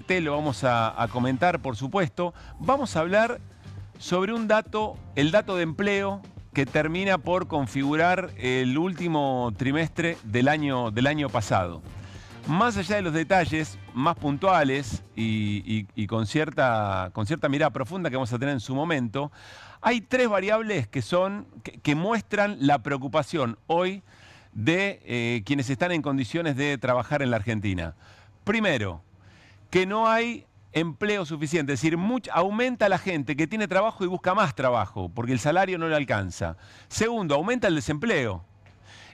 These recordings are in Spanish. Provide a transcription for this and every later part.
TEC, lo vamos a comentar, por supuesto. Vamos a hablar sobre un dato, el dato de empleo, que termina por configurar el último trimestre del año pasado. Más allá de los detalles más puntuales y con cierta mirada profunda que vamos a tener en su momento, hay tres variables que muestran la preocupación hoy de quienes están en condiciones de trabajar en la Argentina. Primero, que no hay empleo suficiente, es decir, aumenta la gente que tiene trabajo y busca más trabajo, porque el salario no le alcanza. Segundo, aumenta el desempleo.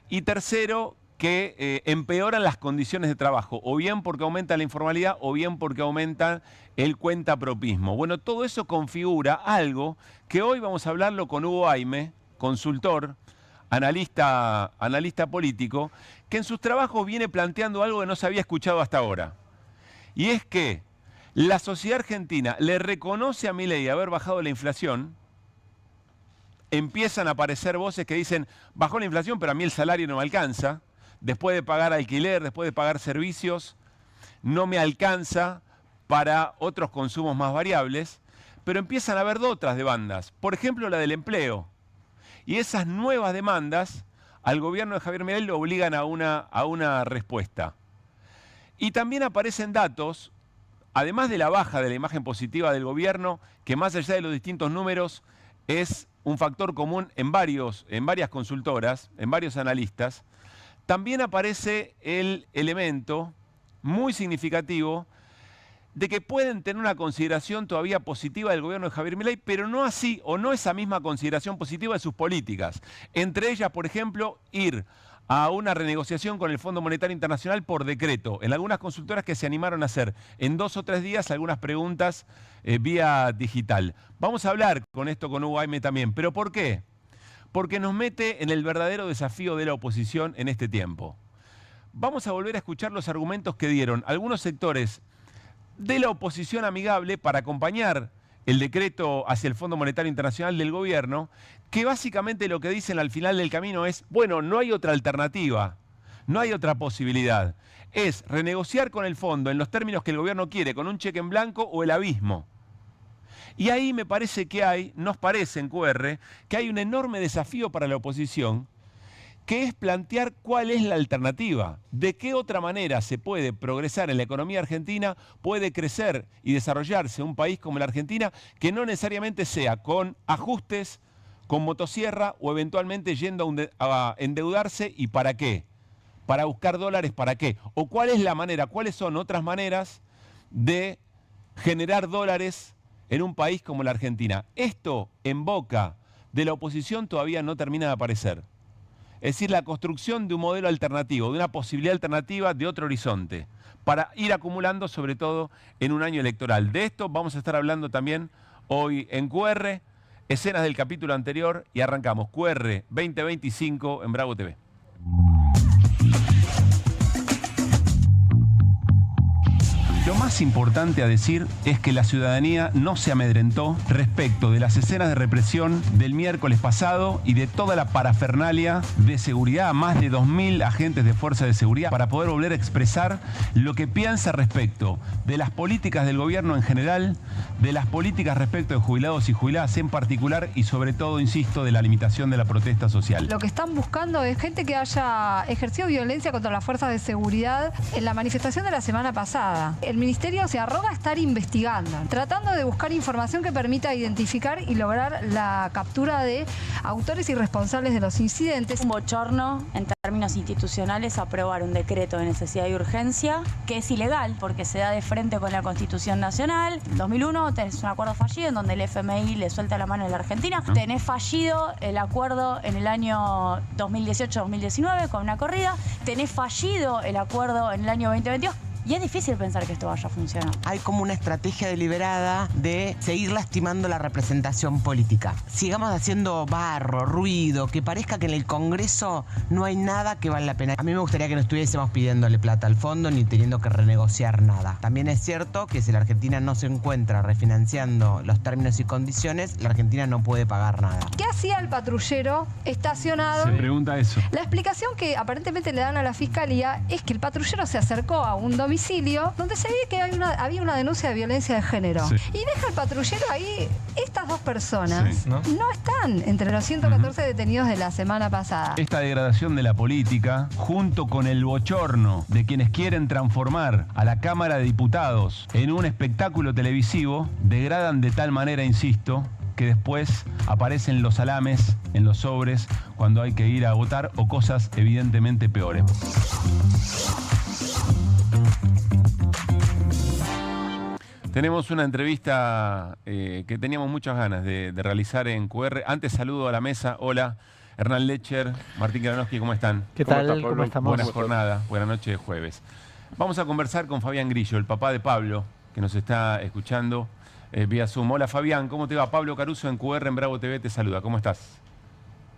Y tercero, que empeoran las condiciones de trabajo, o bien porque aumenta la informalidad, o bien porque aumenta el cuentapropismo. Bueno, todo eso configura algo que hoy vamos a hablarlo con Hugo Aime, consultor, analista político, que en sus trabajos viene planteando algo que no se había escuchado hasta ahora. Y es que la sociedad argentina le reconoce a Milei haber bajado la inflación. Empiezan a aparecer voces que dicen, bajó la inflación, pero a mí el salario no me alcanza. Después de pagar alquiler, después de pagar servicios, no me alcanza para otros consumos más variables. Pero empiezan a haber otras demandas, por ejemplo la del empleo. Y esas nuevas demandas al gobierno de Javier Milei lo obligan a una respuesta. Y también aparecen datos, además de la baja de la imagen positiva del gobierno, que más allá de los distintos números es un factor común en varias consultoras, en varios analistas, también aparece el elemento muy significativo de que pueden tener una consideración todavía positiva del gobierno de Javier Milei, pero no así, o no esa misma consideración positiva de sus políticas. Entre ellas, por ejemplo, ir a una renegociación con el Fondo Monetario Internacional por decreto. En algunas consultoras que se animaron a hacer en 2 o 3 días algunas preguntas vía digital. Vamos a hablar con esto con Hugo Aime también. ¿Pero por qué? Porque nos mete en el verdadero desafío de la oposición en este tiempo. Vamos a volver a escuchar los argumentos que dieron algunos sectores de la oposición amigable para acompañar el decreto hacia el Fondo Monetario Internacional del gobierno, que básicamente lo que dicen al final del camino es, bueno, no hay otra alternativa, no hay otra posibilidad. Es renegociar con el fondo en los términos que el gobierno quiere, con un cheque en blanco o el abismo. Y ahí me parece que nos parece en QR, que hay un enorme desafío para la oposición, que es plantear cuál es la alternativa, de qué otra manera se puede progresar en la economía argentina, puede crecer y desarrollarse un país como la Argentina, que no necesariamente sea con ajustes, con motosierra o eventualmente yendo a endeudarse. ¿Y para qué? Para buscar dólares, ¿para qué? O cuál es la manera, cuáles son otras maneras de generar dólares en un país como la Argentina. Esto en boca de la oposición todavía no termina de aparecer. Es decir, la construcción de un modelo alternativo, de una posibilidad alternativa, de otro horizonte, para ir acumulando, sobre todo en un año electoral. De esto vamos a estar hablando también hoy en QR, escenas del capítulo anterior, y arrancamos QR 2025 en Bravo TV. Lo más importante a decir es que la ciudadanía no se amedrentó respecto de las escenas de represión del miércoles pasado y de toda la parafernalia de seguridad, más de 2.000 agentes de fuerza de seguridad, para poder volver a expresar lo que piensa respecto de las políticas del gobierno en general, de las políticas respecto de jubilados y jubiladas en particular y sobre todo, insisto, de la limitación de la protesta social. Lo que están buscando es gente que haya ejercido violencia contra las fuerzas de seguridad en la manifestación de la semana pasada. El Ministerio se arroga a estar investigando, tratando de buscar información que permita identificar y lograr la captura de autores y responsables de los incidentes. Un bochorno en términos institucionales aprobar un decreto de necesidad y urgencia que es ilegal porque se da de frente con la Constitución Nacional. En 2001 tenés un acuerdo fallido en donde el FMI le suelta la mano a la Argentina. Tenés fallido el acuerdo en el año 2018-2019 con una corrida. Tenés fallido el acuerdo en el año 2022. Y es difícil pensar que esto vaya a funcionar. Hay como una estrategia deliberada de seguir lastimando la representación política. Sigamos haciendo barro, ruido, que parezca que en el Congreso no hay nada que vale la pena. A mí me gustaría que no estuviésemos pidiéndole plata al fondo ni teniendo que renegociar nada. También es cierto que si la Argentina no se encuentra refinanciando los términos y condiciones, la Argentina no puede pagar nada. ¿Qué hacía el patrullero estacionado? Se pregunta eso. La explicación que aparentemente le dan a la Fiscalía es que el patrullero se acercó a un domicilio domicilio donde se ve que había una denuncia de violencia de género. Sí. Y deja el patrullero ahí. Estas dos personas Sí. no están entre los 114 detenidos de la semana pasada. Esta degradación de la política, junto con el bochorno de quienes quieren transformar a la Cámara de Diputados en un espectáculo televisivo, degradan de tal manera, insisto, que después aparecen los salames en los sobres cuando hay que ir a votar o cosas evidentemente peores. Tenemos una entrevista que teníamos muchas ganas de realizar en QR. Antes saludo a la mesa. Hola, Hernán Lecher, Martín Granowski, ¿cómo están? ¿Qué tal? ¿Cómo estamos? Buenas jornadas, buena noche de jueves. Vamos a conversar con Fabián Grillo, el papá de Pablo, que nos está escuchando vía Zoom. Hola Fabián, ¿cómo te va? Pablo Caruso en QR en Bravo TV te saluda. ¿Cómo estás?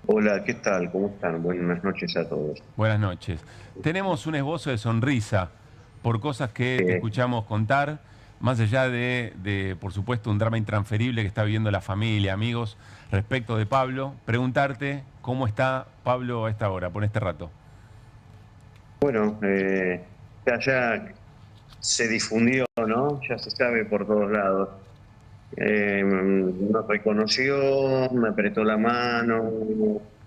Hola, ¿qué tal? ¿Cómo están? Buenas noches a todos. Buenas noches. Tenemos un esbozo de sonrisa por cosas que te escuchamos contar, más allá de, por supuesto, un drama intransferible que está viviendo la familia, amigos, respecto de Pablo. Preguntarte cómo está Pablo a esta hora, por este rato. Bueno, ya se difundió, ¿no? Ya se sabe por todos lados. Nos reconoció, me apretó la mano,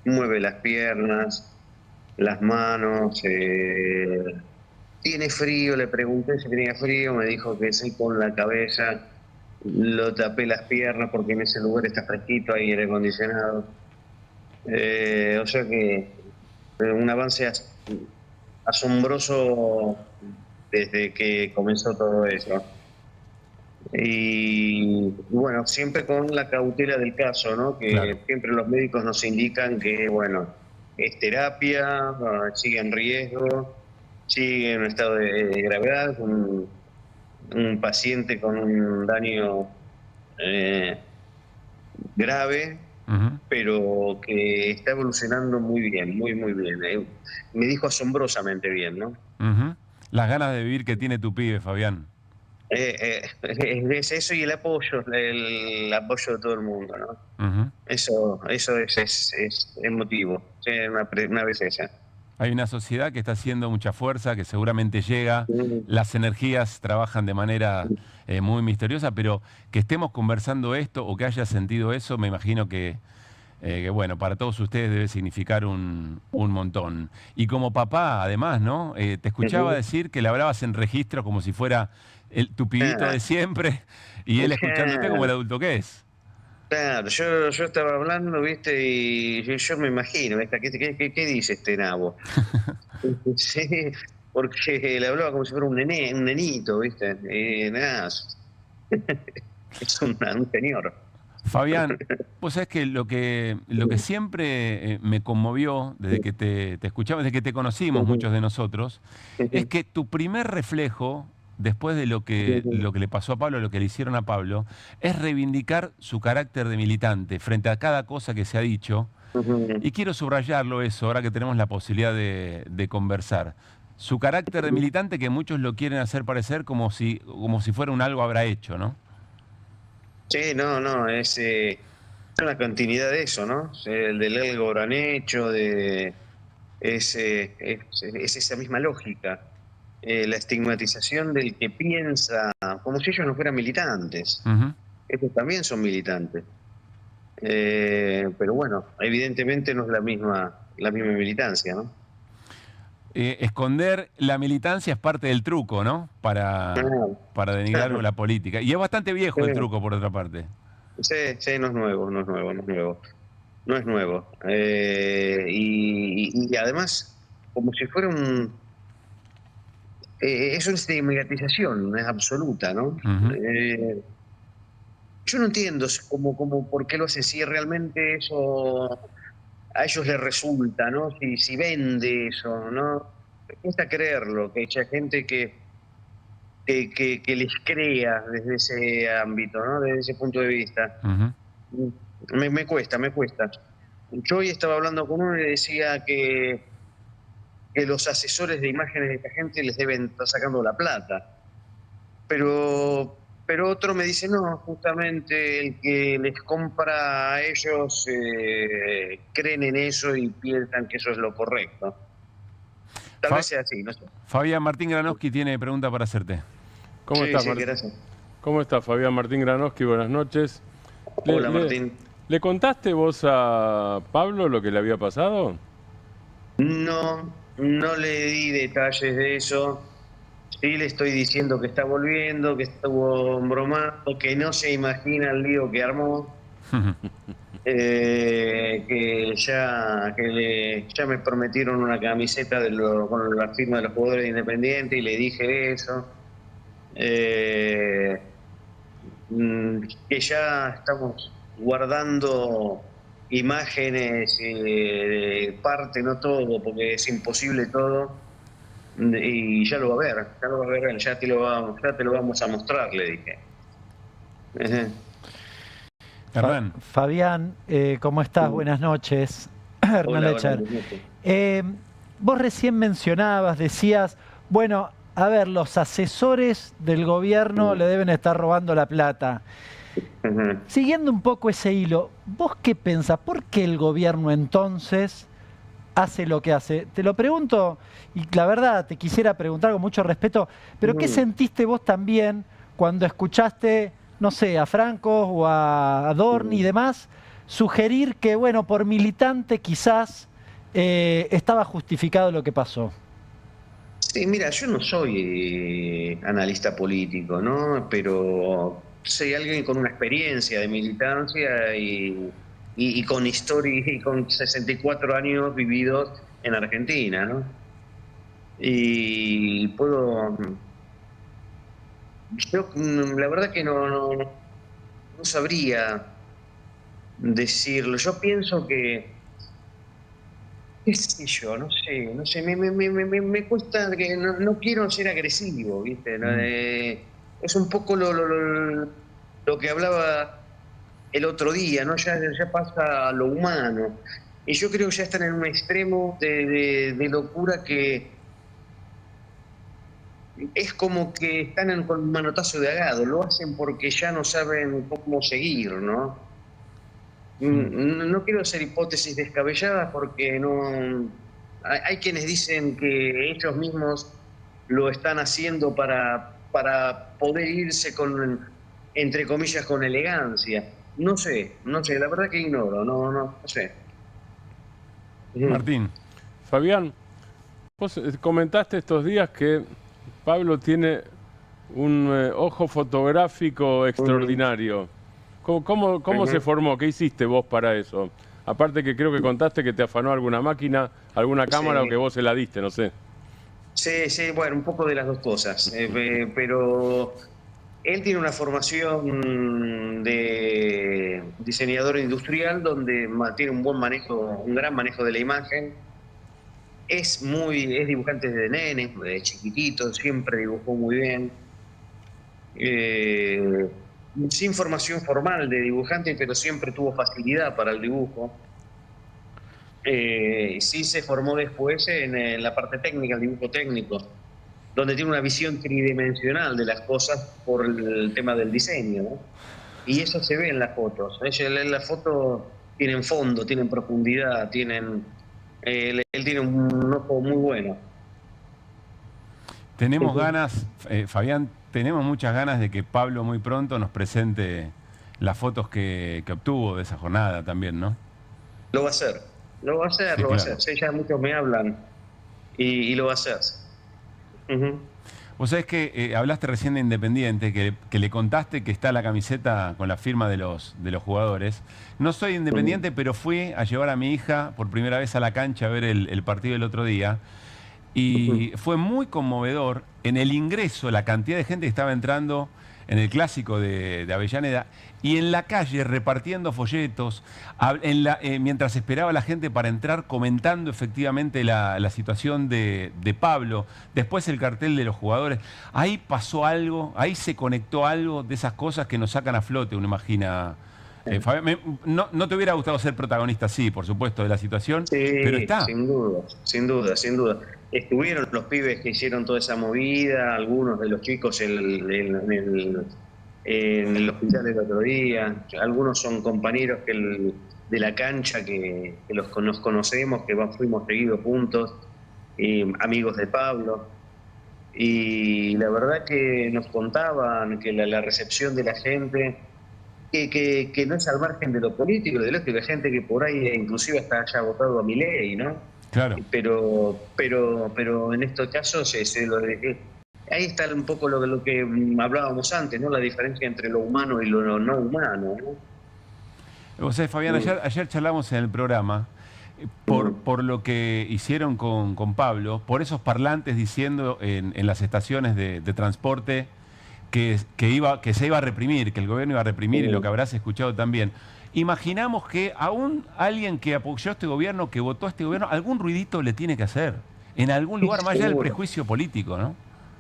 mueve las piernas, las manos. ¿Tiene frío? Le pregunté si tenía frío, me dijo que sí con la cabeza. Lo tapé las piernas porque en ese lugar está fresquito, hay aire acondicionado. O sea que un avance asombroso desde que comenzó todo eso. Y bueno, siempre con la cautela del caso, ¿no? Que claro, siempre los médicos nos indican que, bueno, es terapia, sigue en riesgo, sigue en un estado de gravedad, un paciente con un daño grave, pero que está evolucionando muy bien, muy bien. Me dijo asombrosamente bien, ¿no? Las ganas de vivir que tiene tu pibe, Fabián. Es eso y el apoyo de todo el mundo, ¿no? Eso es emotivo, una vez esa. Hay una sociedad que está haciendo mucha fuerza, que seguramente llega, las energías trabajan de manera muy misteriosa, pero que estemos conversando esto o que hayas sentido eso, me imagino que bueno, para todos ustedes debe significar un montón. Y como papá, además, ¿no? Te escuchaba decir que le hablabas en registro como si fuera tu pibito de siempre y él escuchándote como el adulto que es. Claro, yo estaba hablando, ¿viste? Y yo me imagino, ¿viste? ¿Qué dice este nabo? Sí, porque le hablaba como si fuera un nenito, ¿viste? Nada, es un señor. Fabián, vos sabés que lo que siempre me conmovió desde que te escuchamos, desde que te conocimos muchos de nosotros, es que tu primer reflejo, después de lo que le pasó a Pablo, lo que le hicieron a Pablo, es reivindicar su carácter de militante frente a cada cosa que se ha dicho. Y quiero subrayarlo eso, ahora que tenemos la posibilidad de conversar. Su carácter de militante que muchos lo quieren hacer parecer como si fuera un algo habrá hecho, ¿no? Sí, no, es una continuidad de eso, ¿no? El del algo habrán hecho, es esa misma lógica. La estigmatización del que piensa como si ellos no fueran militantes. Estos también son militantes. Pero bueno, evidentemente no es la misma militancia, ¿no? Esconder la militancia es parte del truco, ¿no? Para denigrar la política. Y es bastante viejo el truco, por otra parte. Sí, no es nuevo. No es nuevo. Y además, como si fuera es una estigmatización, es absoluta, ¿no? Yo no entiendo por qué lo hacen, si realmente eso a ellos les resulta, ¿no? Si vende eso, ¿no? Me cuesta creerlo, que haya gente que les crea desde ese ámbito, ¿no? Desde ese punto de vista. Me cuesta. Yo hoy estaba hablando con uno y le decía que los asesores de imágenes de esta gente les deben estar sacando la plata. Pero otro me dice, no, justamente el que les compra a ellos creen en eso y piensan que eso es lo correcto. Tal vez sea así, no sé. Fabián Martín Granowski tiene pregunta para hacerte. ¿Cómo Sí, estás, sí, Martín? gracias. ¿Cómo estás, Fabián Martín Granowski? Buenas noches. Hola, Martín. ¿Le contaste vos a Pablo lo que le había pasado? No, no le di detalles de eso. Sí le estoy diciendo que está volviendo, que estuvo bromando, que no se imagina el lío que armó. Ya me prometieron una camiseta con la firma de los jugadores de Independiente y le dije eso. Que ya estamos guardando imágenes, parte, no todo, porque es imposible todo, y ya lo va a ver, él, ya te lo vamos a mostrar, le dije. Hernán. Fabián, ¿cómo estás? Buenas noches. Hernán Hola, Lecher. buenas noches. Vos recién mencionabas, decías, bueno, a ver, los asesores del gobierno le deben estar robando la plata. Siguiendo un poco ese hilo, ¿vos qué pensás? ¿Por qué el gobierno entonces hace lo que hace? Te lo pregunto, y la verdad te quisiera preguntar con mucho respeto, pero ¿qué sentiste vos también cuando escuchaste, no sé, a Franco o a Dorni y demás, sugerir que, bueno, por militante quizás estaba justificado lo que pasó? Sí, mira, yo no soy analista político, ¿no? Pero soy alguien con una experiencia de militancia y con historia y con 64 años vividos en Argentina, ¿no? Y yo la verdad que no sabría decirlo. Yo pienso que, qué sé yo, no sé, me cuesta, que no quiero ser agresivo, ¿viste? Es un poco lo que hablaba el otro día, ¿no? Ya pasa a lo humano. Y yo creo que ya están en un extremo de locura que es como que están con un manotazo de agado, lo hacen porque ya no saben cómo seguir, ¿no? No quiero hacer hipótesis descabelladas porque no. Hay quienes dicen que ellos mismos lo están haciendo para poder irse entre comillas, con elegancia. No sé, la verdad que ignoro, no sé. Martín. Fabián, vos comentaste estos días que Pablo tiene un ojo fotográfico extraordinario. ¿Cómo se formó? ¿Qué hiciste vos para eso? Aparte que creo que contaste que te afanó alguna máquina, alguna cámara, o que vos se la diste, no sé. Sí, bueno, un poco de las dos cosas. Pero él tiene una formación de diseñador industrial donde tiene un gran manejo de la imagen. Es dibujante desde nene, de chiquitito, siempre dibujó muy bien. Sin formación formal de dibujante, pero siempre tuvo facilidad para el dibujo. Sí se formó después en la parte técnica, el dibujo técnico, donde tiene una visión tridimensional de las cosas por el tema del diseño, ¿no? Y eso se ve en las fotos. Las fotos tienen fondo, tienen profundidad, él tiene un ojo muy bueno. Tenemos ganas, Fabián, tenemos muchas ganas de que Pablo muy pronto nos presente las fotos que obtuvo de esa jornada también, ¿no? Lo va a hacer. Lo va a hacer. Sí, ya muchos me hablan y lo va a hacer. Vos sabés que hablaste recién de Independiente, que le contaste que está la camiseta con la firma de los jugadores. No soy Independiente, pero fui a llevar a mi hija por primera vez a la cancha a ver el partido del otro día. Y fue muy conmovedor en el ingreso, la cantidad de gente que estaba entrando en el clásico de Avellaneda y en la calle repartiendo folletos, mientras esperaba la gente para entrar, comentando efectivamente la situación de Pablo, después el cartel de los jugadores. Ahí pasó algo, ahí se conectó algo de esas cosas que nos sacan a flote, uno imagina. Fabián, no te hubiera gustado ser protagonista, sí, por supuesto, de la situación, Sí, pero está. sin duda. Estuvieron los pibes que hicieron toda esa movida, algunos de los chicos en el hospital el otro día, algunos son compañeros de la cancha que nos conocemos, que fuimos seguidos juntos. amigos de Pablo, y la verdad que nos contaban que la recepción de la gente, que no es al margen de lo político, de lo que la gente que por ahí inclusive hasta haya votado a Milei, ¿no? Claro. Pero en estos casos ahí está un poco lo que hablábamos antes, ¿no? La diferencia entre lo humano y lo no humano, ¿no? O sea, Fabián, ayer charlamos en el programa por lo que hicieron con Pablo, por esos parlantes diciendo en las estaciones de transporte que se iba a reprimir, que el gobierno iba a reprimir, y lo que habrás escuchado también. Imaginamos que aún alguien que apoyó este gobierno, que votó a este gobierno, algún ruidito le tiene que hacer, en algún lugar, más allá del prejuicio político, ¿no?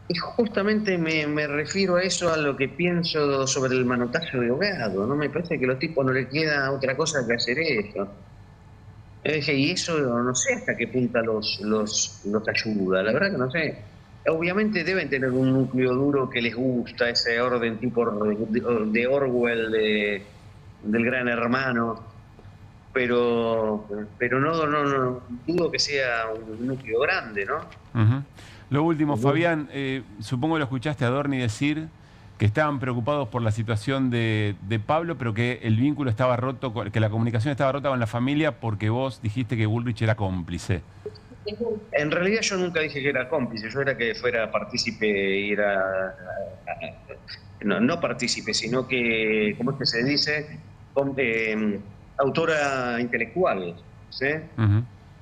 Y justamente me refiero a eso, a lo que pienso sobre el manotazo de ahogado, ¿no? Me parece que a los tipos no les queda otra cosa que hacer eso. Y eso no sé hasta qué punta los ayuda, la verdad que no sé. Obviamente deben tener un núcleo duro que les gusta, ese orden tipo de Orwell, del Gran Hermano, pero no dudo que sea un núcleo grande, ¿no? Lo último, Fabián, supongo que lo escuchaste a Adorni decir que estaban preocupados por la situación de Pablo, pero que el vínculo estaba roto, que la comunicación estaba rota con la familia porque vos dijiste que Bullrich era cómplice. En realidad yo nunca dije que era cómplice, yo era que fuera partícipe, no partícipe, sino que, ¿cómo es que se dice? Autora intelectual, ¿sí?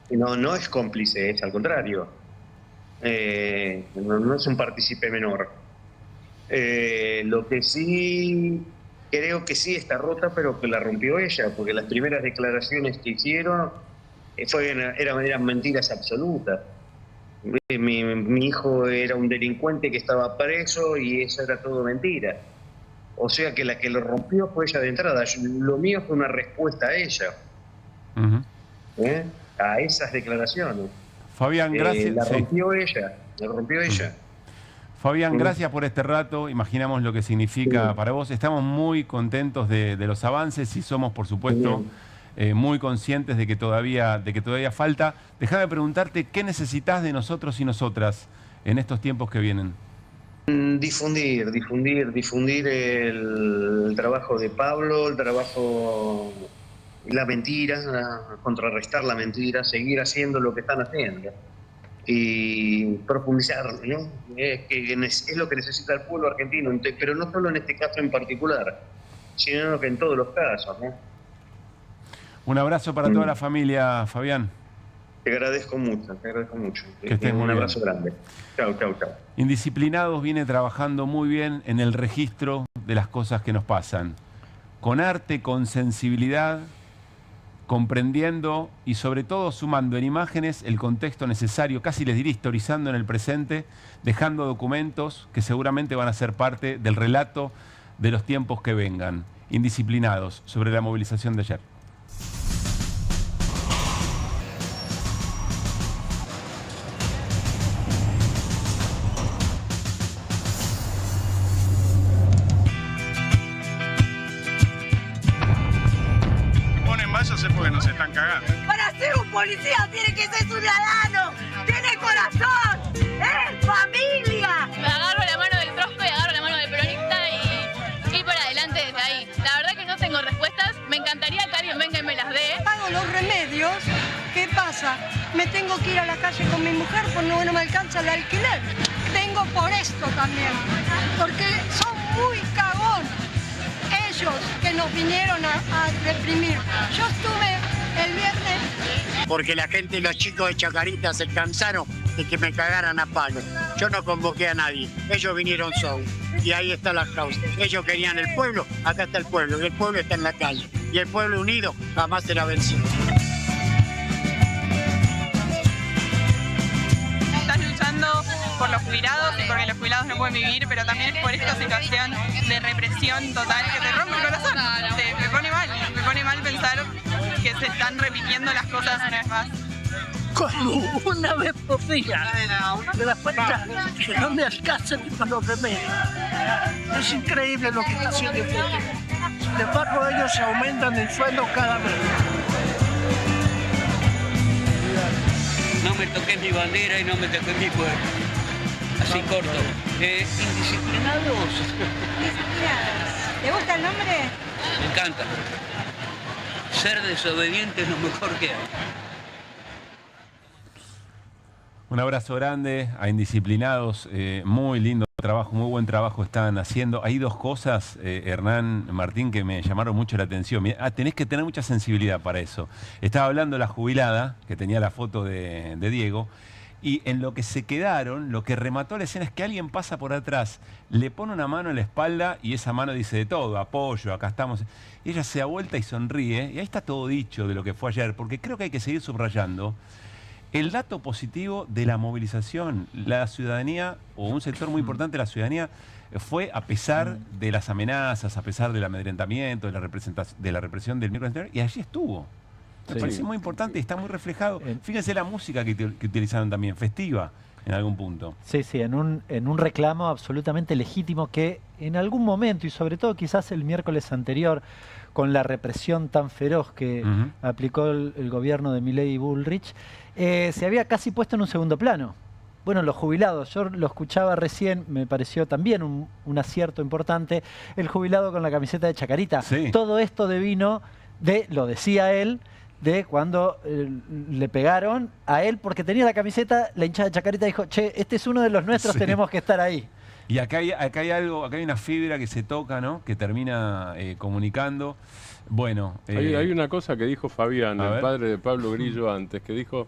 No es cómplice, es al contrario. No es un partícipe menor. Lo que sí creo que sí está rota, pero que la rompió ella, porque las primeras declaraciones que hicieron eran mentiras absolutas. Mi hijo era un delincuente que estaba preso y eso era todo mentira. O sea que la que lo rompió fue ella de entrada. Lo mío fue una respuesta a ella, a esas declaraciones. Fabián, gracias. La rompió ella. Fabián, gracias por este rato. Imaginamos lo que significa para vos. Estamos muy contentos de los avances y somos, por supuesto, muy conscientes de que todavía falta. Déjame preguntarte, ¿qué necesitas de nosotros y nosotras en estos tiempos que vienen? Difundir el trabajo de Pablo, la mentira, contrarrestar la mentira, seguir haciendo lo que están haciendo y profundizar, ¿no? Es lo que necesita el pueblo argentino, pero no solo en este caso en particular, sino que en todos los casos, ¿no? Un abrazo para toda la familia, Fabián. Te agradezco mucho. Que estés muy bien. Un abrazo grande. Chau. Indisciplinados viene trabajando muy bien en el registro de las cosas que nos pasan. Con arte, con sensibilidad, comprendiendo y sobre todo sumando en imágenes el contexto necesario, casi les diría historizando en el presente, dejando documentos que seguramente van a ser parte del relato de los tiempos que vengan. Indisciplinados, sobre la movilización de ayer. Porque nos están cagando. Para ser un policía tiene que ser ciudadano, tiene corazón, es familia. Me agarro la mano del trosco y agarro la mano del peronista y para adelante desde ahí. La verdad que no tengo respuestas, me encantaría que alguien venga y me las dé. Pago los remedios, ¿qué pasa? Me tengo que ir a la calle con mi mujer porque no me alcanza el alquiler. Vengo por esto también, porque son muy cagón. Ellos que nos vinieron a reprimir. Yo estuve el viernes. Porque la gente y los chicos de Chacarita se cansaron de que me cagaran a palo. Yo no convoqué a nadie, ellos vinieron solos. Y ahí está la causa. Ellos querían el pueblo, acá está el pueblo, y el pueblo está en la calle. Y el pueblo unido jamás será vencido. Estás luchando por los jubilados y porque los jubilados no pueden vivir, pero también es por esta situación de represión total que te rompe el corazón. Me pone mal pensar que se están repitiendo las cosas una vez más. Como una vez por día, me das cuenta que no me alcanza ni para los remedios. Es increíble lo que está haciendo el PT. Sin embargo, ellos aumentan el sueldo cada vez. No me me toques mi bandera y no me toques mi pueblo. Así corto. Indisciplinados. ¿Te gusta el nombre? Me encanta. Ser desobediente es lo mejor que hay. Un abrazo grande a Indisciplinados, muy lindo trabajo, muy buen trabajo están haciendo. Hay dos cosas, Hernán, Martín, que me llamaron mucho la atención. Tenés que tener mucha sensibilidad para eso. Estaba hablando la jubilada, que tenía la foto de Diego, y en lo que se quedaron, lo que remató la escena es que alguien pasa por atrás, le pone una mano en la espalda y esa mano dice de todo, apoyo, acá estamos. Y ella se da vuelta y sonríe, y ahí está todo dicho de lo que fue ayer, porque creo que hay que seguir subrayando el dato positivo de la movilización. La ciudadanía, o un sector muy importante de la ciudadanía, fue a pesar de las amenazas, a pesar del amedrentamiento, de la represión del miércoles anterior, y allí estuvo. Me parece muy importante y está muy reflejado. Fíjense la música que utilizaron también, festiva en algún punto. Sí, sí, en un reclamo absolutamente legítimo que en algún momento, y sobre todo quizás el miércoles anterior, con la represión tan feroz que aplicó el gobierno de Milei y Bullrich, se había casi puesto en un segundo plano. Bueno, los jubilados, yo lo escuchaba recién, me pareció también un acierto importante, el jubilado con la camiseta de Chacarita. Sí. Todo esto devino de, lo decía él, de cuando le pegaron a él porque tenía la camiseta, la hinchada de Chacarita dijo, che, este es uno de los nuestros, tenemos que estar ahí. Y acá hay algo, acá hay una fibra que se toca, ¿no? Que termina comunicando. Bueno. Hay una cosa que dijo Fabián, el padre de Pablo Grillo antes, que dijo,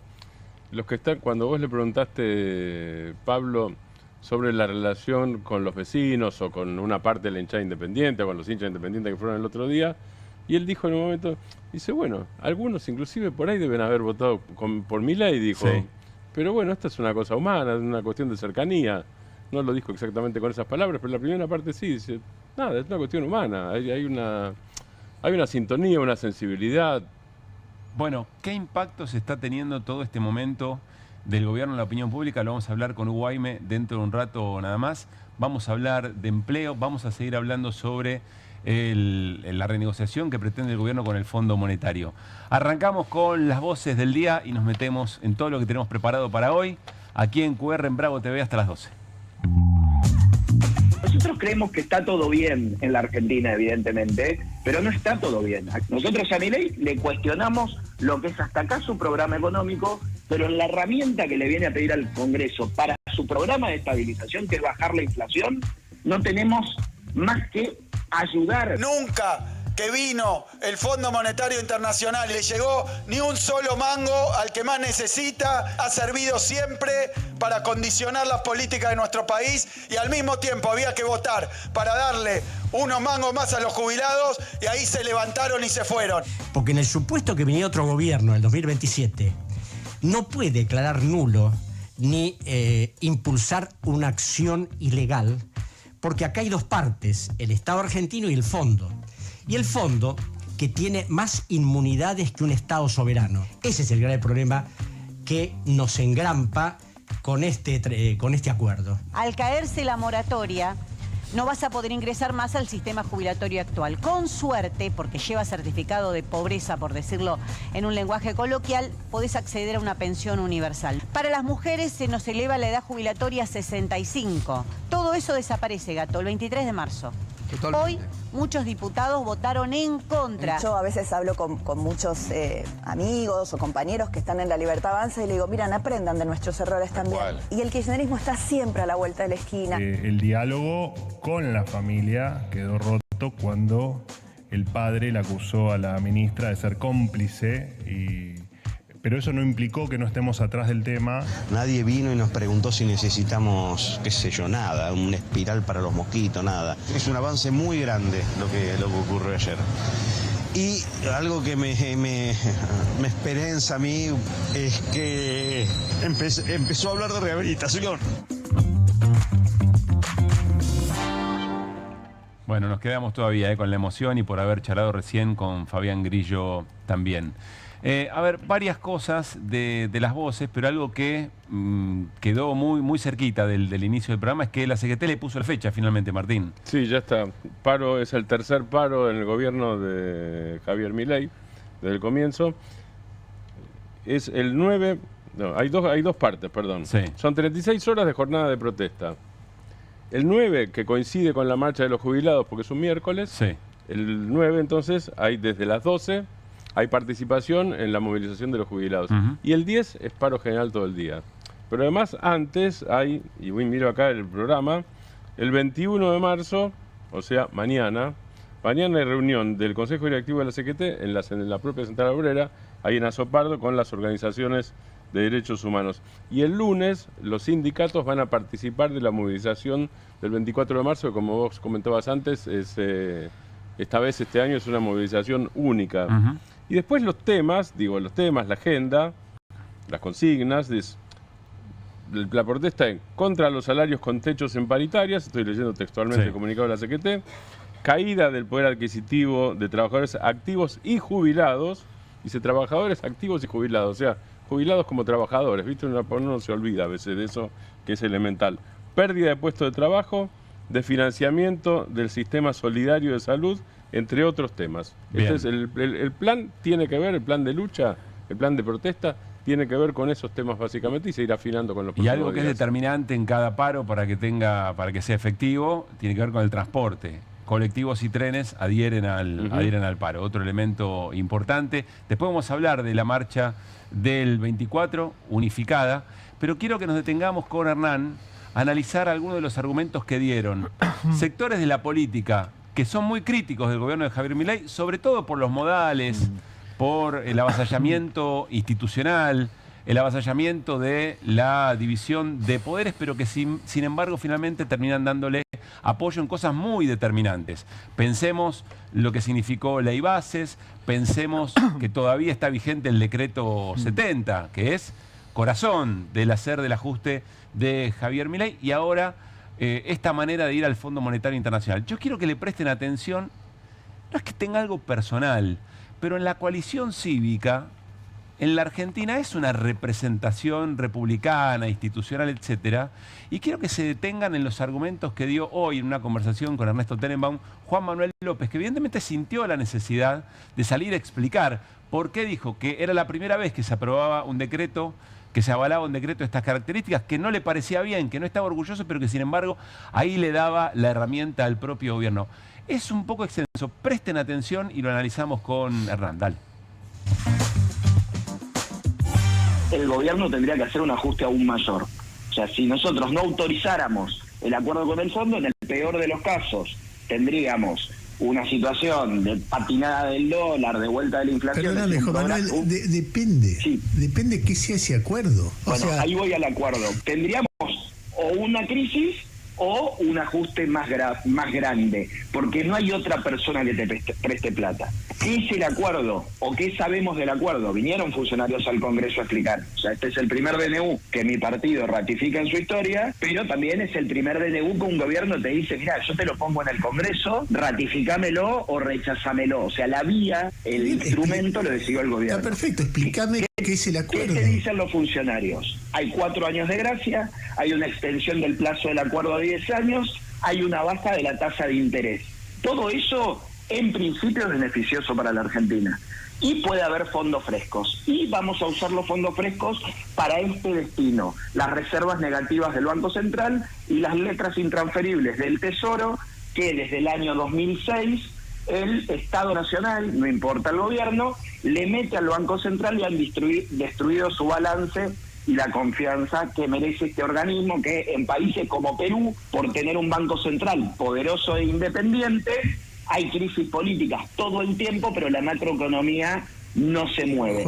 los que están, cuando vos le preguntaste, Pablo, sobre la relación con los vecinos o con una parte de la hinchada independiente o con los hinchas independientes que fueron el otro día, y él dijo en un momento, dice, bueno, algunos inclusive por ahí deben haber votado por Milei, dijo. Sí. Pero bueno, esta es una cosa humana, es una cuestión de cercanía. No lo dijo exactamente con esas palabras, pero la primera parte sí, dice, nada, es una cuestión humana. Hay una sintonía, una sensibilidad. Bueno, ¿qué impacto se está teniendo todo este momento del gobierno en la opinión pública? Lo vamos a hablar con Hugo Aime dentro de un rato nada más. Vamos a hablar de empleo, vamos a seguir hablando sobre la renegociación que pretende el gobierno con el Fondo Monetario. Arrancamos con las voces del día y nos metemos en todo lo que tenemos preparado para hoy, aquí en QR en Bravo TV hasta las 12. Nosotros creemos que está todo bien en la Argentina, evidentemente, pero no está todo bien. Nosotros a Milei le cuestionamos lo que es hasta acá su programa económico, pero en la herramienta que le viene a pedir al Congreso para su programa de estabilización, que es bajar la inflación, no tenemos más que ayudar. Nunca que vino el Fondo Monetario Internacional le llegó ni un solo mango al que más necesita, ha servido siempre para condicionar las políticas de nuestro país y al mismo tiempo había que votar para darle unos mangos más a los jubilados y ahí se levantaron y se fueron. Porque en el supuesto que venía otro gobierno, el 2027, no puede declarar nulo ni impulsar una acción ilegal, porque acá hay dos partes, el Estado argentino y el Fondo. Y el Fondo, que tiene más inmunidades que un Estado soberano. Ese es el grave problema que nos engrampa con este acuerdo. Al caerse la moratoria, no vas a poder ingresar más al sistema jubilatorio actual. Con suerte, porque lleva certificado de pobreza, por decirlo en un lenguaje coloquial, podés acceder a una pensión universal. Para las mujeres se nos eleva la edad jubilatoria a 65. Todo eso desaparece, Gato, el 23 de marzo. Totalmente. Hoy muchos diputados votaron en contra. Yo a veces hablo con muchos amigos o compañeros que están en la Libertad Avanza y le digo, miren, aprendan de nuestros errores también. ¿Cuál? Y el kirchnerismo está siempre a la vuelta de la esquina. El diálogo con la familia quedó roto cuando el padre le acusó a la ministra de ser cómplice pero eso no implicó que no estemos atrás del tema. Nadie vino y nos preguntó si necesitamos, qué sé yo, nada, una espiral para los mosquitos, nada. Es un avance muy grande lo que ocurrió ayer. Y algo que me esperanza a mí es que empezó a hablar de rehabilitación. Bueno, nos quedamos todavía con la emoción y por haber charlado recién con Fabián Grillo también. A ver, varias cosas de las voces, pero algo que quedó muy cerquita del inicio del programa es que la CGT le puso la fecha finalmente, Martín. Sí, ya está. Paro, es el tercer paro en el gobierno de Javier Milei, desde el comienzo. Es el 9 No, hay dos partes, perdón. Sí. Son 36 horas de jornada de protesta. El 9, que coincide con la marcha de los jubilados, porque es un miércoles. Sí. El 9, entonces, hay desde las 12, hay participación en la movilización de los jubilados. Y el 10 es paro general todo el día. Pero además, antes hay, y miro acá el programa, el 21 de marzo, o sea, mañana hay reunión del Consejo Directivo de la CGT en la propia Central Obrera, ahí en Azopardo, con las organizaciones de derechos humanos. Y el lunes los sindicatos van a participar de la movilización del 24 de marzo, que como vos comentabas antes, esta vez, este año, es una movilización única. Y después los temas, la agenda, las consignas, la protesta en contra los salarios con techos en paritarias, estoy leyendo textualmente el comunicado de la CGT, caída del poder adquisitivo de trabajadores activos y jubilados, dice trabajadores activos y jubilados, o sea, jubilados como trabajadores, ¿viste? Uno se olvida a veces de eso, que es elemental. Pérdida de puestos de trabajo, de financiamiento del sistema solidario de salud, entre otros temas. Entonces, el plan tiene que ver, el plan de lucha, el plan de protesta, tiene que ver con esos temas básicamente y se irá afinando con los próximos días. Y algo que es determinante en cada paro para que sea efectivo, tiene que ver con el transporte. Colectivos y trenes adhieren al paro. Otro elemento importante. Después vamos a hablar de la marcha del 24, unificada, pero quiero que nos detengamos con Hernán a analizar algunos de los argumentos que dieron sectores de la política que son muy críticos del gobierno de Javier Milei, sobre todo por los modales, por el avasallamiento institucional, el avasallamiento de la división de poderes, pero que sin embargo finalmente terminan dándole apoyo en cosas muy determinantes. Pensemos lo que significó Ley Bases, pensemos que todavía está vigente el decreto 70, que es corazón del hacer del ajuste de Javier Milei, y ahora esta manera de ir al Fondo Monetario Internacional. Yo quiero que le presten atención, no es que tenga algo personal, pero en la coalición cívica, en la Argentina es una representación republicana, institucional, etcétera, y quiero que se detengan en los argumentos que dio hoy en una conversación con Ernesto Tenenbaum Juan Manuel López, que evidentemente sintió la necesidad de salir a explicar por qué dijo que era la primera vez que se aprobaba un decreto, que se avalaba un decreto de estas características, que no le parecía bien, que no estaba orgulloso, pero que sin embargo ahí le daba la herramienta al propio gobierno. Es un poco extenso, presten atención y lo analizamos con Hernán. Dale. El gobierno tendría que hacer un ajuste aún mayor. O sea, si nosotros no autorizáramos el acuerdo con el fondo, en el peor de los casos tendríamos una situación de patinada del dólar, de vuelta de la inflación. Perdóname, Juan Manuel, depende. Sí. Depende qué sea ese acuerdo. Bueno, ahí voy al acuerdo. Tendríamos o una crisis o un ajuste más grande, porque no hay otra persona que te preste plata. ¿Qué es el acuerdo? ¿O qué sabemos del acuerdo? Vinieron funcionarios al Congreso a explicar. O sea, este es el primer DNU que mi partido ratifica en su historia, pero también es el primer DNU que un gobierno te dice, mira, yo te lo pongo en el Congreso, ratificámelo o rechazámelo. O sea, la vía, el instrumento lo decidió el gobierno. Está perfecto, explícame qué es el acuerdo. ¿Qué te dicen los funcionarios? Hay 4 años de gracia, hay una extensión del plazo del acuerdo a 10 años, hay una baja de la tasa de interés. Todo eso, en principio, es beneficioso para la Argentina. Y puede haber fondos frescos. Y vamos a usar los fondos frescos para este destino. Las reservas negativas del Banco Central y las letras intransferibles del Tesoro, que desde el año 2006 el Estado Nacional, no importa el gobierno, le mete al Banco Central y han destruido su balance y la confianza que merece este organismo, que en países como Perú, por tener un Banco Central poderoso e independiente, hay crisis políticas todo el tiempo, pero la macroeconomía no se mueve.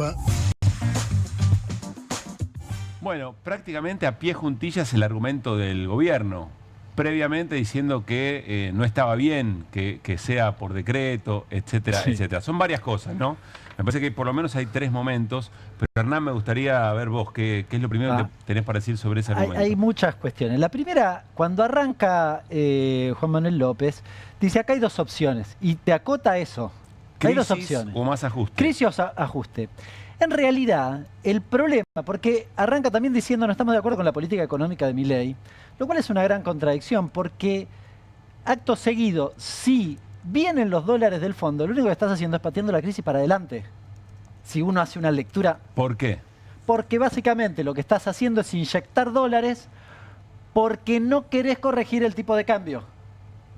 Bueno, prácticamente a pie juntillas el argumento del gobierno, previamente diciendo que no estaba bien que sea por decreto, etcétera, etcétera. Son varias cosas, ¿no? Me parece que por lo menos hay 3 momentos, pero Hernán, me gustaría ver vos, ¿qué es lo primero que tenés para decir sobre ese argumento? Hay muchas cuestiones. La primera, cuando arranca Juan Manuel López, dice acá hay 2 opciones, y te acota eso. Hay 2 opciones. ¿O más ajuste? Crisis o ajuste. En realidad, el problema, porque arranca también diciendo no estamos de acuerdo con la política económica de Milei, lo cual es una gran contradicción, porque acto seguido, si vienen los dólares del fondo, lo único que estás haciendo es pateando la crisis para adelante. Si uno hace una lectura... ¿Por qué? porque básicamente lo que estás haciendo es inyectar dólares porque no querés corregir el tipo de cambio.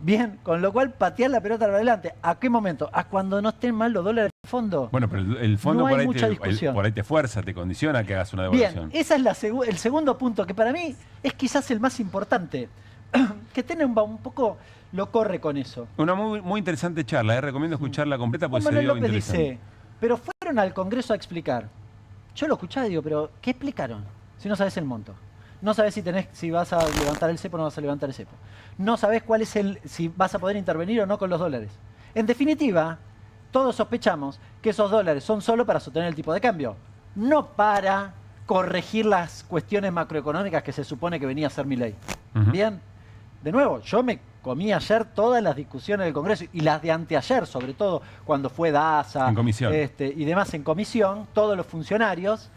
Bien, con lo cual patear la pelota para adelante. ¿A qué momento? A cuando no estén mal los dólares del fondo. Bueno, pero el fondo no por, hay ahí mucha discusión. por ahí te fuerza, te condiciona a que hagas una devaluación. Bien, ese es el segundo punto, que para mí es quizás el más importante. Que Tenenbaum un poco lo corre con eso. Una muy interesante charla, recomiendo escucharla completa porque se Manuel dio López interesante. dice, pero fueron al Congreso a explicar. Yo lo escuchaba y digo, pero ¿qué explicaron? Si no sabes el monto. No sabes si vas a levantar el cepo o no vas a levantar el cepo. No sabes cuál es si vas a poder intervenir o no con los dólares. En definitiva, todos sospechamos que esos dólares son solo para sostener el tipo de cambio, no para corregir las cuestiones macroeconómicas que se supone que venía a hacer Milei. Bien, de nuevo, yo me comí ayer todas las discusiones del Congreso y las de anteayer, sobre todo cuando fue Daza en comisión. Y demás en comisión, todos los funcionarios,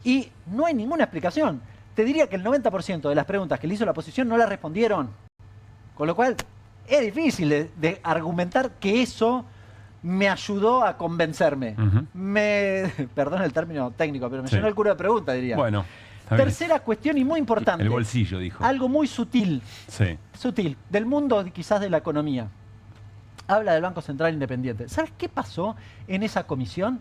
y no hay ninguna explicación. Te diría que el 90% de las preguntas que le hizo la oposición no las respondieron. Con lo cual, es difícil de argumentar que eso me ayudó a convencerme. Perdón el término técnico, pero me llenó el culo de preguntas, diría. Bueno, tercera cuestión y muy importante. El bolsillo, dijo. Algo muy sutil. Sí. Sutil. Del mundo quizás de la economía. Habla del Banco Central Independiente. ¿Sabes qué pasó en esa comisión?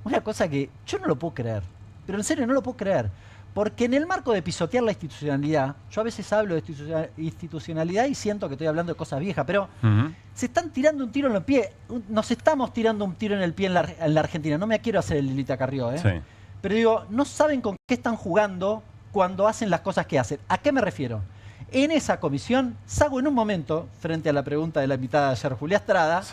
Una cosa que yo no lo puedo creer. Pero en serio no lo puedo creer. Porque en el marco de pisotear la institucionalidad, yo a veces hablo de institucionalidad y siento que estoy hablando de cosas viejas, pero se están tirando un tiro en el pie. Nos estamos tirando un tiro en el pie en la Argentina. No me quiero hacer el Lilita Carrió, ¿eh? Sí. Pero digo, no saben con qué están jugando cuando hacen las cosas que hacen. ¿A qué me refiero? En esa comisión, Sago en un momento, frente a la pregunta de la invitada de ayer, Julia Estrada,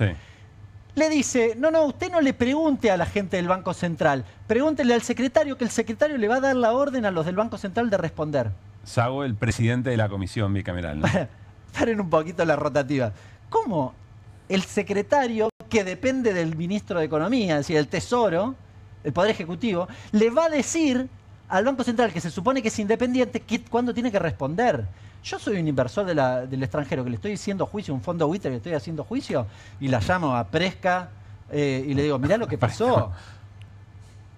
le dice, no, usted no le pregunte a la gente del Banco Central, pregúntele al secretario, que el secretario le va a dar la orden a los del Banco Central de responder. Sago, el presidente de la comisión bicameral, ¿no? Paren un poquito la rotativa. ¿Cómo el secretario, que depende del ministro de Economía, es decir, el Tesoro, el Poder Ejecutivo, le va a decir al Banco Central, que se supone que es independiente, cuándo tiene que responder? Yo soy un inversor del extranjero que le estoy haciendo juicio, un fondo buitre que le estoy haciendo juicio, y la llamo a Presca y le digo, mirá lo que pasó.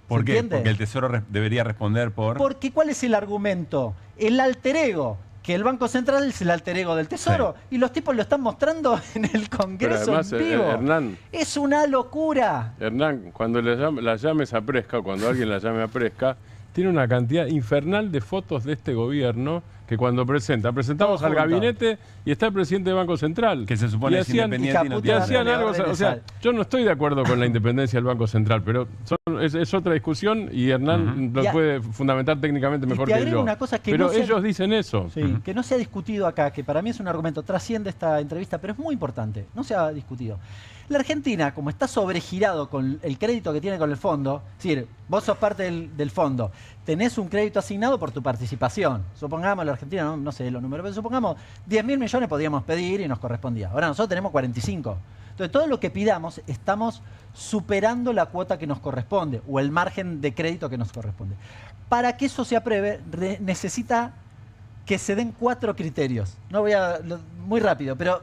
¿Por qué? Porque el Tesoro debería responder por... Porque ¿cuál es el argumento? El alter ego, que el Banco Central es el alter ego del Tesoro, y los tipos lo están mostrando en el Congreso además, en vivo. Hernán, es una locura. Hernán, cuando la llames a Presca, cuando alguien la llame a Presca, tiene una cantidad infernal de fotos de este gobierno que cuando presentamos al gabinete y está el presidente del Banco Central. Que se supone es independiente y hacían algo. O sea, yo no estoy de acuerdo con la independencia del Banco Central, pero es otra discusión y Hernán lo puede fundamentar técnicamente mejor que yo. Una cosa que pero no ellos dicen eso. Sí, que no se ha discutido acá, que para mí es un argumento, trasciende esta entrevista, pero es muy importante, no se ha discutido. La Argentina, como está sobregirado con el crédito que tiene con el fondo, es decir, vos sos parte del fondo, tenés un crédito asignado por tu participación. Supongamos, la Argentina, no sé los números, pero supongamos 10.000 millones podíamos pedir y nos correspondía. Ahora nosotros tenemos 45. Entonces, todo lo que pidamos estamos superando la cuota que nos corresponde o el margen de crédito que nos corresponde. Para que eso se apruebe, necesita que se den 4 criterios. No voy a... muy rápido, pero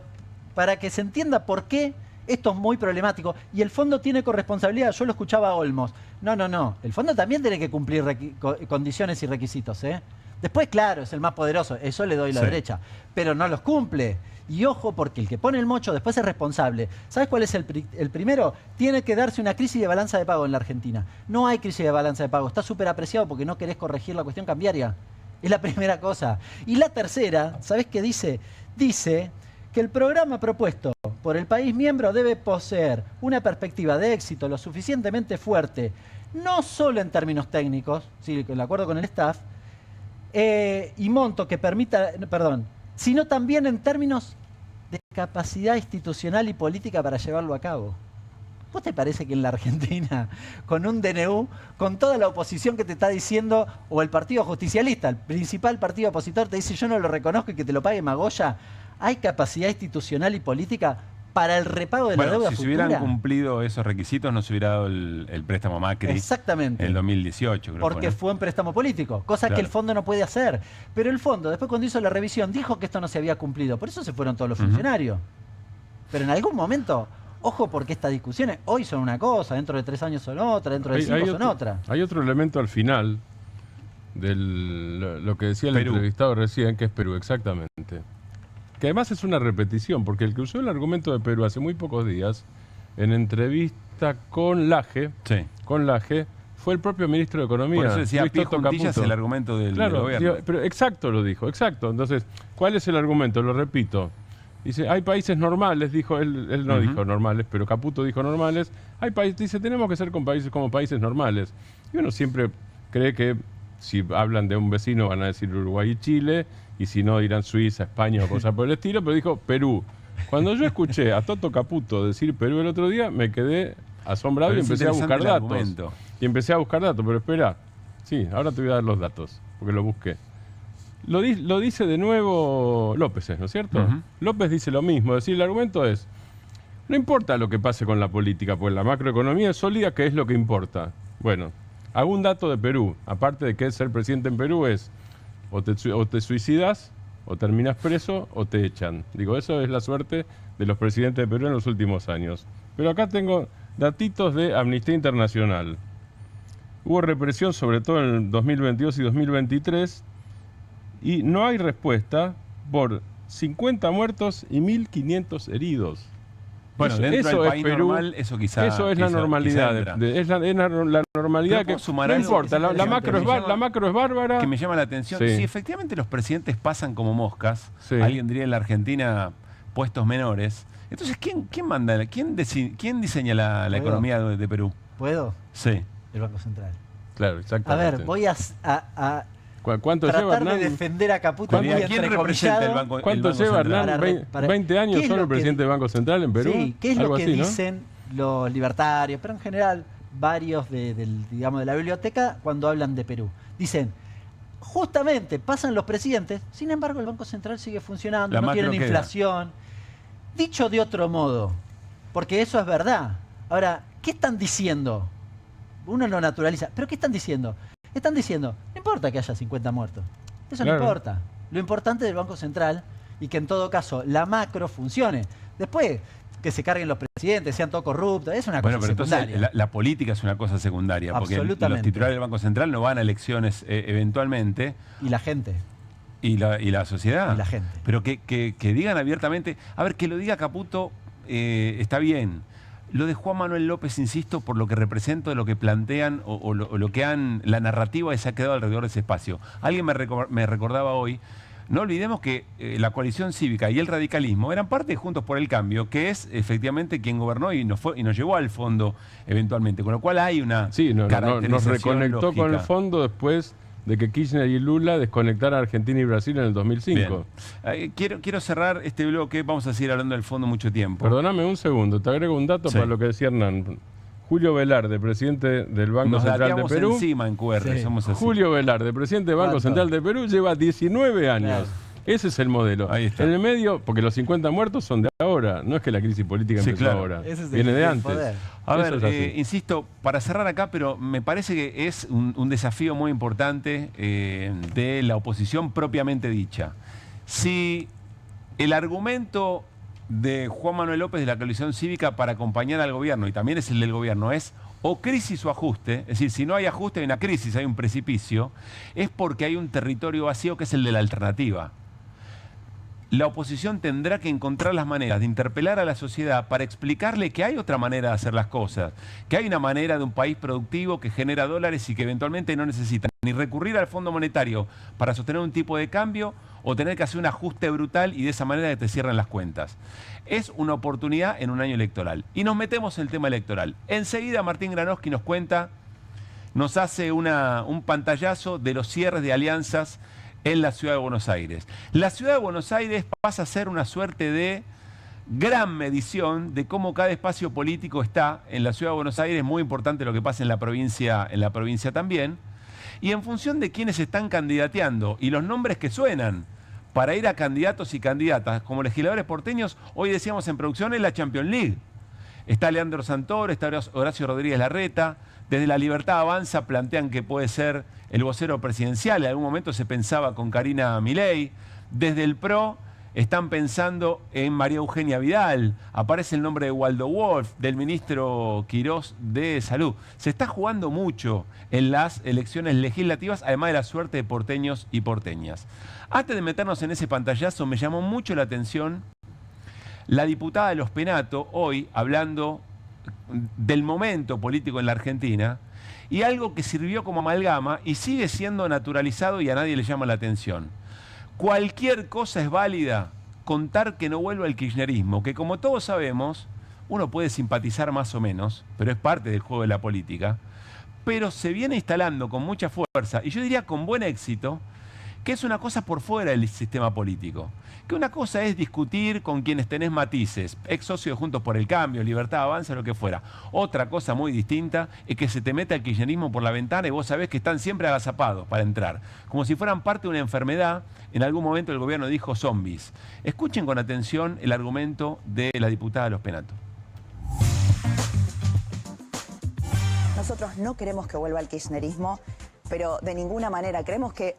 para que se entienda por qué esto es muy problemático. Y el fondo tiene corresponsabilidad. Yo lo escuchaba a Olmos. No. El fondo también tiene que cumplir condiciones y requisitos, ¿eh? Después, claro, es el más poderoso. Eso le doy la derecha. Pero no los cumple. Y ojo, porque el que pone el mocho después es responsable. ¿Sabes cuál es el primero? Tiene que darse una crisis de balanza de pago en la Argentina. No hay crisis de balanza de pago. Está súper apreciado porque no querés corregir la cuestión cambiaria. Es la primera cosa. Y la tercera, ¿sabés qué dice? Dice que el programa propuesto por el país miembro debe poseer una perspectiva de éxito lo suficientemente fuerte, no solo en términos técnicos, sí, de acuerdo con el staff, y monto que permita, sino también en términos de capacidad institucional y política para llevarlo a cabo. ¿Vos te parece que en la Argentina, con un DNU, con toda la oposición que te está diciendo, o el Partido Justicialista, el principal partido opositor, te dice yo no lo reconozco y que te lo pague Magoya, hay capacidad institucional y política para el repago de la deuda futura? Si se hubieran cumplido esos requisitos, no se hubiera dado el préstamo a Macri. Exactamente. En el 2018, creo. Porque fue un préstamo político, cosa que el fondo no puede hacer. Pero el fondo, después cuando hizo la revisión, dijo que esto no se había cumplido. Por eso se fueron todos los funcionarios. Pero en algún momento, ojo, porque estas discusiones hoy son una cosa, dentro de 3 años son otra, dentro de 5 son otra. Hay otro elemento al final, lo que decía el Perú. entrevistado recién, que es Perú, exactamente. Que además es una repetición, porque el que usó el argumento de Perú hace muy pocos días, en entrevista con Laje, fue el propio ministro de Economía. Por eso decía, Luis pie Toto juntillas Caputo. el argumento del gobierno. Digo, pero exacto lo dijo, exacto. Entonces, ¿cuál es el argumento? Lo repito. Dice, hay países normales, dijo él no dijo normales, pero Caputo dijo normales. Hay países, dice, tenemos que ser con países como países normales. Y uno siempre cree que si hablan de un vecino van a decir Uruguay y Chile, y si no dirán Suiza, España o cosas por el estilo, pero dijo Perú. Cuando yo escuché a Toto Caputo decir Perú el otro día, me quedé asombrado y empecé a buscar datos. Y empecé a buscar datos, pero espera, sí, ahora te voy a dar los datos, porque lo busqué. Lo dice de nuevo López, ¿no es cierto? López dice lo mismo, es decir, el argumento es, no importa lo que pase con la política, pues la macroeconomía es sólida, que es lo que importa. Bueno, hago un dato de Perú, aparte de que ser presidente en Perú es o te suicidas, o terminas preso, o te echan. Digo, eso es la suerte de los presidentes de Perú en los últimos años. Pero acá tengo datitos de Amnistía Internacional. Hubo represión, sobre todo en el 2022 y 2023, y no hay respuesta por 50 muertos y 1.500 heridos. Bueno, dentro del país normal, eso quizá... Eso es la normalidad. Es la normalidad que no importa. La macro es bárbara. Que me llama la atención. Si efectivamente los presidentes pasan como moscas, alguien diría en la Argentina puestos menores, entonces ¿quién manda? ¿Quién diseña la economía de Perú? ¿Puedo? Sí. El Banco Central. Claro, exactamente. A ver, voy a ¿Cuánto tratar lleva Hernán? de defender a Caputo. ¿A quién representa el Banco ¿Cuánto lleva Hernán? 20 años son el presidente del Banco Central en Perú. Sí, ¿qué es algo lo que así, dicen los libertarios? Pero en general, varios de la biblioteca cuando hablan de Perú. Dicen, justamente pasan los presidentes, sin embargo el Banco Central sigue funcionando, no tienen inflación. Dicho de otro modo, porque eso es verdad. Ahora, ¿qué están diciendo? Uno lo naturaliza, pero ¿qué están diciendo? Están diciendo, no importa que haya 50 muertos. Eso no importa. Lo importante del Banco Central y que en todo caso la macro funcione. Después, que se carguen los presidentes, sean todos corruptos, es una cosa secundaria. Entonces la política es una cosa secundaria, porque los titulares del Banco Central no van a elecciones eventualmente. Y la gente. Y la sociedad. Y la gente. Pero que digan abiertamente, a ver, que lo diga Caputo está bien. Lo de Juan Manuel López, insisto, por lo que represento, de lo que plantean o lo que la narrativa que se ha quedado alrededor de ese espacio. Alguien me recordaba hoy, no olvidemos que la coalición cívica y el radicalismo eran parte de Juntos por el Cambio, que es efectivamente quien gobernó y nos llevó al fondo eventualmente, con lo cual hay una caracterización nos reconectó lógica con el fondo después de que Kirchner y Lula desconectaran a Argentina y Brasil en el 2005. Quiero cerrar este bloque, vamos a seguir hablando del fondo mucho tiempo. Perdóname un segundo, te agrego un dato para lo que decía Hernán. Julio Velarde, presidente del Banco Central de Perú. Encima en QR, somos así. Julio Velarde, presidente del Banco Central de Perú, lleva 19 años. Claro. Ese es el modelo. Ahí está. En el medio, porque los 50 muertos son de ahora, no es que la crisis política empezó ahora. Viene de antes. A ver, insisto, para cerrar acá, pero me parece que es un desafío muy importante de la oposición propiamente dicha. Si el argumento de Juan Manuel López de la coalición cívica para acompañar al gobierno, y también es el del gobierno, es o crisis o ajuste, es decir, si no hay ajuste hay una crisis, hay un precipicio, es porque hay un territorio vacío que es el de la alternativa. La oposición tendrá que encontrar las maneras de interpelar a la sociedad para explicarle que hay otra manera de hacer las cosas, que hay una manera de un país productivo que genera dólares y que eventualmente no necesita ni recurrir al Fondo Monetario para sostener un tipo de cambio o tener que hacer un ajuste brutal y de esa manera que te cierran las cuentas. Es una oportunidad en un año electoral. Y nos metemos en el tema electoral. Enseguida Martín Granowski nos hace un pantallazo de los cierres de alianzas en la Ciudad de Buenos Aires. La Ciudad de Buenos Aires pasa a ser una suerte de gran medición de cómo cada espacio político está en la Ciudad de Buenos Aires. Muy importante lo que pasa en la provincia también. Y en función de quiénes están candidateando y los nombres que suenan para ir a candidatos y candidatas como legisladores porteños, hoy decíamos en producción es la Champions League. Está Leandro Santoro, está Horacio Rodríguez Larreta. Desde La Libertad Avanza plantean que puede ser el vocero presidencial. En algún momento se pensaba con Karina Milei. Desde el PRO están pensando en María Eugenia Vidal, aparece el nombre de Waldo Wolf, del ministro Quirós de Salud. Se está jugando mucho en las elecciones legislativas, además de la suerte de porteños y porteñas. Antes de meternos en ese pantallazo, me llamó mucho la atención la diputada de Los Penato, hoy hablando del momento político en la Argentina, y algo que sirvió como amalgama y sigue siendo naturalizado y a nadie le llama la atención. Cualquier cosa es válida, contar que no vuelva el kirchnerismo, que como todos sabemos, uno puede simpatizar más o menos, pero es parte del juego de la política, pero se viene instalando con mucha fuerza, y yo diría con buen éxito, que es una cosa por fuera del sistema político. Que una cosa es discutir con quienes tenés matices, ex socios de Juntos por el Cambio, Libertad Avanza, lo que fuera. Otra cosa muy distinta es que se te meta el kirchnerismo por la ventana y vos sabés que están siempre agazapados para entrar. Como si fueran parte de una enfermedad. En algún momento el gobierno dijo zombies. Escuchen con atención el argumento de la diputada de Los Penato. Nosotros no queremos que vuelva el kirchnerismo, pero de ninguna manera creemos que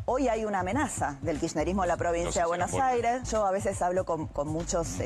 hoy hay una amenaza del kirchnerismo en la provincia de Buenos Aires. Yo a veces hablo con muchos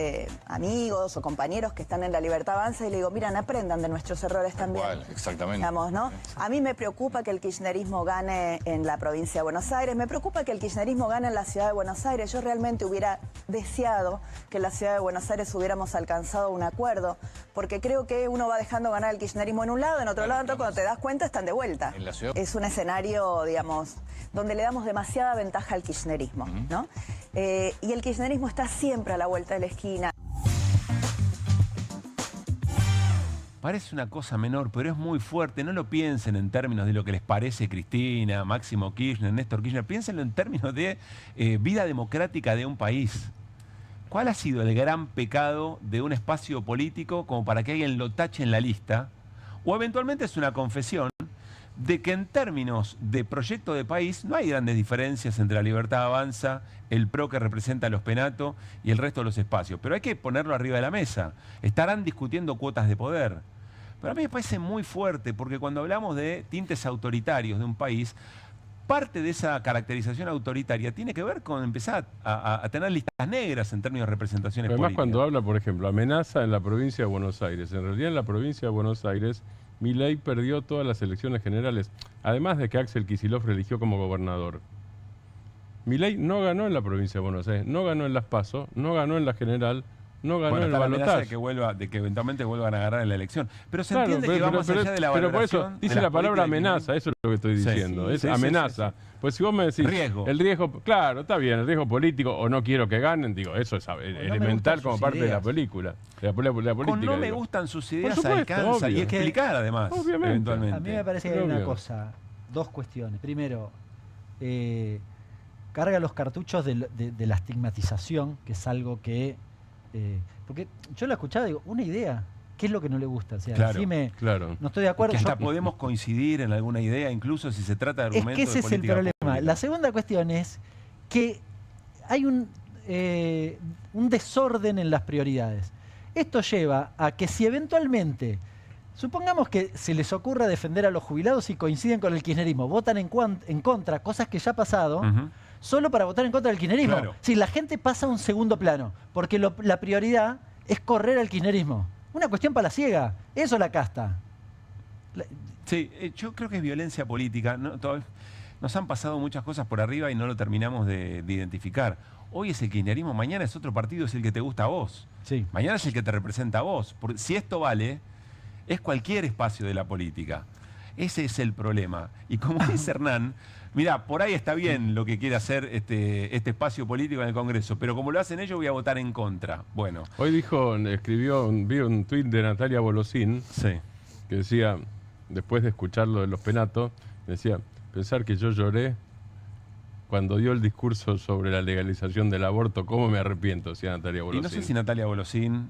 amigos o compañeros que están en la Libertad Avanza y le digo, miren, aprendan de nuestros errores también. Exactamente. Digamos, ¿no? A mí me preocupa que el kirchnerismo gane en la provincia de Buenos Aires, me preocupa que el kirchnerismo gane en la ciudad de Buenos Aires. Yo realmente hubiera deseado que en la ciudad de Buenos Aires hubiéramos alcanzado un acuerdo, porque creo que uno va dejando ganar el kirchnerismo en un lado, en otro lado, cuando te das cuenta están de vuelta. Es un escenario, digamos, donde le damos demasiada ventaja al kirchnerismo, ¿no? Y el kirchnerismo está siempre a la vuelta de la esquina. Parece una cosa menor, pero es muy fuerte. No lo piensen en términos de lo que les parece Cristina, Máximo Kirchner, Néstor Kirchner. Piénsenlo en términos de vida democrática de un país. ¿Cuál ha sido el gran pecado de un espacio político como para que alguien lo tache en la lista? O eventualmente es una confesión de que en términos de proyecto de país no hay grandes diferencias entre la Libertad Avanza, el PRO que representa a Los Penato y el resto de los espacios. Pero hay que ponerlo arriba de la mesa. Estarán discutiendo cuotas de poder. Pero a mí me parece muy fuerte, porque cuando hablamos de tintes autoritarios de un país, parte de esa caracterización autoritaria tiene que ver con empezar a tener listas negras en términos de representaciones políticas. Además, cuando habla, por ejemplo, amenaza en la provincia de Buenos Aires. En realidad, en la provincia de Buenos Aires, Milei perdió todas las elecciones generales, además de que Axel Kicillof eligió como gobernador. Milei no ganó en la provincia de Buenos Aires, no ganó en las PASO, no ganó en la general, no ganó en el balotaje. De que eventualmente vuelvan a ganar en la elección. Pero se entiende que va más allá de la valoración. Pero por eso dice la palabra amenaza, eso es lo que estoy diciendo, es amenaza. Pues si vos me decís, el riesgo, claro, está bien, el riesgo político, o no quiero que ganen, digo, eso es elemental como parte de la película. La política, con no me gustan sus ideas alcanza y explicar además, eventualmente. A mí me parece que hay una cosa, dos cuestiones. Primero, carga los cartuchos de la estigmatización, que es algo que... porque yo la escuchaba y digo, una idea, ¿qué es lo que no le gusta? O sea, decime, no estoy de acuerdo. Que hasta podemos coincidir en alguna idea, incluso si se trata de argumentos de política. Es que ese es el problema. Pública. La segunda cuestión es que hay un desorden en las prioridades. Esto lleva a que si eventualmente, supongamos que se les ocurra defender a los jubilados y coinciden con el kirchnerismo, votan en contra, cosas que ya ha pasado, solo para votar en contra del kirchnerismo. Claro. Si la gente pasa a un segundo plano, porque la prioridad es correr al kirchnerismo. Una cuestión palaciega, eso es la casta. Sí, yo creo que es violencia política. Nos han pasado muchas cosas por arriba y no lo terminamos de identificar. Hoy es el kirchnerismo, mañana es otro partido, es el que te gusta a vos. Sí. Mañana es el que te representa a vos. Porque si esto vale, es cualquier espacio de la política. Ese es el problema. Y como dice Hernán, mirá, por ahí está bien lo que quiere hacer este espacio político en el Congreso, pero como lo hacen ellos voy a votar en contra. Bueno. Hoy vi un tuit de Natalia Bolosín, que decía, después de escuchar lo de Los Penato, decía, pensar que yo lloré cuando dio el discurso sobre la legalización del aborto, ¿cómo me arrepiento? Decía Natalia Bolosín. Y no sé si Natalia Bolosín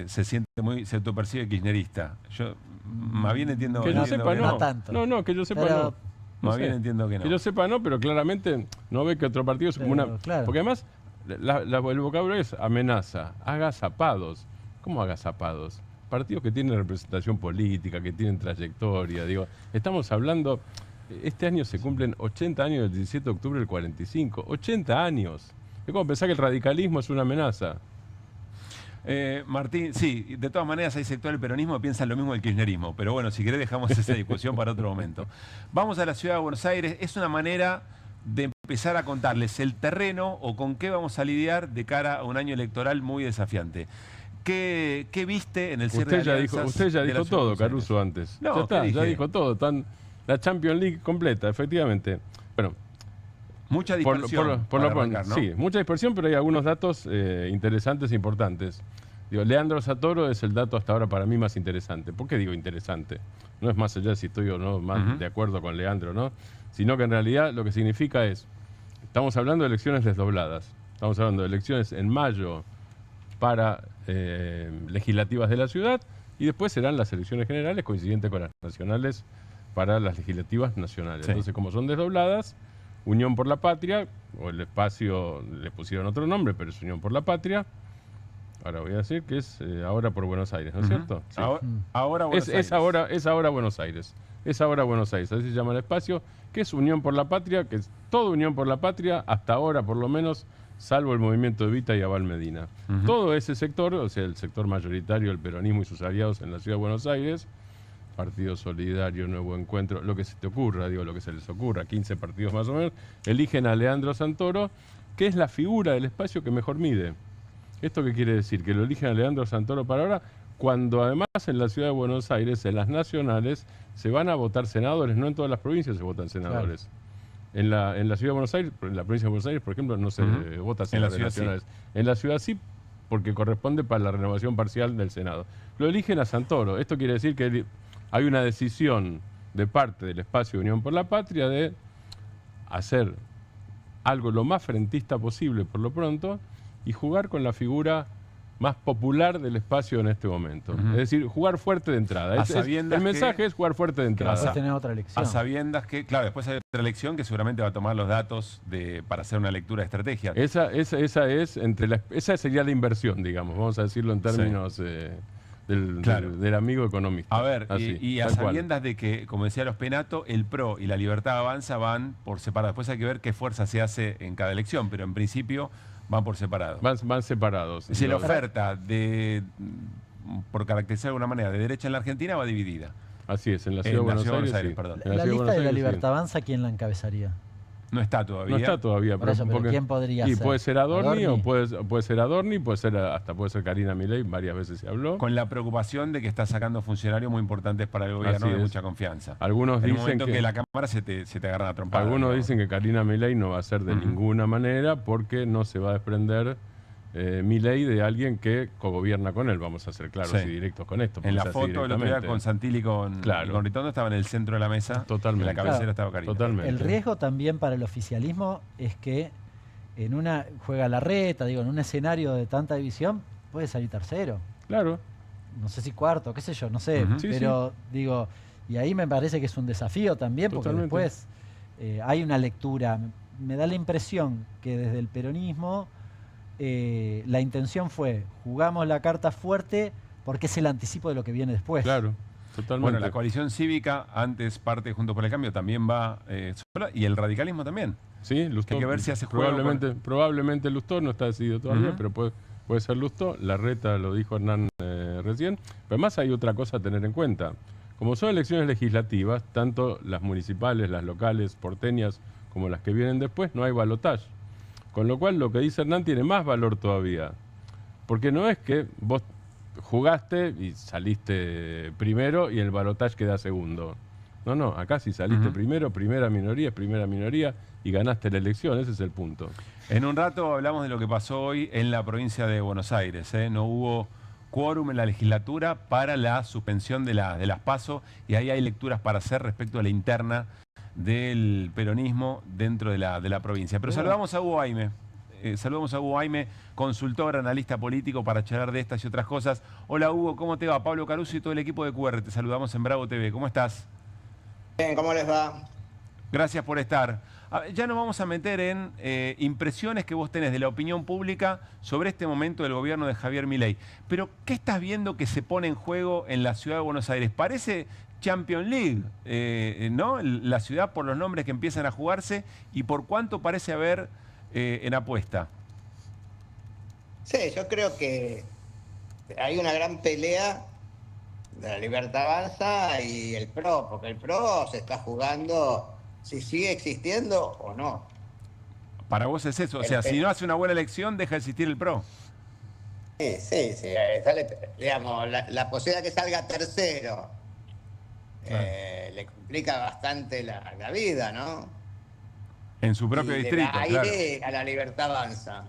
se autopercibe kirchnerista. Yo más bien entiendo que yo sepa, no. No, que yo sepa, no. Más bien entiendo que no. Que yo sepa, no, pero claramente no ve que otro partido es como una... Claro. Porque además el vocabulario es amenaza, agazapados. ¿Cómo agazapados? Partidos que tienen representación política, que tienen trayectoria, digo. Estamos hablando... Este año se cumplen 80 años del 17 de octubre del 45. 80 años. Es como pensar que el radicalismo es una amenaza. Martín, sí, de todas maneras hay sectores del peronismo que piensan lo mismo del kirchnerismo, pero bueno, si querés dejamos esa discusión para otro momento. Vamos a la ciudad de Buenos Aires, es una manera de empezar a contarles el terreno o con qué vamos a lidiar de cara a un año electoral muy desafiante. ¿Qué viste en el cierre de alianzas? Usted ya dijo todo, Caruso, antes. No, ya está, ya dijo todo. La Champions League completa, efectivamente. Bueno, mucha dispersión. Por lo pronto, ¿no? Sí, mucha dispersión, pero hay algunos datos interesantes e importantes. Digo, Leandro Santoro es el dato hasta ahora para mí más interesante. ¿Por qué digo interesante? No es más allá de si estoy o no más de acuerdo con Leandro, ¿no? Sino que en realidad lo que significa es, estamos hablando de elecciones desdobladas. Estamos hablando de elecciones en mayo para legislativas de la ciudad y después serán las elecciones generales coincidentes con las nacionales para las legislativas nacionales. Sí. Entonces, como son desdobladas, Unión por la Patria, o el espacio le pusieron otro nombre, pero es Unión por la Patria. Ahora voy a decir que es Ahora por Buenos Aires, ¿no es cierto? Sí. Ahora Buenos Aires. Es ahora Buenos Aires. Es Ahora Buenos Aires, así se llama el espacio, que es Unión por la Patria, que es toda Unión por la Patria, hasta ahora por lo menos, salvo el movimiento Evita y Aval Medina. Todo ese sector, o sea, el sector mayoritario del peronismo y sus aliados en la ciudad de Buenos Aires, Partido Solidario, Nuevo Encuentro, lo que se te ocurra, digo, lo que se les ocurra, 15 partidos más o menos, eligen a Leandro Santoro, que es la figura del espacio que mejor mide. ¿Esto qué quiere decir? Que lo eligen a Leandro Santoro para ahora, cuando además en la ciudad de Buenos Aires, en las nacionales, se van a votar senadores, no en todas las provincias se votan senadores. Claro. En la ciudad de Buenos Aires, en la provincia de Buenos Aires, por ejemplo, no se vota senadores nacionales. Sí. En la ciudad sí, porque corresponde para la renovación parcial del Senado. Lo eligen a Santoro. Esto quiere decir que hay una decisión de parte del espacio de Unión por la Patria de hacer algo lo más frentista posible por lo pronto y jugar con la figura más popular del espacio en este momento. Es decir, jugar fuerte de entrada. El mensaje es jugar fuerte de entrada. Después tener otra elección. A sabiendas que, claro, después hay otra elección que seguramente va a tomar los datos para hacer una lectura de estrategia. Esa sería la inversión, digamos, vamos a decirlo en términos del amigo economista. A ver, y a sabiendas de que, como decía Los Penato, el PRO y la Libertad Avanza van por separado. Después hay que ver qué fuerza se hace en cada elección, pero en principio van por separado. Van separados. Si la oferta, por caracterizar de alguna manera, de derecha en la Argentina va dividida. Así es, en la ciudad de Buenos Aires, perdón. La lista de la Libertad Avanza, ¿quién la encabezaría? No está todavía. No está todavía. Por eso, pero ¿quién podría ser? Puede ser Adorni, o puede ser Adorni, puede ser Karina Milei, varias veces se habló. Con la preocupación de que está sacando funcionarios muy importantes para el gobierno de mucha confianza. Algunos dicen momento que la Cámara se te agarra la trompada. Algunos dicen que Karina Milei no va a ser de ninguna manera porque no se va a desprender Milei de alguien que cogobierna con él, vamos a ser claros y directos con esto. En la foto del otro día con Santilli y con Ritondo estaba en el centro de la mesa. Totalmente. En la cabecera estaba Karina. Totalmente. El riesgo también para el oficialismo es que juega la reta, en un escenario de tanta división, puede salir tercero. Claro. No sé si cuarto, qué sé yo, no sé. Pero y ahí me parece que es un desafío también, porque después hay una lectura. Me da la impresión que desde el peronismo la intención fue, jugamos la carta fuerte porque es el anticipo de lo que viene después. Claro, totalmente. Bueno, la coalición cívica, antes parte de Juntos por el Cambio, también va sola, y el radicalismo también. Sí, Lustó. Hay que ver si hace probablemente Lustó, no está decidido todavía, pero puede ser Lustó. La reta lo dijo Hernán recién. Pero además hay otra cosa a tener en cuenta. Como son elecciones legislativas, tanto las municipales, las locales, porteñas, como las que vienen después, no hay balotaje. Con lo cual, lo que dice Hernán tiene más valor todavía. Porque no es que vos jugaste y saliste primero y el balotaje queda segundo. No, acá si saliste primero, primera minoría y ganaste la elección, ese es el punto. En un rato hablamos de lo que pasó hoy en la provincia de Buenos Aires. No hubo quórum en la legislatura para la suspensión de las PASO y ahí hay lecturas para hacer respecto a la interna del peronismo dentro de la provincia. Pero saludamos a Hugo Aime. Consultor, analista político, para charlar de estas y otras cosas. Hola Hugo, ¿cómo te va? Pablo Caruso y todo el equipo de QR, te saludamos en Bravo TV. ¿Cómo estás? Bien, ¿cómo les va? Gracias por estar. Ya nos vamos a meter en impresiones que vos tenés de la opinión pública sobre este momento del gobierno de Javier Milei. Pero, ¿qué estás viendo que se pone en juego en la ciudad de Buenos Aires? Parece Champions League, ¿no? La ciudad por los nombres que empiezan a jugarse y por cuánto parece haber en apuesta. Sí, yo creo que hay una gran pelea de la Libertad Avanza y el PRO, porque el PRO se está jugando si sigue existiendo o no. Para vos es eso, o sea, si no hace una buena elección, deja de existir el PRO. Sí, digamos, la posibilidad de que salga tercero le complica bastante la vida, ¿no? En su propio distrito, le da aire a la Libertad Avanza.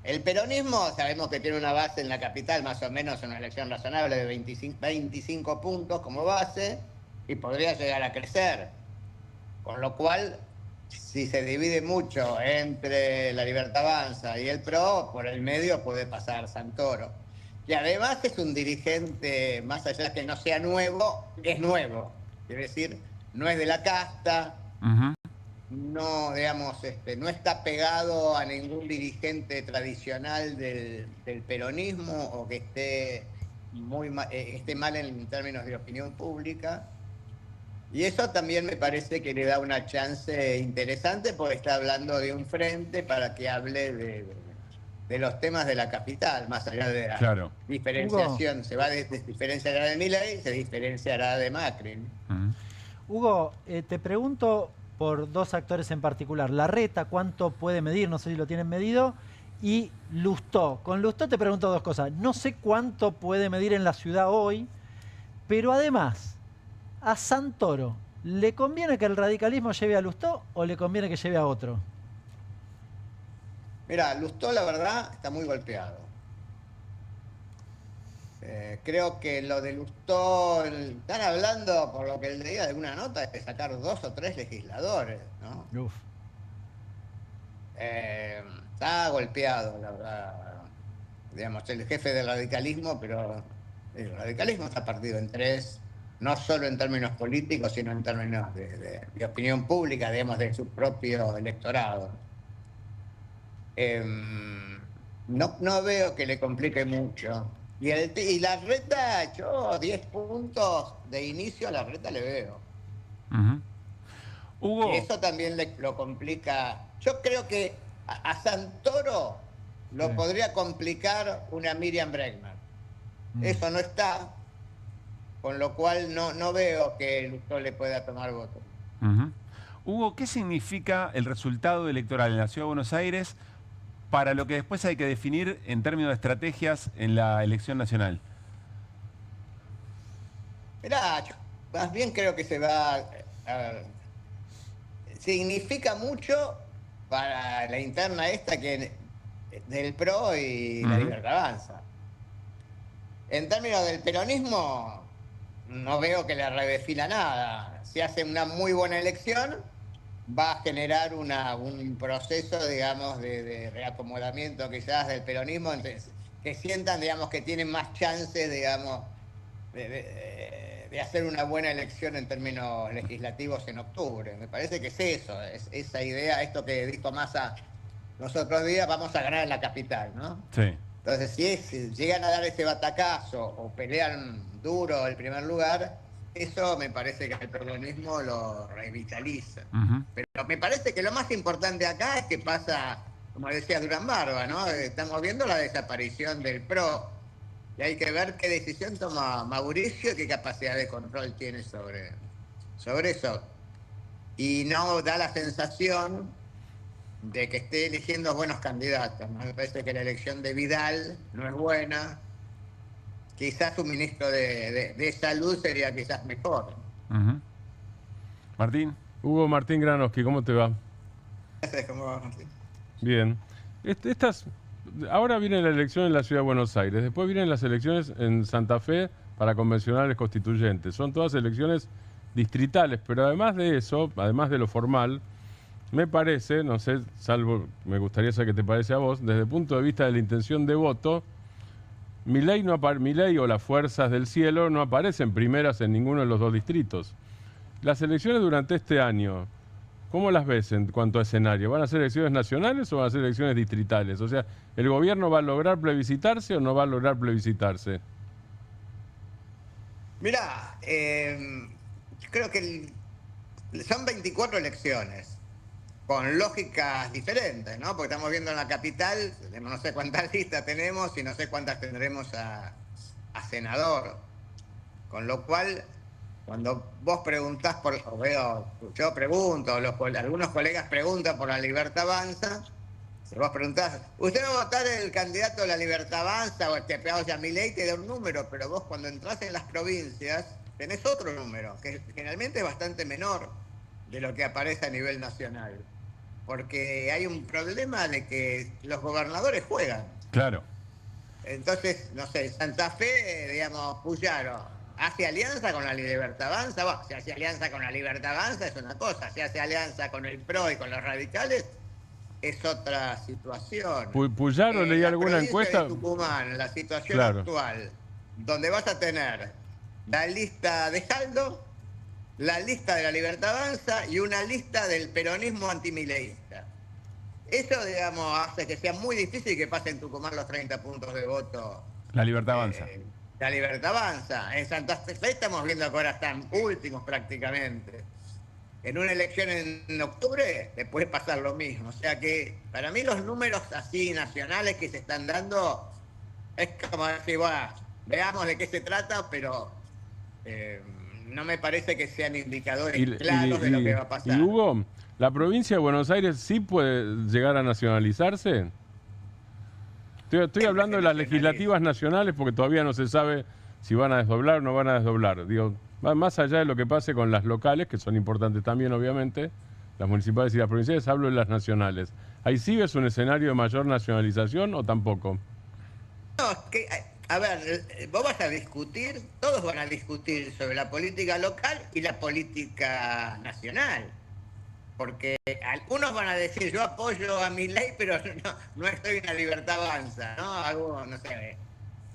El peronismo sabemos que tiene una base en la capital, más o menos en una elección razonable de 25 puntos como base, y podría llegar a crecer. Con lo cual, si se divide mucho entre la Libertad Avanza y el PRO, por el medio puede pasar Santoro. Y además es un dirigente, más allá de que no sea nuevo, es nuevo. Quiere decir, no es de la casta, no, digamos, no está pegado a ningún dirigente tradicional del peronismo o que esté mal en términos de opinión pública. Y eso también me parece que le da una chance interesante porque está hablando de un frente para que hable de los temas de la capital, más allá de la diferenciación. Hugo. Se va a diferenciar de Milei, se diferenciará de Macri. Hugo, te pregunto por dos actores en particular. Larreta, ¿cuánto puede medir? No sé si lo tienen medido. Y Lustó. Con Lustó te pregunto dos cosas. No sé cuánto puede medir en la ciudad hoy, pero además, a Santoro, ¿le conviene que el radicalismo lleve a Lustó o le conviene que lleve a otro? Mira, Lustó, la verdad, está muy golpeado. Creo que lo de Lustó, están hablando, por lo que él leía de una nota, de sacar 2 o 3 legisladores, ¿no? Uf. Está golpeado, la verdad. Digamos, el jefe del radicalismo, pero el radicalismo está partido en 3, no solo en términos políticos, sino en términos de opinión pública, digamos, de su propio electorado. No veo que le complique mucho. Y Larreta, yo 10 puntos de inicio a Larreta le veo. Hugo. Y eso también lo complica. Yo creo que a Santoro lo podría complicar una Miriam Bregman. Eso no está, con lo cual no veo que Lustó le pueda tomar voto. Hugo, ¿qué significa el resultado electoral en la Ciudad de Buenos Aires para lo que después hay que definir en términos de estrategias en la elección nacional? Mirá, yo más bien creo que se va... significa mucho para la interna esta que del PRO y la Libertad Avanza. En términos del peronismo, no veo que le redefina nada. Si hace una muy buena elección, va a generar un proceso, digamos, de reacomodamiento quizás del peronismo, entonces, que sientan, digamos, que tienen más chances, digamos, de hacer una buena elección en términos legislativos en octubre. Me parece que es eso, es esa idea, esto que dijo Massa los otros días, vamos a ganar en la capital, ¿no? Sí. Entonces, si llegan a dar ese batacazo o pelean duro el primer lugar, eso me parece que el peronismo lo revitaliza. Pero me parece que lo más importante acá es que pasa, como decía Durán Barba, ¿no? Estamos viendo la desaparición del PRO. Y hay que ver qué decisión toma Mauricio y qué capacidad de control tiene sobre eso. Y no da la sensación de que esté eligiendo buenos candidatos, ¿no? Me parece que la elección de Vidal no es buena. Quizás un ministro de salud sería quizás mejor. Martín. Hugo Martín Granowski, ¿cómo te va? ¿Cómo va, Martín? Bien. Ahora viene la elección en la Ciudad de Buenos Aires, después vienen las elecciones en Santa Fe para convencionales constituyentes. Son todas elecciones distritales, pero además de eso, además de lo formal, me parece, no sé, salvo, me gustaría saber qué te parece a vos, desde el punto de vista de la intención de voto, Milei o las fuerzas del cielo no aparecen primeras en ninguno de los dos distritos. Las elecciones durante este año, ¿cómo las ves en cuanto a escenario? ¿Van a ser elecciones nacionales o van a ser elecciones distritales? O sea, ¿el gobierno va a lograr plebiscitarse o no va a lograr plebiscitarse? Mirá, yo creo que son 24 elecciones. con lógicas diferentes, ¿no? Porque estamos viendo en la capital, no sé cuántas listas tenemos y no sé cuántas tendremos a senador. Con lo cual, cuando vos preguntás yo pregunto, algunos colegas preguntan por la Libertad Avanza, si vos preguntás, ¿usted va a votar el candidato de la Libertad Avanza o este pegado a Milei? Te da un número, pero vos cuando entras en las provincias tenés otro número, que generalmente es bastante menor de lo que aparece a nivel nacional. Porque hay un problema de que los gobernadores juegan. Claro. Entonces, no sé, Santa Fe, digamos, Puyaro, ¿hace alianza con la Libertad Avanza? Bueno, si hace alianza con la Libertad Avanza es una cosa, si hace alianza con el PRO y con los radicales es otra situación. ¿Puyaro leí alguna encuesta? De Tucumán, la situación claro. actual, donde vas a tener la lista de Jaldo, la lista de la Libertad Avanza y una lista del peronismo antimileísta. Eso, digamos, hace que sea muy difícil que pase en Tucumán los 30 puntos de voto. La Libertad Avanza. La Libertad Avanza. En Santa Fe estamos viendo que ahora están últimos prácticamente. En una elección en octubre le puede pasar lo mismo. O sea que para mí los números así nacionales que se están dando es como decir, bueno, veamos de qué se trata, pero no me parece que sean indicadores claros de lo que va a pasar. ¿Y Hugo, la provincia de Buenos Aires sí puede llegar a nacionalizarse? Estoy hablando de las legislativas nacionales porque todavía no se sabe si van a desdoblar o no van a desdoblar. Digo, más allá de lo que pase con las locales, que son importantes también, obviamente, las municipales y las provinciales, hablo de las nacionales. ¿Ahí sí ves un escenario de mayor nacionalización o tampoco? No, es que, a ver, vos vas a discutir, todos van a discutir sobre la política local y la política nacional. Porque algunos van a decir, yo apoyo a Milei, pero no estoy en la Libertad Avanza, ¿no? Hago, no sé,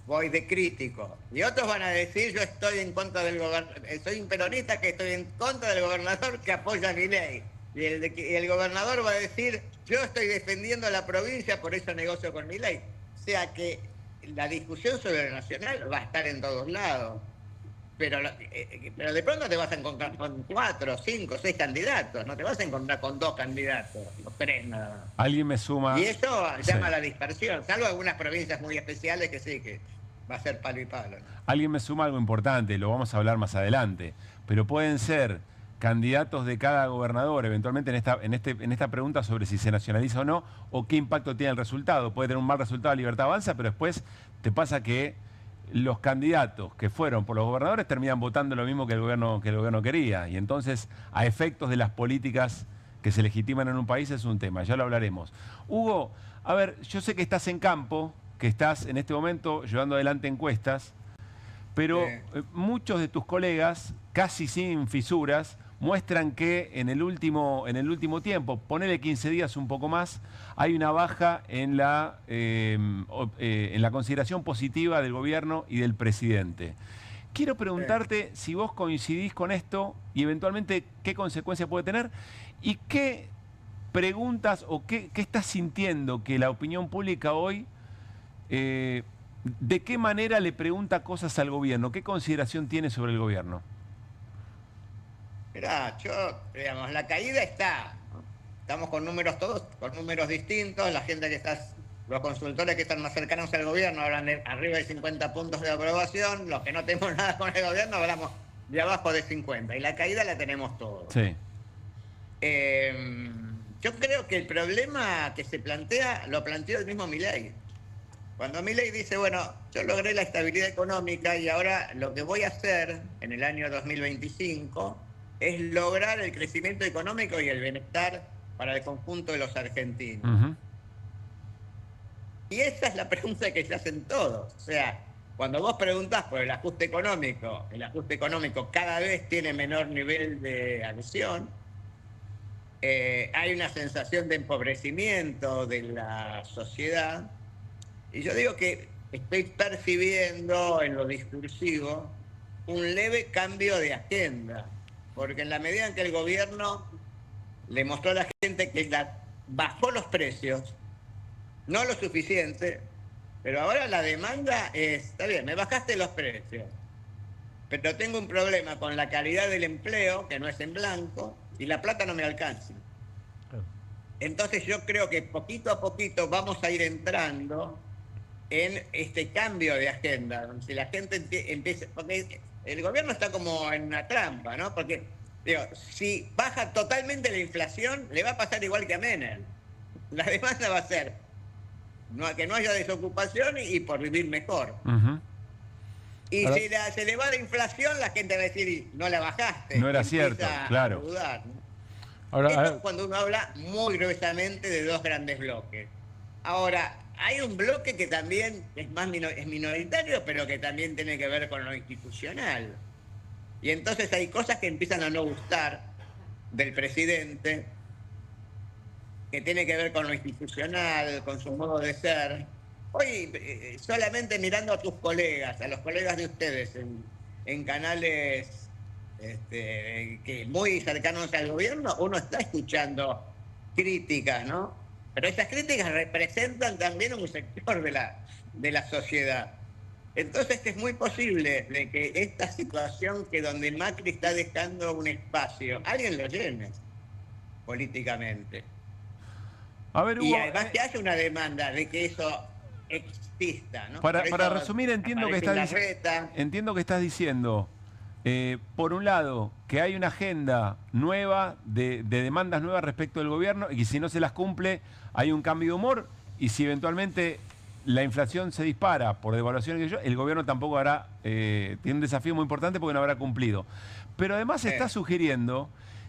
voy de crítico. Y otros van a decir, yo estoy en contra del gobernador, soy un peronista que estoy en contra del gobernador que apoya a Milei. Y el gobernador va a decir, yo estoy defendiendo a la provincia, por eso negocio con Milei. O sea que la discusión sobre lo nacional va a estar en todos lados. Pero de pronto te vas a encontrar con 4, 5, 6 candidatos. No te vas a encontrar con 2 candidatos, o 3 nada más. Alguien me suma... Y eso llama a la dispersión, salvo algunas provincias muy especiales que sí, que va a ser palo y palo, ¿no? Alguien me suma algo importante, lo vamos a hablar más adelante. Pero pueden ser candidatos de cada gobernador, eventualmente en esta pregunta sobre si se nacionaliza o no, o qué impacto tiene el resultado. Puede tener un mal resultado Libertad Avanza, pero después te pasa que los candidatos que fueron por los gobernadores terminan votando lo mismo que el gobierno quería. Y entonces, a efectos de las políticas que se legitiman en un país, es un tema. Ya lo hablaremos. Hugo, a ver, yo sé que estás en campo, que estás en este momento llevando adelante encuestas, pero muchos de tus colegas, casi sin fisuras, muestran que en el último tiempo, ponele 15 días un poco más, hay una baja en la consideración positiva del gobierno y del presidente. Quiero preguntarte si vos coincidís con esto y eventualmente qué consecuencias puede tener y qué preguntas o qué estás sintiendo que la opinión pública hoy, de qué manera le pregunta cosas al gobierno, qué consideración tiene sobre el gobierno. Mirá, digamos, la caída está. Estamos con números todos, con números distintos. La gente que está, los consultores que están más cercanos al gobierno hablan de arriba de 50 puntos de aprobación. Los que no tenemos nada con el gobierno hablamos de abajo de 50. Y la caída la tenemos todos. Sí. Yo creo que el problema que se plantea, lo planteó el mismo Milei. Cuando Milei dice, bueno, yo logré la estabilidad económica y ahora lo que voy a hacer en el año 2025... es lograr el crecimiento económico y el bienestar para el conjunto de los argentinos. Y esa es la pregunta que se hacen todos. O sea, cuando vos preguntás por el ajuste económico cada vez tiene menor nivel de adhesión, hay una sensación de empobrecimiento de la sociedad, y yo digo que estoy percibiendo en lo discursivo un leve cambio de agenda. Porque en la medida en que el gobierno le mostró a la gente que bajó los precios, no lo suficiente, pero ahora la demanda es, está bien, me bajaste los precios, pero tengo un problema con la calidad del empleo, que no es en blanco, y la plata no me alcanza. Entonces yo creo que poquito a poquito vamos a ir entrando en este cambio de agenda, donde la gente empieza, porque el gobierno está como en una trampa, ¿no? Porque, digo, si baja totalmente la inflación, le va a pasar igual que a Menem. La demanda va a ser que no haya desocupación y por vivir mejor. Y ahora, si se le va la inflación, la gente va a decir, no la bajaste. No era cierto, claro. A dudar, ¿no? Ahora, esto es cuando uno habla muy gruesamente de dos grandes bloques. Ahora, hay un bloque que también es minoritario, pero que también tiene que ver con lo institucional. Y entonces hay cosas que empiezan a no gustar del presidente, que tiene que ver con lo institucional, con su modo de ser. Hoy, solamente mirando a tus colegas, a los colegas de ustedes en canales que muy cercanos al gobierno, uno está escuchando críticas, ¿no? Pero esas críticas representan también un sector de la sociedad. Entonces es muy posible de que esta situación que donde Macri está dejando un espacio, alguien lo llene políticamente. A ver, Hugo, y además que haya una demanda de que eso exista, ¿no? Para resumir, entiendo que estás diciendo, por un lado, que hay una agenda nueva, de demandas nuevas respecto del gobierno, y que si no se las cumple, hay un cambio de humor, y si eventualmente la inflación se dispara por devaluación, el gobierno tampoco hará, tiene un desafío muy importante porque no habrá cumplido. Pero además está sugiriendo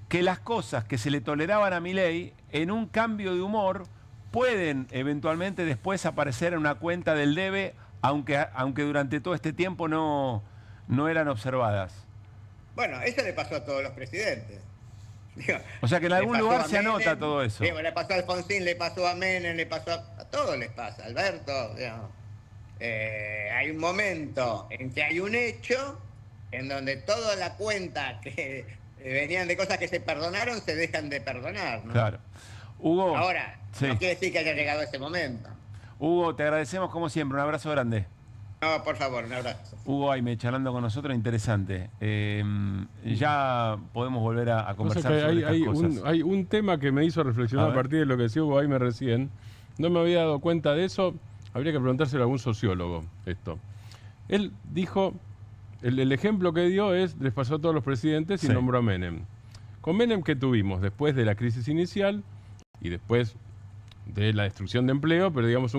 que las cosas que se le toleraban a Milei, en un cambio de humor, pueden eventualmente después aparecer en una cuenta del debe, aunque durante todo este tiempo no eran observadas. Bueno, eso le pasó a todos los presidentes. Digo, o sea que en algún lugar se anota todo eso. Digo, le pasó a Alfonsín, le pasó a Menem, le pasó a todos les pasa, Alberto. Digamos. Hay un momento en que hay un hecho en donde toda la cuenta que venían de cosas que se perdonaron se dejan de perdonar, ¿no? Claro. Hugo. Ahora, no quiere decir que haya llegado ese momento. Hugo, te agradecemos como siempre. Un abrazo grande. No, por favor, un abrazo. Hugo Aime, charlando con nosotros, interesante. Ya podemos volver a conversar sobre estas cosas. Hay un tema que me hizo reflexionar a partir de lo que decía Hugo Aime recién. No me había dado cuenta de eso. Habría que preguntárselo a algún sociólogo esto. Él dijo, el ejemplo que dio les pasó a todos los presidentes y nombró a Menem. Con Menem, ¿qué tuvimos? Después de la crisis inicial y después de la destrucción de empleo, pero digamos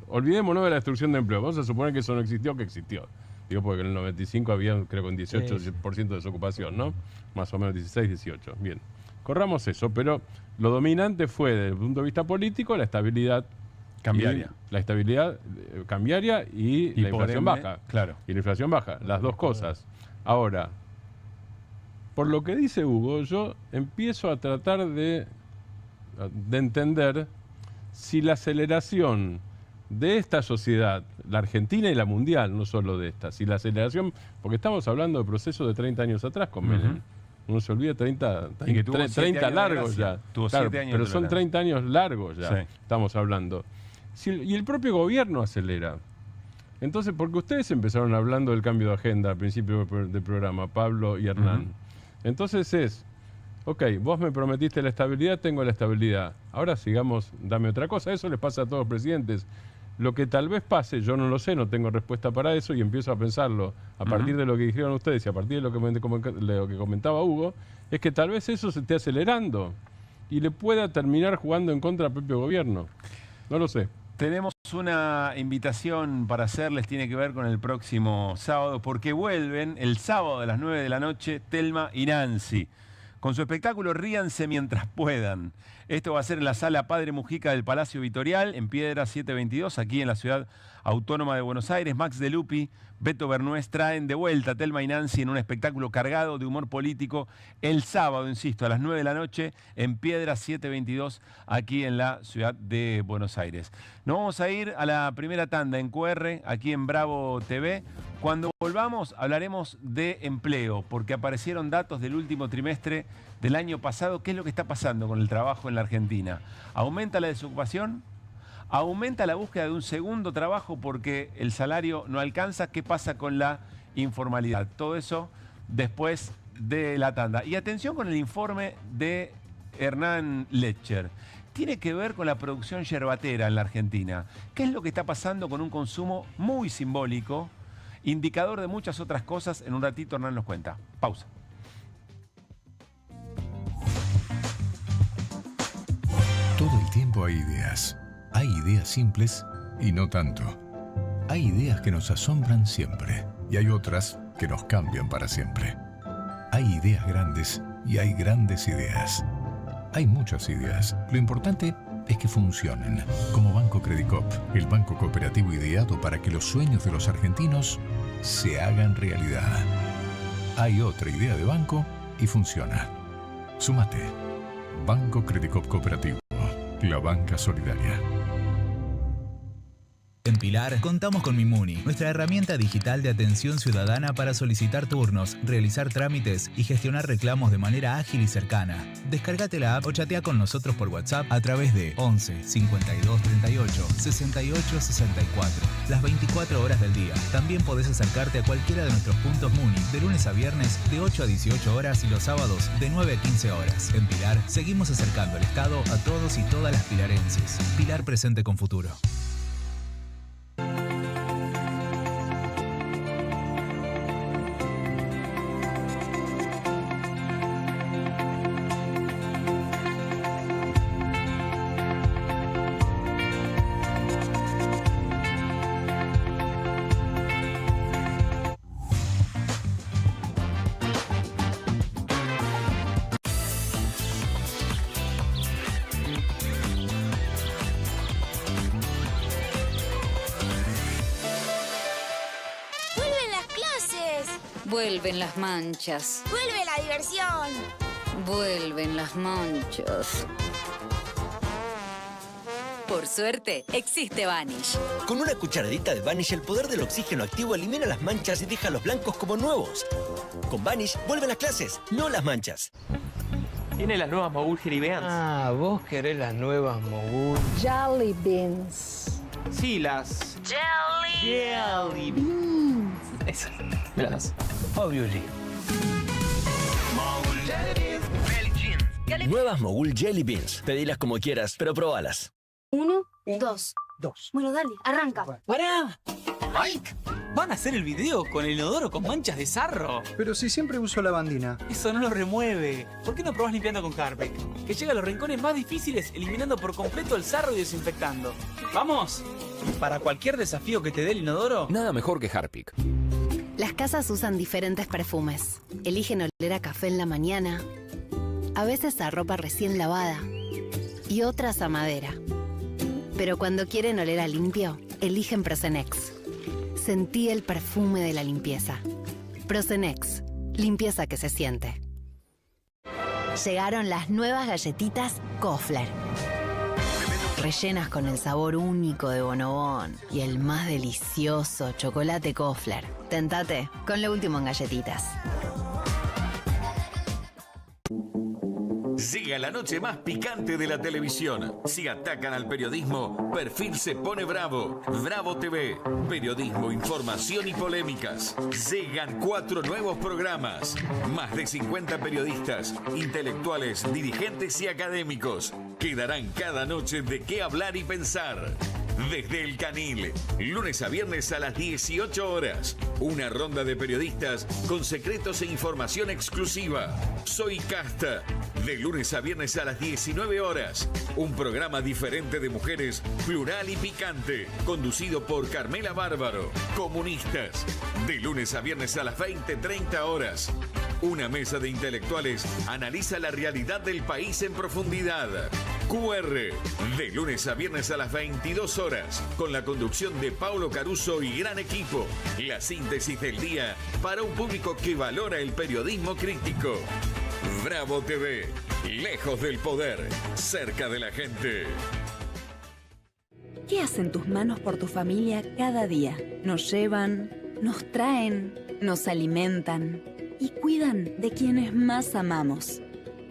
olvidémonos de la destrucción de empleo. Vamos a suponer que eso no existió, que existió. Digo, porque en el 95 había, creo que un 18% de desocupación, ¿no? Más o menos 16, 18. Bien, corramos eso, pero lo dominante fue, desde el punto de vista político, la estabilidad cambiaria. La estabilidad cambiaria y la inflación baja. Claro. Y la inflación baja, las dos cosas. Ahora, por lo que dice Hugo, yo empiezo a tratar de entender si la aceleración de esta sociedad, la argentina y la mundial, no solo de esta, si la aceleración, porque estamos hablando de procesos de 30 años atrás con Menem, uno se olvida 30 largos ya, claro, pero son 30 años largos ya, estamos hablando. Y el propio gobierno acelera. Entonces, porque ustedes empezaron hablando del cambio de agenda al principio del programa, Pablo y Hernán. Entonces ok, vos me prometiste la estabilidad, tengo la estabilidad. Ahora sigamos, dame otra cosa. Eso les pasa a todos los presidentes. Lo que tal vez pase, yo no lo sé, no tengo respuesta para eso y empiezo a pensarlo a partir de lo que dijeron ustedes y a partir de lo que comentaba Hugo, es que tal vez eso se esté acelerando y le pueda terminar jugando en contra del propio gobierno. No lo sé. Tenemos una invitación para hacerles, tiene que ver con el próximo sábado, porque vuelven el sábado a las 9 de la noche Thelma y Nancy. Con su espectáculo Ríanse mientras puedan. Esto va a ser en la Sala Padre Mujica del Palacio Vitorial, en Piedra 722, aquí en la Ciudad Autónoma de Buenos Aires. Max de Lupi, Beto Bernués traen de vuelta a Thelma y Nancy en un espectáculo cargado de humor político el sábado, insisto, a las 9 de la noche, en Piedra 722, aquí en la Ciudad de Buenos Aires. Nos vamos a ir a la primera tanda en QR, aquí en Bravo TV. Cuando volvamos hablaremos de empleo, porque aparecieron datos del último trimestre del año pasado. ¿Qué es lo que está pasando con el trabajo en la Argentina? ¿Aumenta la desocupación? ¿Aumenta la búsqueda de un segundo trabajo porque el salario no alcanza? ¿Qué pasa con la informalidad? Todo eso después de la tanda. Y atención con el informe de Hernán Letcher. tiene que ver con la producción yerbatera en la Argentina. ¿Qué es lo que está pasando con un consumo muy simbólico, indicador de muchas otras cosas? En un ratito Hernán nos cuenta. Pausa. Todo el tiempo hay ideas. Hay ideas simples y no tanto. Hay ideas que nos asombran siempre y hay otras que nos cambian para siempre. Hay ideas grandes y hay grandes ideas. Hay muchas ideas. Lo importante es que funcionen. Como Banco Credicop, el banco cooperativo ideado para que los sueños de los argentinos se hagan realidad. Hay otra idea de banco y funciona. Súmate. Banco Credicop Cooperativo. La banca solidaria. En Pilar contamos con Mimuni, nuestra herramienta digital de atención ciudadana para solicitar turnos, realizar trámites y gestionar reclamos de manera ágil y cercana. Descárgate la app o chatea con nosotros por WhatsApp a través de 11 52 38 68 64. Las 24 horas del día. También podés acercarte a cualquiera de nuestros puntos Muni de lunes a viernes de 8 a 18 horas y los sábados de 9 a 15 horas. En Pilar seguimos acercando el Estado a todos y todas las pilarenses. Pilar presente con futuro. Vuelven las manchas. ¡Vuelve la diversión! Vuelven las manchas. Por suerte, existe Vanish. Con una cucharadita de Vanish, el poder del oxígeno activo elimina las manchas y deja los blancos como nuevos. Con Vanish, vuelven las clases, no las manchas. Tiene las nuevas Mogul Jelly Beans. Ah, vos querés las nuevas Mogul. Jelly Beans. Sí, las... Jelly Beans. Esas, me las das. Obviously. Nuevas Mogul Jelly Beans. Pedilas como quieras, pero probalas. 1, 2. Bueno, dale, arranca. ¡Pará! ¡Mike! ¿Van a hacer el video con el inodoro con manchas de sarro? Pero si siempre uso lavandina. Eso no lo remueve. ¿Por qué no probás limpiando con Harpic? Que llega a los rincones más difíciles eliminando por completo el sarro y desinfectando. ¡Vamos! Para cualquier desafío que te dé el inodoro, nada mejor que Harpic. Las casas usan diferentes perfumes. Eligen oler a café en la mañana, a veces a ropa recién lavada y otras a madera. Pero cuando quieren oler a limpio, eligen Prosenex. Sentí el perfume de la limpieza. Prosenex, limpieza que se siente. Llegaron las nuevas galletitas Kofler. Rellenas con el sabor único de Bonobón y el más delicioso chocolate Kofler. Tentate con lo último en galletitas. Llega la noche más picante de la televisión. Si atacan al periodismo, Perfil se pone bravo. Bravo TV. Periodismo, información y polémicas. Llegan 4 nuevos programas. Más de 50 periodistas, intelectuales, dirigentes y académicos que darán cada noche de qué hablar y pensar. Desde El Canil, lunes a viernes a las 18 horas. Una ronda de periodistas con secretos e información exclusiva. Soy Casta. De lunes a viernes a las 19 horas. Un programa diferente de mujeres, plural y picante. Conducido por Carmela Bárbaro. Comunistas. De lunes a viernes a las 20:30 horas. Una mesa de intelectuales analiza la realidad del país en profundidad. QR, de lunes a viernes a las 22 horas, con la conducción de Paulo Caruso y gran equipo. La síntesis del día para un público que valora el periodismo crítico. Bravo TV, lejos del poder, cerca de la gente. ¿Qué hacen tus manos por tu familia cada día? Nos llevan, nos traen, nos alimentan y cuidan de quienes más amamos.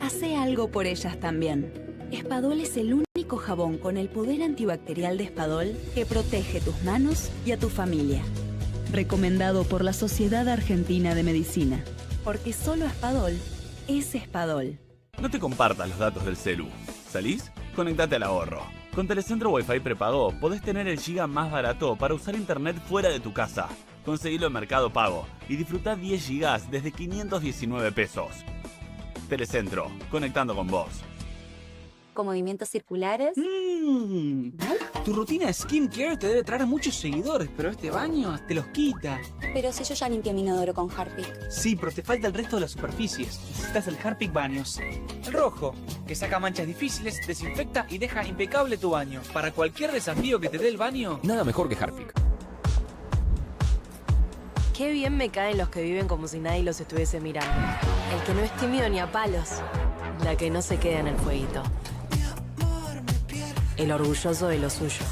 Hacé algo por ellas también. Espadol es el único jabón con el poder antibacterial de Espadol que protege tus manos y a tu familia. Recomendado por la Sociedad Argentina de Medicina. Porque solo Espadol es Espadol. No te compartas los datos del celu. ¿Salís? conectate al ahorro. Con Telecentro Wi-Fi prepago podés tener el giga más barato para usar internet fuera de tu casa. Conseguilo en Mercado Pago y disfrutá 10 gigas desde 519 pesos. Telecentro, conectando con vos. ¿Con movimientos circulares? Tu rutina de skincare te debe traer muchos seguidores, pero este baño te los quita. Pero si yo ya limpié mi inodoro con Harpic. Sí, pero te falta el resto de las superficies. Necesitas el Harpic Baños. El rojo, que saca manchas difíciles, desinfecta y deja impecable tu baño. Para cualquier desafío que te dé el baño, nada mejor que Harpic. Qué bien me caen los que viven como si nadie los estuviese mirando. El que no es tímido ni a palos. La que no se queda en el fueguito. El orgulloso de lo suyo.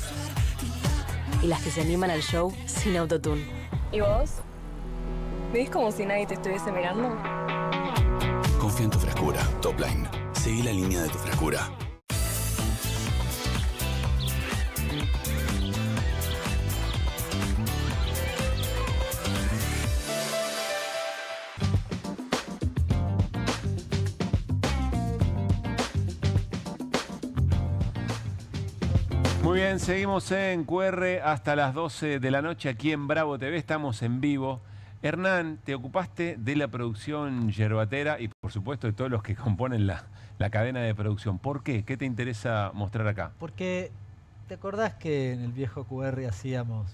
Y las que se animan al show sin autotune. ¿Y vos? ¿Ves como si nadie te estuviese mirando? Confía en tu frescura. Topline. Seguí la línea de tu frescura. Muy bien, seguimos en QR hasta las 12 de la noche aquí en Bravo TV, estamos en vivo. Hernán, te ocupaste de la producción yerbatera y por supuesto de todos los que componen la cadena de producción. ¿Por qué? ¿Qué te interesa mostrar acá? Porque te acordás que en el viejo QR hacíamos,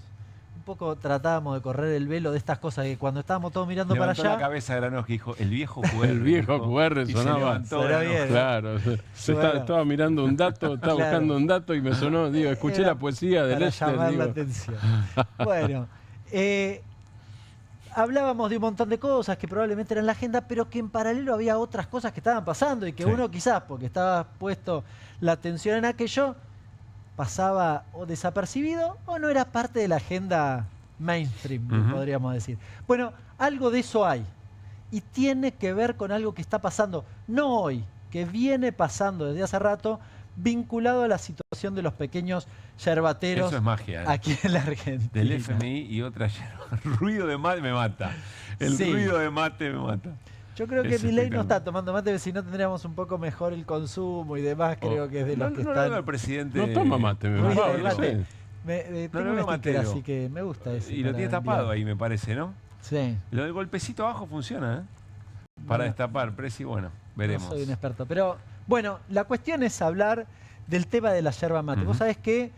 un poco tratábamos de correr el velo de estas cosas que cuando estábamos todos mirando Levantó para allá... la cabeza Granovsky, dijo, el viejo QR. El viejo dijo, QR sonaba. Bien, claro, estaba mirando un dato, estaba buscando un dato y me sonó, digo, escuché la poesía de Lester. Para llamar la atención. Bueno, hablábamos de un montón de cosas que probablemente eran la agenda, pero que en paralelo había otras cosas que estaban pasando y que uno quizás, porque estaba puesto la atención en aquello, pasaba o desapercibido o no era parte de la agenda mainstream, podríamos decir. Bueno, algo de eso hay y tiene que ver con algo que está pasando, no hoy, que viene pasando desde hace rato, vinculado a la situación de los pequeños yerbateros. Eso es magia, aquí en la Argentina. Del FMI y otra yerba. Ruido de mate me mata. El ruido de mate me mata. Yo creo que Milei no está tomando mate, si no tendríamos un poco mejor el consumo y demás, creo que es de los que están... No, el presidente... No toma mate, me mata. Tengo un sticker, así que me gusta ese. Y lo tiene tapado ahí, me parece, ¿no? Sí. Lo del golpecito abajo funciona, ¿eh? Para destapar, Presi, bueno, veremos. No soy un experto, pero bueno, la cuestión es hablar del tema de la yerba mate. Vos sabés que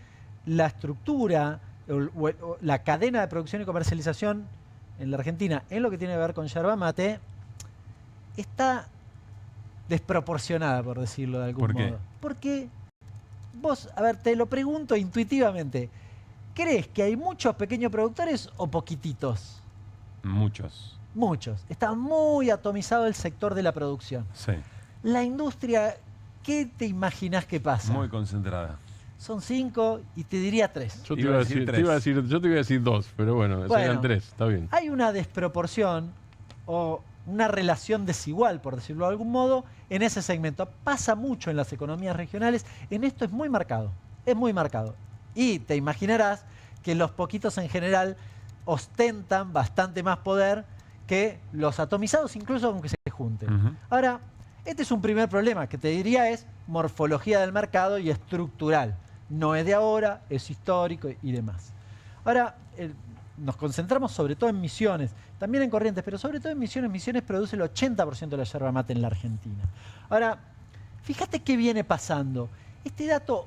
la estructura, o la cadena de producción y comercialización en la Argentina, en lo que tiene que ver con yerba mate, está desproporcionada, por decirlo de algún modo. Porque vos, a ver, te lo pregunto intuitivamente, ¿crees que hay muchos pequeños productores o poquititos? Muchos. Muchos. Está muy atomizado el sector de la producción. Sí. La industria, ¿qué te imaginás que pasa? Muy concentrada. Son 5 y te diría 3. Yo te iba a decir 2, pero bueno, serían 3, está bien. Hay una desproporción o una relación desigual, por decirlo de algún modo, en ese segmento. Pasa mucho en las economías regionales, en esto es muy marcado, Y te imaginarás que los poquitos en general ostentan bastante más poder que los atomizados, incluso aunque se junten. Ahora, este es un primer problema, que te diría es morfología del mercado y estructural. No es de ahora, es histórico y demás. Ahora, nos concentramos sobre todo en Misiones, también en Corrientes, pero sobre todo en Misiones. Misiones produce el 80% de la yerba mate en la Argentina. Ahora, fíjate qué viene pasando. Este dato,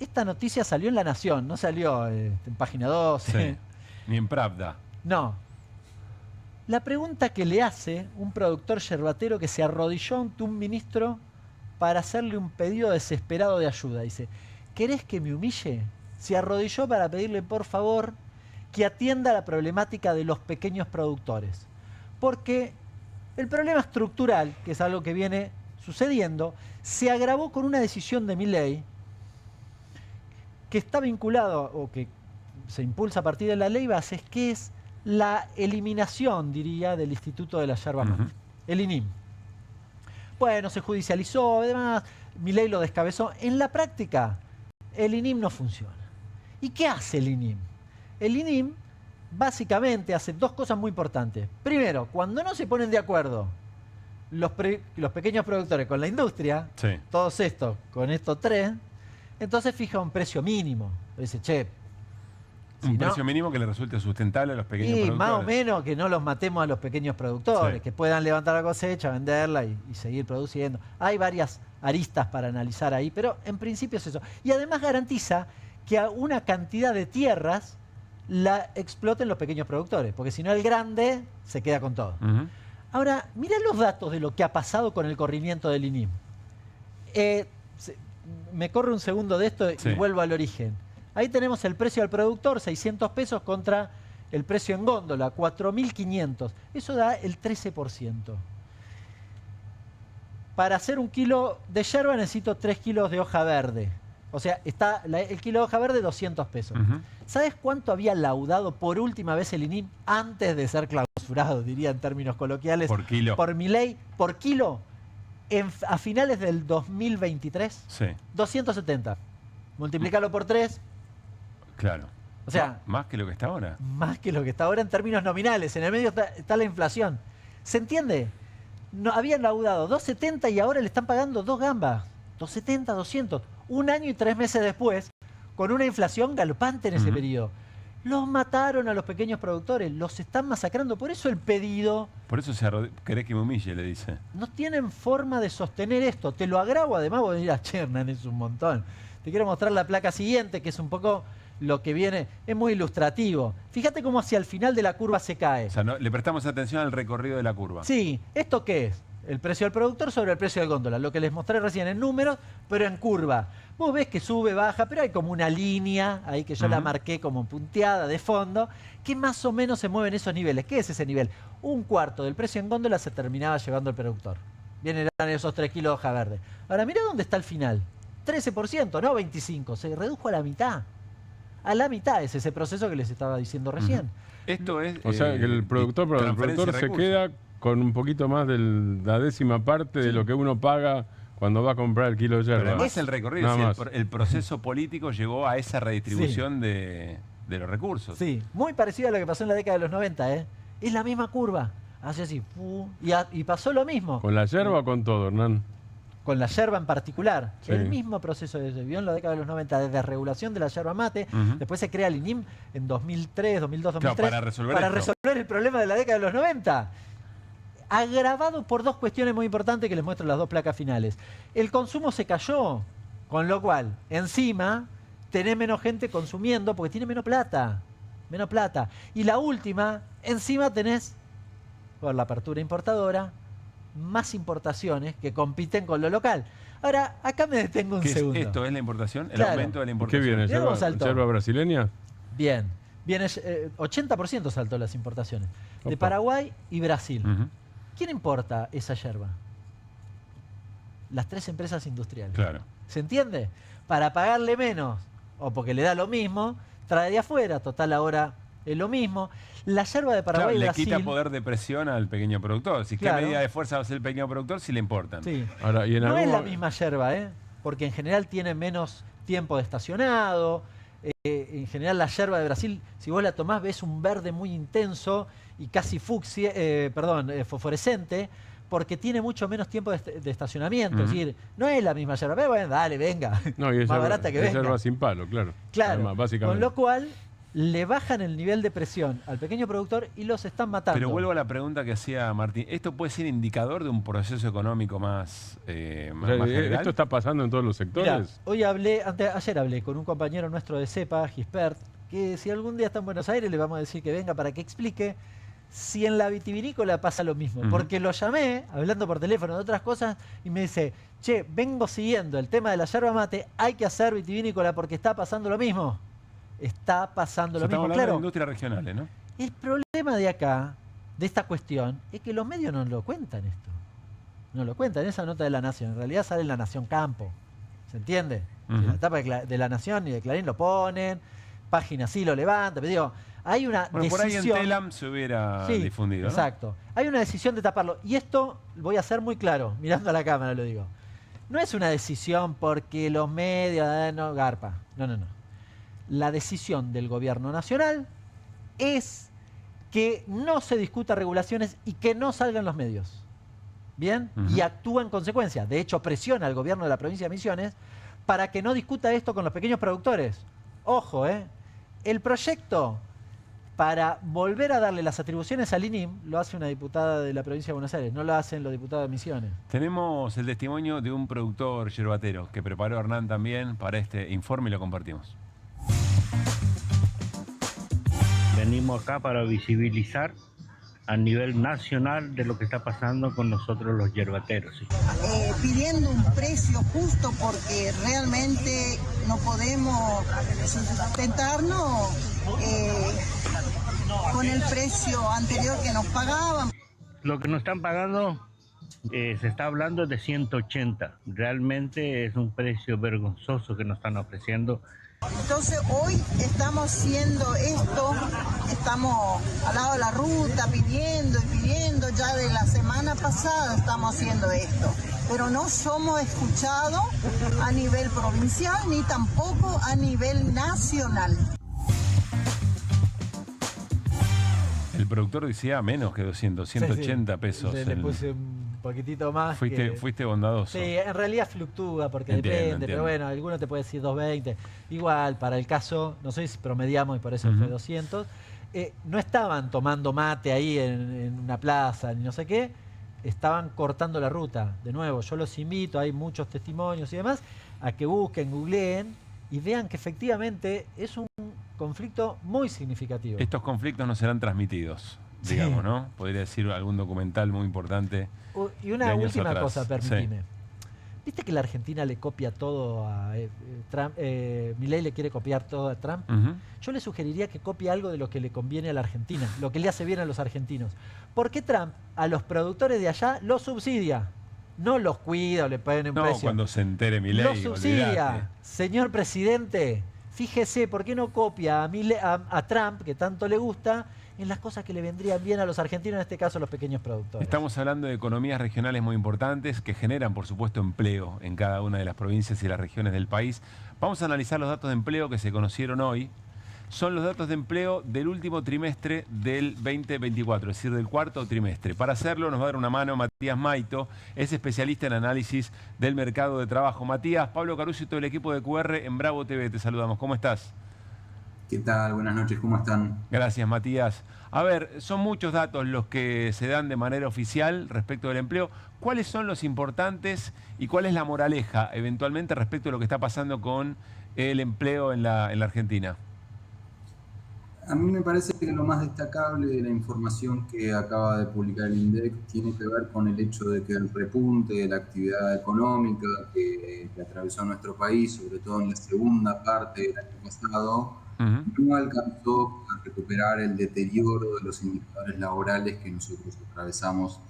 esta noticia salió en La Nación, no salió en Página 12. Sí. Ni en Pravda. No. La pregunta que le hace un productor yerbatero que se arrodilló ante un ministro para hacerle un pedido desesperado de ayuda. Dice, ¿querés que me humille? Se arrodilló para pedirle, por favor, que atienda la problemática de los pequeños productores. Porque el problema estructural, que es algo que viene sucediendo, se agravó con una decisión de Milei que está vinculado, o que se impulsa a partir de la ley Bases, que es la eliminación, diría, del Instituto de la Yerba Mate, el INIM. Bueno, se judicializó, además, Milei lo descabezó. En la práctica, el INIM no funciona. ¿Y qué hace el INIM? El INIM básicamente hace dos cosas muy importantes. Primero, cuando no se ponen de acuerdo los pequeños productores con la industria, todos estos, con estos tres, Entonces fija un precio mínimo. Dice, che, un precio mínimo que le resulte sustentable a los pequeños productores. Más o menos que no los matemos a los pequeños productores, Sí. que puedan levantar la cosecha, venderla y seguir produciendo. Hay varias aristas para analizar ahí, pero en principio es eso. Y además garantiza que a una cantidad de tierras la exploten los pequeños productores, porque si no el grande se queda con todo. Ahora, mirá los datos de lo que ha pasado con el corrimiento del INIM. Me corre un segundo de esto y vuelvo al origen. Ahí tenemos el precio al productor, 600 pesos contra el precio en góndola, 4.500. Eso da el 13%. Para hacer un kilo de yerba necesito 3 kilos de hoja verde. O sea, está el kilo de hoja verde, 200 pesos. ¿Sabes cuánto había laudado por última vez el INIM antes de ser clausurado, diría en términos coloquiales? Por kilo. Por Milei, por kilo, a finales del 2023, Sí. 270. Multiplícalo por 3. Claro. O sea, más que lo que está ahora. Más que lo que está ahora en términos nominales. En el medio está la inflación. ¿Se entiende? No, habían laudado 270 y ahora le están pagando 2 gambas. 270, 200. Un año y 3 meses después, con una inflación galopante en ese periodo. Los mataron a los pequeños productores, los están masacrando. Por eso el pedido... Por eso querés que me humille, le dice. No tienen forma de sostener esto. Te lo agravo, además, vos dirás, Chernan, es un montón. Te quiero mostrar la placa siguiente, que es un poco lo que viene. Es muy ilustrativo. Fíjate cómo hacia el final de la curva se cae. O sea, le prestamos atención al recorrido de la curva. Sí. ¿Esto qué es? El precio del productor sobre el precio del góndola. Lo que les mostré recién en números, pero en curva. Vos ves que sube, baja, pero hay como una línea, ahí que yo la marqué como punteada de fondo, que más o menos se mueve en esos niveles. ¿Qué es ese nivel? Un cuarto del precio en góndola se terminaba llevando el productor. Vienen esos 3 kilos de hoja verde. Ahora, mira dónde está el final. 13%, no 25%. Se redujo a la mitad. A la mitad es ese proceso que les estaba diciendo recién. Esto es... O sea, que el productor se queda con un poquito más de la 10ª parte de lo que uno paga cuando va a comprar el kilo de yerba. Pero además el recorrido, el proceso político llegó a esa redistribución de los recursos. Sí, muy parecido a lo que pasó en la década de los 90, ¿eh? Es la misma curva. Hace así, y pasó lo mismo. ¿Con la yerba o con todo, Hernán? Con la yerba en particular. Sí. El mismo proceso se vio en la década de los 90 de desregulación de la yerba mate. Después se crea el INIM en 2003, 2002, 2003. Claro, para resolver el problema de la década de los 90. Agravado por 2 cuestiones muy importantes que les muestro en las 2 placas finales. El consumo se cayó, con lo cual, encima, tenés menos gente consumiendo porque tiene menos plata. Menos plata. Y la última, encima tenés, por la apertura importadora, más importaciones que compiten con lo local. Ahora, acá me detengo un segundo. ¿Esto es la importación? ¿El Claro. aumento de la importación? ¿Qué viene? ¿Yerba brasileña? Bien. Viene 80% saltó las importaciones. De Paraguay y Brasil. ¿Quién importa esa yerba? Las 3 empresas industriales. Claro. ¿Se entiende? Para pagarle menos, o porque le da lo mismo, trae de afuera, total ahora es lo mismo. La yerba de Paraguay y Brasil... le quita poder de presión al pequeño productor. Si Claro. ¿Qué medida de fuerza va a hacer el pequeño productor si le importan? Sí. Ahora, ¿y no es la misma yerba, porque en general tiene menos tiempo de estacionado. En general la yerba de Brasil, si vos la tomás, ves un verde muy intenso y casi fucsia, fosforescente, porque tiene mucho menos tiempo de estacionamiento. Es decir, no es la misma yerba. Pero bueno, dale, venga. No, y es más barata que es venga. yerba sin palo, claro. Claro, Además, básicamente. con lo cual le bajan el nivel de presión al pequeño productor y los están matando. Pero vuelvo a la pregunta que hacía Martín. ¿Esto puede ser indicador de un proceso económico más general? ¿Esto está pasando en todos los sectores? Mirá, ayer hablé con un compañero nuestro de CEPA, Gispert, que si algún día está en Buenos Aires le vamos a decir que venga para que explique si en la vitivinícola pasa lo mismo. Porque lo llamé, hablando por teléfono de otras cosas, y me dice, che, vengo siguiendo el tema de la yerba mate, hay que hacer vitivinícola porque está pasando lo mismo. Está pasando lo mismo, estamos hablando claro. de industrias regionales, ¿no? El problema de acá, de esta cuestión, es que los medios no lo cuentan esto. No lo cuentan, esa nota de La Nación. En realidad sale en La Nación Campo. ¿Se entiende? En la etapa de La Nación y de Clarín lo ponen, página sí lo levanta, pero digo, hay una decisión... Por ahí en Telam se hubiera difundido, ¿no? Exacto. Hay una decisión de taparlo. Y esto, voy a ser muy claro, mirando a la cámara lo digo. No es una decisión porque los medios, no, garpa. No. La decisión del gobierno nacional es que no se discuta regulaciones y que no salgan los medios. ¿Bien? Y actúa en consecuencia. De hecho, presiona al gobierno de la provincia de Misiones para que no discuta esto con los pequeños productores. Ojo, el proyecto para volver a darle las atribuciones al INIM lo hace una diputada de la provincia de Buenos Aires, no lo hacen los diputados de Misiones. Tenemos el testimonio de un productor yerbatero que preparó Hernán también para este informe y lo compartimos. Venimos acá para visibilizar a nivel nacional de lo que está pasando con nosotros los yerbateros. ¿Sí? Pidiendo un precio justo porque realmente no podemos sustentarnos con el precio anterior que nos pagaban. Lo que nos están pagando, se está hablando de 180. Realmente es un precio vergonzoso que nos están ofreciendo. Entonces hoy estamos haciendo esto, estamos al lado de la ruta pidiendo y pidiendo, ya de la semana pasada estamos haciendo esto, pero no somos escuchados a nivel provincial ni tampoco a nivel nacional. El productor decía menos que 200, 180 pesos. Le puse un poquitito más. Fuiste bondadoso. Sí, en realidad fluctúa porque depende, pero bueno, alguno te puede decir 220. Igual, para el caso, no sé si promediamos y por eso fue 200. No estaban tomando mate ahí en una plaza ni no sé qué, estaban cortando la ruta. De nuevo, yo los invito, hay muchos testimonios y demás, a que busquen, googleen y vean que efectivamente es un conflicto muy significativo. Estos conflictos no serán transmitidos, digamos, ¿no? Podría decir algún documental muy importante. Y una última cosa, permíteme. Sí. ¿Viste que la Argentina le copia todo a Trump? Milei le quiere copiar todo a Trump. Yo le sugeriría que copie algo de lo que le conviene a la Argentina, lo que le hace bien a los argentinos. ¿Por qué Trump a los productores de allá los subsidia? No los cuida o le ponen un precio. No, cuando se entere Milei. Los subsidia. Olvidate. Señor presidente, fíjese, ¿por qué no copia a Trump, que tanto le gusta, en las cosas que le vendrían bien a los argentinos, en este caso a los pequeños productores? Estamos hablando de economías regionales muy importantes que generan, por supuesto, empleo en cada una de las provincias y las regiones del país. Vamos a analizar los datos de empleo que se conocieron hoy. Son los datos de empleo del último trimestre del 2024, es decir, del cuarto trimestre. Para hacerlo nos va a dar una mano Matías Maito, es especialista en análisis del mercado de trabajo. Matías, Pablo Caruso y todo el equipo de QR en Bravo TV, te saludamos. ¿Cómo estás? ¿Qué tal? Buenas noches, ¿cómo están? Gracias, Matías. A ver, son muchos datos los que se dan de manera oficial respecto del empleo. ¿Cuáles son los importantes y cuál es la moraleja eventualmente respecto de lo que está pasando con el empleo en la Argentina? A mí me parece que lo más destacable de la información que acaba de publicar el INDEC tiene que ver con el hecho de que el repunte de la actividad económica que atravesó nuestro país, sobre todo en la segunda parte del año pasado, no alcanzó a recuperar el deterioro de los indicadores laborales que nosotros atravesamos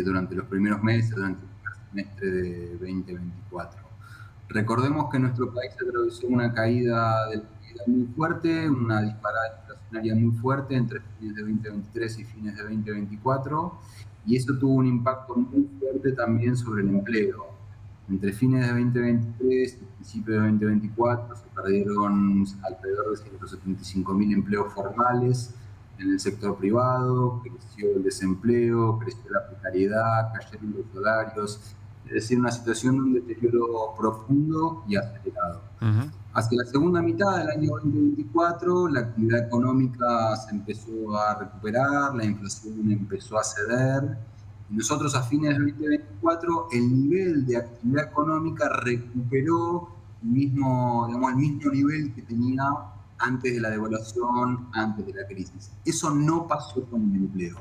durante los primeros meses, durante el primer semestre de 2024. Recordemos que nuestro país atravesó una caída del muy fuerte, una disparada inflacionaria muy fuerte entre fines de 2023 y fines de 2024, y eso tuvo un impacto muy fuerte también sobre el empleo. Entre fines de 2023 y principios de 2024 se perdieron alrededor de 175.000 empleos formales en el sector privado, creció el desempleo, creció la precariedad, cayeron los salarios, es decir, una situación de un deterioro profundo y acelerado. Hacia la segunda mitad del año 2024, la actividad económica se empezó a recuperar, la inflación empezó a ceder, y nosotros a fines de 2024 el nivel de actividad económica recuperó el mismo nivel que tenía antes de la devaluación, antes de la crisis. Eso no pasó con el empleo.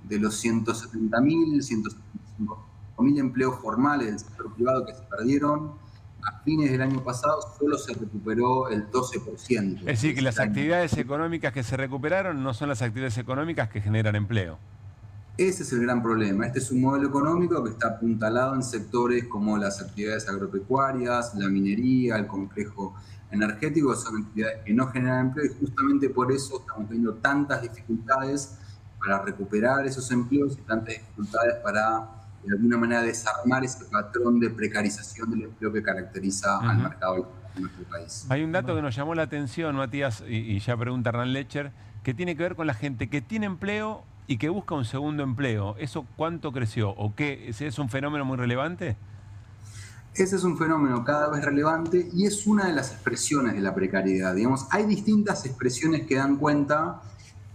De los 170.000, 175.000 empleos formales del sector privado que se perdieron, a fines del año pasado solo se recuperó el 12%. Es decir, que las actividades económicas que se recuperaron no son las actividades económicas que generan empleo. Ese es el gran problema. Este es un modelo económico que está apuntalado en sectores como las actividades agropecuarias, la minería, el complejo energético, son actividades que no generan empleo y justamente por eso estamos viendo tantas dificultades para recuperar esos empleos y tantas dificultades para de alguna manera desarmar ese patrón de precarización del empleo que caracteriza al mercado de nuestro país. Hay un dato que nos llamó la atención, Matías, y ya pregunta Hernán Lecher, que tiene que ver con la gente que tiene empleo y que busca un segundo empleo. ¿Eso cuánto creció? ¿O qué? ¿Es un fenómeno muy relevante? Ese es un fenómeno cada vez relevante y es una de las expresiones de la precariedad. Digamos, hay distintas expresiones que dan cuenta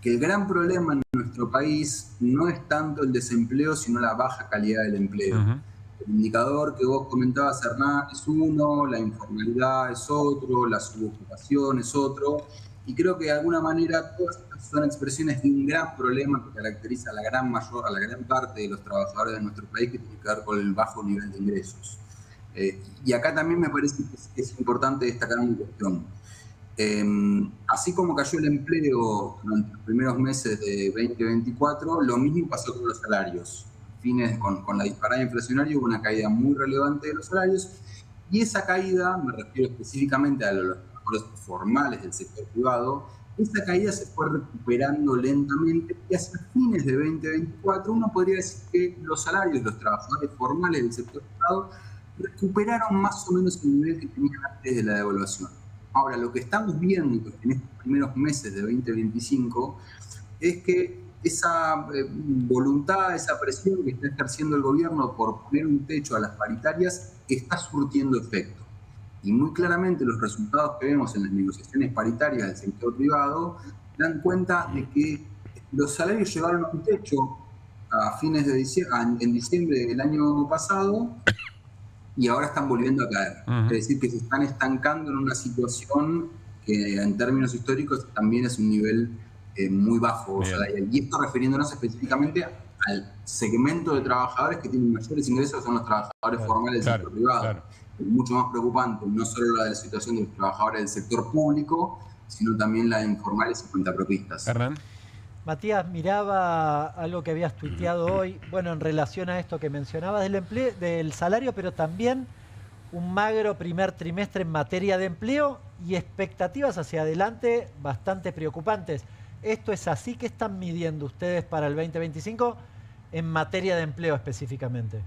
que el gran problema en nuestro país no es tanto el desempleo, sino la baja calidad del empleo. El indicador que vos comentabas, Hernán, es uno, la informalidad es otro, la subocupación es otro, y creo que de alguna manera todas estas son expresiones de un gran problema que caracteriza a la gran parte de los trabajadores de nuestro país, que tiene que ver con el bajo nivel de ingresos. Y acá también me parece que es importante destacar una cuestión. Así como cayó el empleo durante los primeros meses de 2024, lo mismo pasó con los salarios. Con la disparada inflacionaria hubo una caída muy relevante de los salarios, y esa caída, me refiero específicamente a los trabajadores formales del sector privado, esa caída se fue recuperando lentamente, y hacia fines de 2024 uno podría decir que los salarios de los trabajadores formales del sector privado recuperaron más o menos el nivel que tenían antes de la devaluación. Ahora, lo que estamos viendo en estos primeros meses de 2025 es que esa voluntad, esa presión que está ejerciendo el gobierno por poner un techo a las paritarias está surtiendo efecto. Y muy claramente los resultados que vemos en las negociaciones paritarias del sector privado dan cuenta de que los salarios llegaron a un techo a fines de en diciembre del año pasado, y ahora están volviendo a caer. Es decir, que se están estancando en una situación que en términos históricos también es un nivel muy bajo salarial. Y esto refiriéndonos específicamente al segmento de trabajadores que tienen mayores ingresos, son los trabajadores formales del sector privado. Es mucho más preocupante no solo la de la situación de los trabajadores del sector público, sino también la de informales y cuentapropistas. Hernán. Matías, miraba algo que habías tuiteado hoy, bueno, en relación a esto que mencionabas del salario, pero también un magro primer trimestre en materia de empleo y expectativas hacia adelante bastante preocupantes. ¿Esto es así? ¿Qué están midiendo ustedes para el 2025 en materia de empleo específicamente?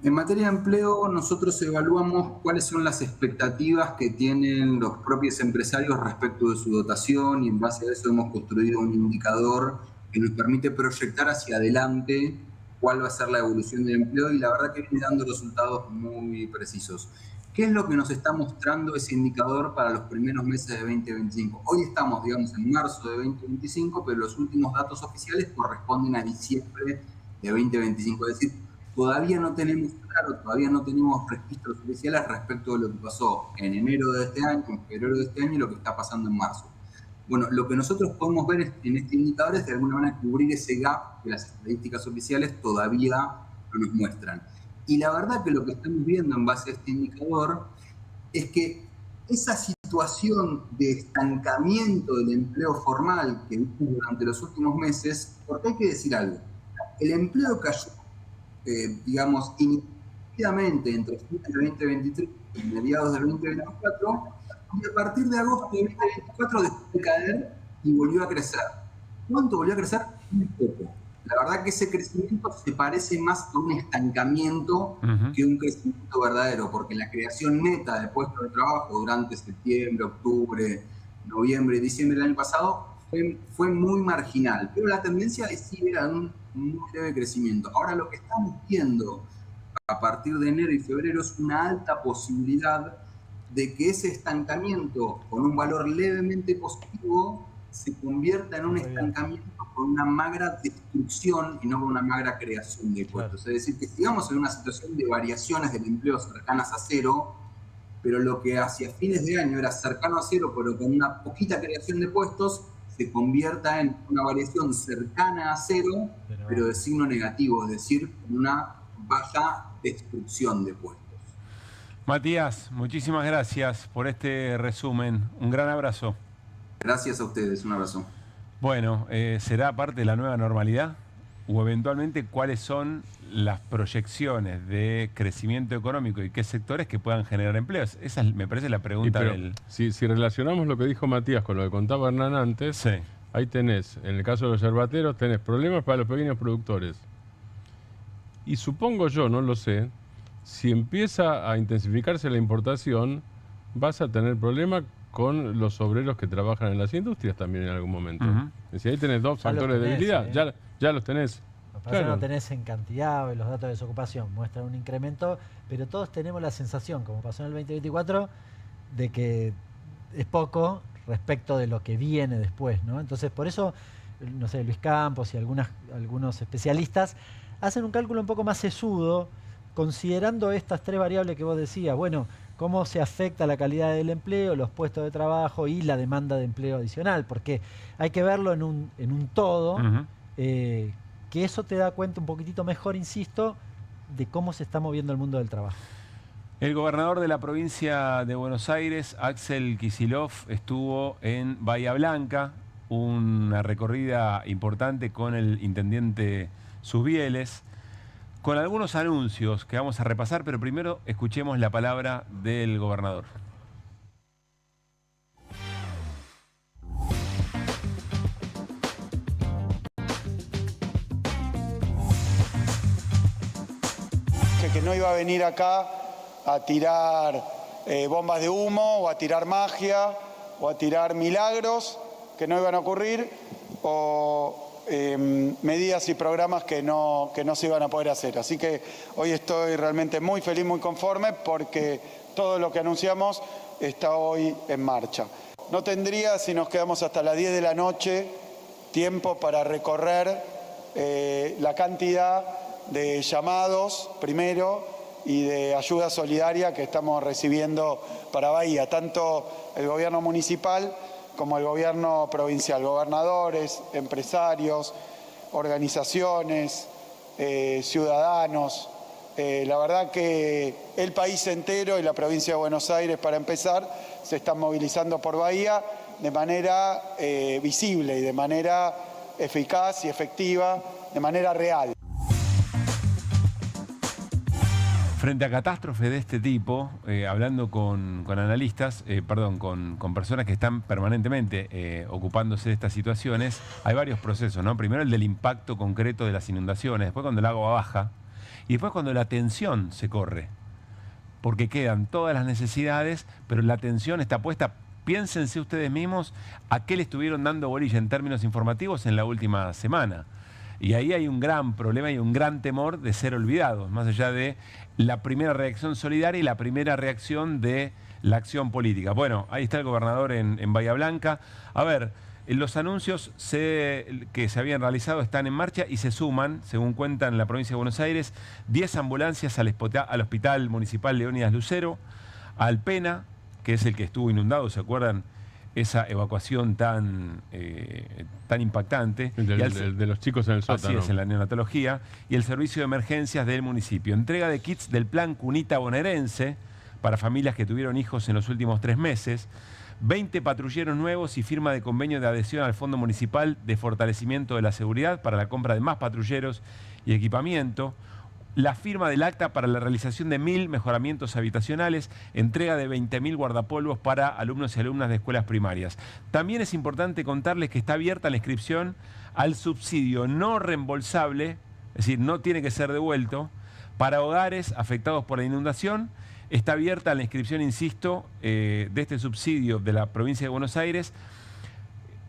En materia de empleo, nosotros evaluamos cuáles son las expectativas que tienen los propios empresarios respecto de su dotación, y en base a eso hemos construido un indicador que nos permite proyectar hacia adelante cuál va a ser la evolución del empleo, y la verdad que viene dando resultados muy precisos. ¿Qué es lo que nos está mostrando ese indicador para los primeros meses de 2025? Hoy estamos, digamos, en marzo de 2025, pero los últimos datos oficiales corresponden a diciembre de 2025. Es decir, todavía no tenemos claro, todavía no tenemos registros oficiales respecto de lo que pasó en enero de este año, en febrero de este año y lo que está pasando en marzo. Bueno, lo que nosotros podemos ver en este indicador es de alguna manera cubrir ese gap que las estadísticas oficiales todavía no nos muestran. Y la verdad que lo que estamos viendo en base a este indicador es que esa situación de estancamiento del empleo formal que vimos durante los últimos meses, porque hay que decir algo, el empleo cayó digamos, inicialmente entre fines de 2023 y mediados de 2024, y a partir de agosto de 2024 dejó de caer y volvió a crecer. ¿Cuánto volvió a crecer? Muy poco. La verdad que ese crecimiento se parece más a un estancamiento que un crecimiento verdadero, porque la creación neta de puestos de trabajo durante septiembre, octubre, noviembre y diciembre del año pasado fue muy marginal, pero la tendencia sí era un muy leve crecimiento. Ahora lo que estamos viendo a partir de enero y febrero es una alta posibilidad de que ese estancamiento con un valor levemente positivo se convierta en un estancamiento con una magra destrucción y no con una magra creación de puestos. Es decir, que sigamos en una situación de variaciones del empleo cercanas a cero, pero lo que hacia fines de año era cercano a cero, pero con una poquita creación de puestos, se convierta en una variación cercana a cero, pero de signo negativo, es decir, una baja destrucción de puestos. Matías, muchísimas gracias por este resumen. Un gran abrazo. Gracias a ustedes, un abrazo. Bueno, ¿será parte de la nueva normalidad? ¿O eventualmente cuáles son las proyecciones de crecimiento económico y qué sectores que puedan generar empleos? Esa es, me parece, la pregunta del... Si relacionamos lo que dijo Matías con lo que contaba Hernán antes, sí. Ahí tenés, en el caso de los yerbateros, tenés problemas para los pequeños productores. Y supongo yo, no lo sé, si empieza a intensificarse la importación, vas a tener problemas con los obreros que trabajan en las industrias también en algún momento. Es decir, ahí tenés dos factores de debilidad, ya los tenés. Claro. No tenés en cantidad los datos de desocupación, muestran un incremento, pero todos tenemos la sensación, como pasó en el 2024, de que es poco respecto de lo que viene después, ¿no? Entonces, por eso, no sé, Luis Campos y algunos especialistas hacen un cálculo un poco más sesudo, considerando estas 3 variables que vos decías. Bueno, cómo se afecta la calidad del empleo, los puestos de trabajo y la demanda de empleo adicional, porque hay que verlo en un todo, que eso te da cuenta un poquitito mejor, insisto, de cómo se está moviendo el mundo del trabajo. El gobernador de la provincia de Buenos Aires, Axel Kicillof, estuvo en Bahía Blanca, una recorrida importante con el intendente Susbieles, con algunos anuncios que vamos a repasar, pero primero escuchemos la palabra del gobernador. Que no iba a venir acá a tirar bombas de humo o a tirar magia o a tirar milagros que no iban a ocurrir o medidas y programas que no se iban a poder hacer. Así que hoy estoy realmente muy feliz, muy conforme porque todo lo que anunciamos está hoy en marcha. No tendría, si nos quedamos hasta las 10 de la noche, tiempo para recorrer la cantidad de llamados, primero, y de ayuda solidaria que estamos recibiendo para Bahía, tanto el gobierno municipal como el gobierno provincial, gobernadores, empresarios, organizaciones, ciudadanos. La verdad que el país entero y la provincia de Buenos Aires, para empezar, se están movilizando por Bahía de manera visible y de manera eficaz y efectiva, de manera real. Frente a catástrofes de este tipo, hablando con analistas, con personas que están permanentemente ocupándose de estas situaciones, hay varios procesos, ¿no? Primero el del impacto concreto de las inundaciones, después cuando el agua baja y después cuando la tensión se corre, porque quedan todas las necesidades, pero la tensión está puesta. Piénsense ustedes mismos a qué le estuvieron dando bolilla en términos informativos en la última semana. Y ahí hay un gran problema y un gran temor de ser olvidados, más allá de la primera reacción solidaria y la primera reacción de la acción política. Bueno, ahí está el gobernador en Bahía Blanca. A ver, los anuncios que se habían realizado están en marcha y se suman, según cuentan en la provincia de Buenos Aires, 10 ambulancias al Hospital Municipal Leónidas Lucero, al Pena, que es el que estuvo inundado, ¿se acuerdan? Esa evacuación tan impactante. De los chicos en el sótano. Así es, en la neonatología. Y el servicio de emergencias del municipio. Entrega de kits del plan Cunita bonaerense para familias que tuvieron hijos en los últimos 3 meses. 20 patrulleros nuevos y firma de convenio de adhesión al Fondo Municipal de Fortalecimiento de la Seguridad para la compra de más patrulleros y equipamiento. La firma del acta para la realización de 1000 mejoramientos habitacionales, entrega de 20.000 guardapolvos para alumnos y alumnas de escuelas primarias. También es importante contarles que está abierta la inscripción al subsidio no reembolsable, es decir, no tiene que ser devuelto, para hogares afectados por la inundación. Está abierta la inscripción, insisto, de este subsidio de la provincia de Buenos Aires.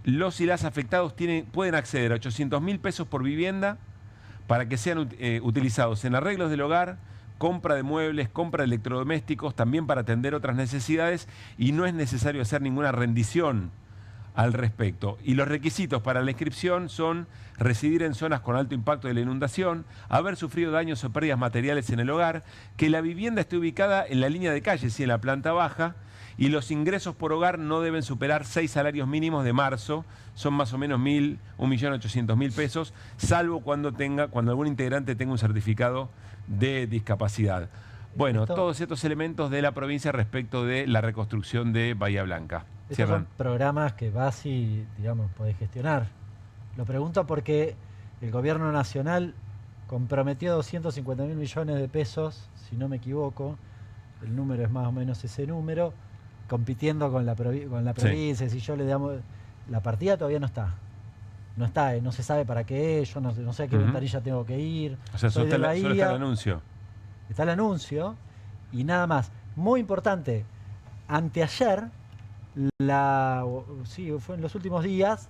Los y las afectados pueden acceder a 800.000 pesos por vivienda, para que sean utilizados en arreglos del hogar, compra de muebles, compra de electrodomésticos, también para atender otras necesidades, y no es necesario hacer ninguna rendición al respecto. Y los requisitos para la inscripción son residir en zonas con alto impacto de la inundación, haber sufrido daños o pérdidas materiales en el hogar, que la vivienda esté ubicada en la línea de calle, sí, en la planta baja, y los ingresos por hogar no deben superar 6 salarios mínimos de marzo, son más o menos 1.800.000 pesos, salvo cuando algún integrante tenga un certificado de discapacidad. Bueno, todos estos elementos de la provincia respecto de la reconstrucción de Bahía Blanca. Estos son programas que vas y, digamos, podés gestionar. Lo pregunto porque el gobierno nacional comprometió 250.000 millones de pesos, si no me equivoco, el número es más o menos ese número, compitiendo con la provincia. Si yo le damos, la partida todavía no está. No está, no se sabe para qué es, yo no sé a qué ventanilla tengo que ir. O sea, solo está el anuncio. Está el anuncio y nada más. Muy importante, anteayer, fue en los últimos días,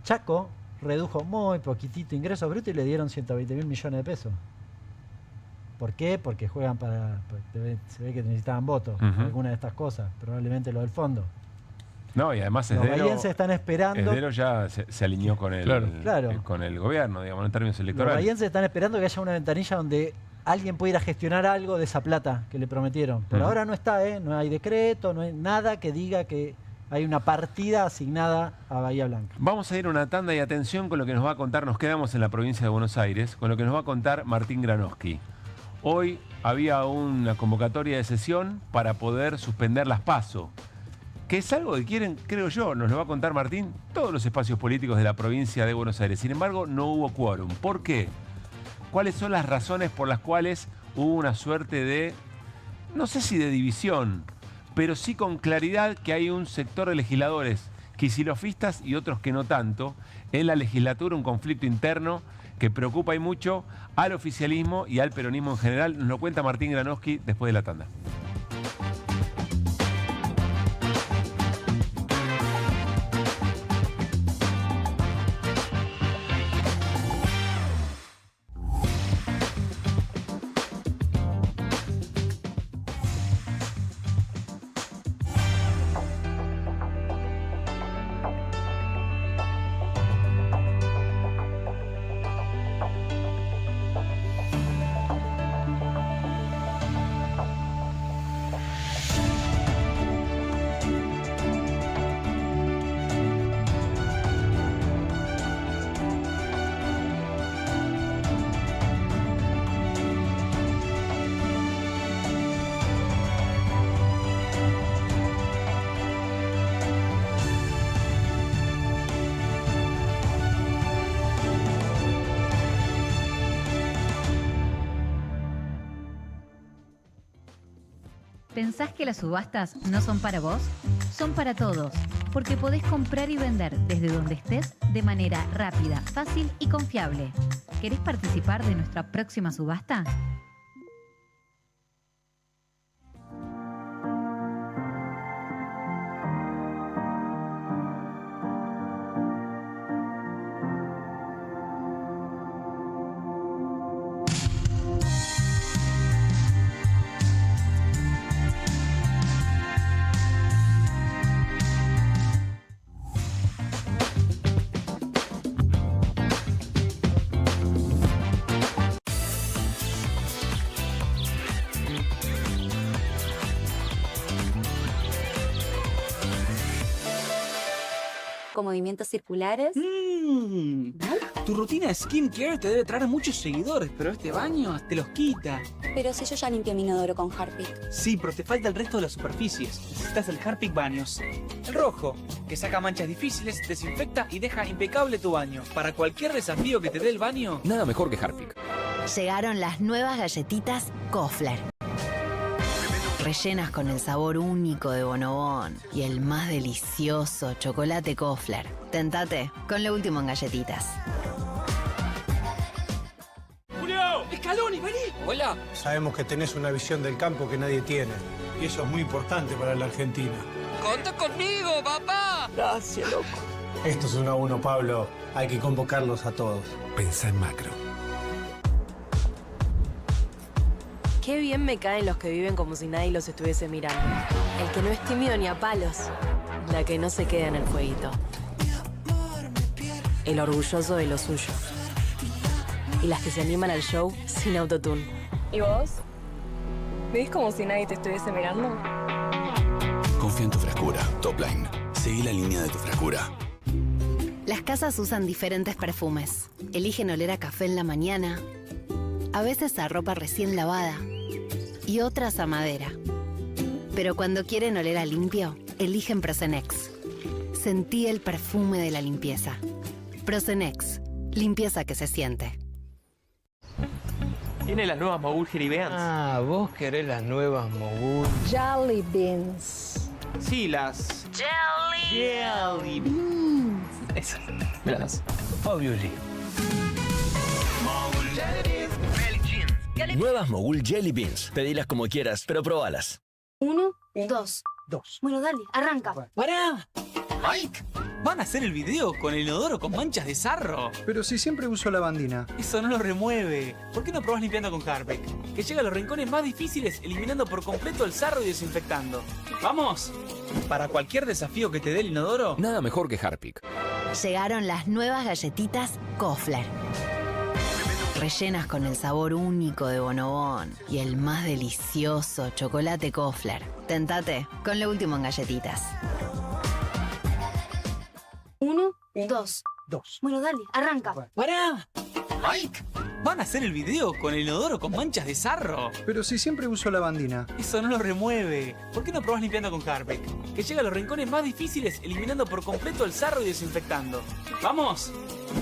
Chaco redujo muy poquitito ingresos brutos y le dieron 120.000 millones de pesos. ¿Por qué? Porque juegan se ve que necesitaban votos, alguna de estas cosas, probablemente lo del fondo. No, y además los bahienses están esperando. Esdero ya se alineó con con el gobierno, digamos, en términos electorales. Los bahienses están esperando que haya una ventanilla donde alguien pueda ir a gestionar algo de esa plata que le prometieron. Por ahora no está, no hay decreto, no hay nada que diga que hay una partida asignada a Bahía Blanca. Vamos a ir a una tanda y atención con lo que nos va a contar, nos quedamos en la provincia de Buenos Aires, con lo que nos va a contar Martín Granowski. Hoy había una convocatoria de sesión para poder suspender las PASO, que es algo que quieren, creo yo, nos lo va a contar Martín, todos los espacios políticos de la provincia de Buenos Aires. Sin embargo, no hubo quórum. ¿Por qué? ¿Cuáles son las razones por las cuales hubo una suerte de, no sé si de división, pero sí con claridad que hay un sector de legisladores quisilofistas y otros que no tanto, en la legislatura un conflicto interno que preocupa y mucho al oficialismo y al peronismo en general? Nos lo cuenta Martín Granowski después de la tanda. ¿Pensás que las subastas no son para vos? Son para todos, porque podés comprar y vender desde donde estés de manera rápida, fácil y confiable. ¿Querés participar de nuestra próxima subasta? Con movimientos circulares. Tu rutina de skincare te debe traer muchos seguidores, pero este baño te los quita. Pero si yo ya limpié mi inodoro con Harpic. Sí, pero te falta el resto de las superficies. Necesitas el Harpic Baños. El rojo, que saca manchas difíciles, desinfecta y deja impecable tu baño. Para cualquier desafío que te dé el baño, nada mejor que Harpic. Llegaron las nuevas galletitas Kofler. Rellenas con el sabor único de Bonobón y el más delicioso chocolate Kofler. Tentate con lo último en galletitas. ¡Julio! ¡Scaloni, vení! Hola. Sabemos que tenés una visión del campo que nadie tiene. Y eso es muy importante para la Argentina. ¡Contá conmigo, papá! Gracias, loco. Esto es 1 a 1, Pablo. Hay que convocarlos a todos. Pensá en macro. Qué bien me caen los que viven como si nadie los estuviese mirando. El que no es tímido ni a palos. La que no se queda en el fueguito. El orgulloso de lo suyo. Y las que se animan al show sin autotune. ¿Y vos? ¿Ves como si nadie te estuviese mirando? Confía en tu frescura. Topline. Seguí la línea de tu frescura. Las casas usan diferentes perfumes. Eligen oler a café en la mañana. A veces a ropa recién lavada. Y otras a madera. Pero cuando quieren oler a limpio, eligen Prosenex. Sentí el perfume de la limpieza. Prosenex. Limpieza que se siente. Tiene las nuevas Mogul Jelly Beans. Ah, vos querés las nuevas Mogul. Jelly Beans. Sí, las... Jelly Beans. Esas. Me las das. Obviously. Nuevas Mogul Jelly Beans. Pedilas como quieras, pero probalas. 1, 2. Bueno, dale, arranca. ¡Pará! ¡Mike! ¿Van a hacer el video con el inodoro con manchas de sarro? Pero si siempre uso lavandina. Eso no lo remueve. ¿Por qué no probás limpiando con Harpic? Que llega a los rincones más difíciles, eliminando por completo el sarro y desinfectando. ¡Vamos! Para cualquier desafío que te dé el inodoro, nada mejor que Harpic. Llegaron las nuevas galletitas Kofler. Rellenas con el sabor único de Bonobón y el más delicioso chocolate Kofler. Tentate con lo último en galletitas. 1, 2. Bueno, dale, arranca. ¡Pará! ¡Mike! ¿Van a hacer el video con el inodoro con manchas de sarro? Pero si siempre uso lavandina. Eso no lo remueve. ¿Por qué no probás limpiando con Harpic? Que llega a los rincones más difíciles, eliminando por completo el sarro y desinfectando. ¡Vamos!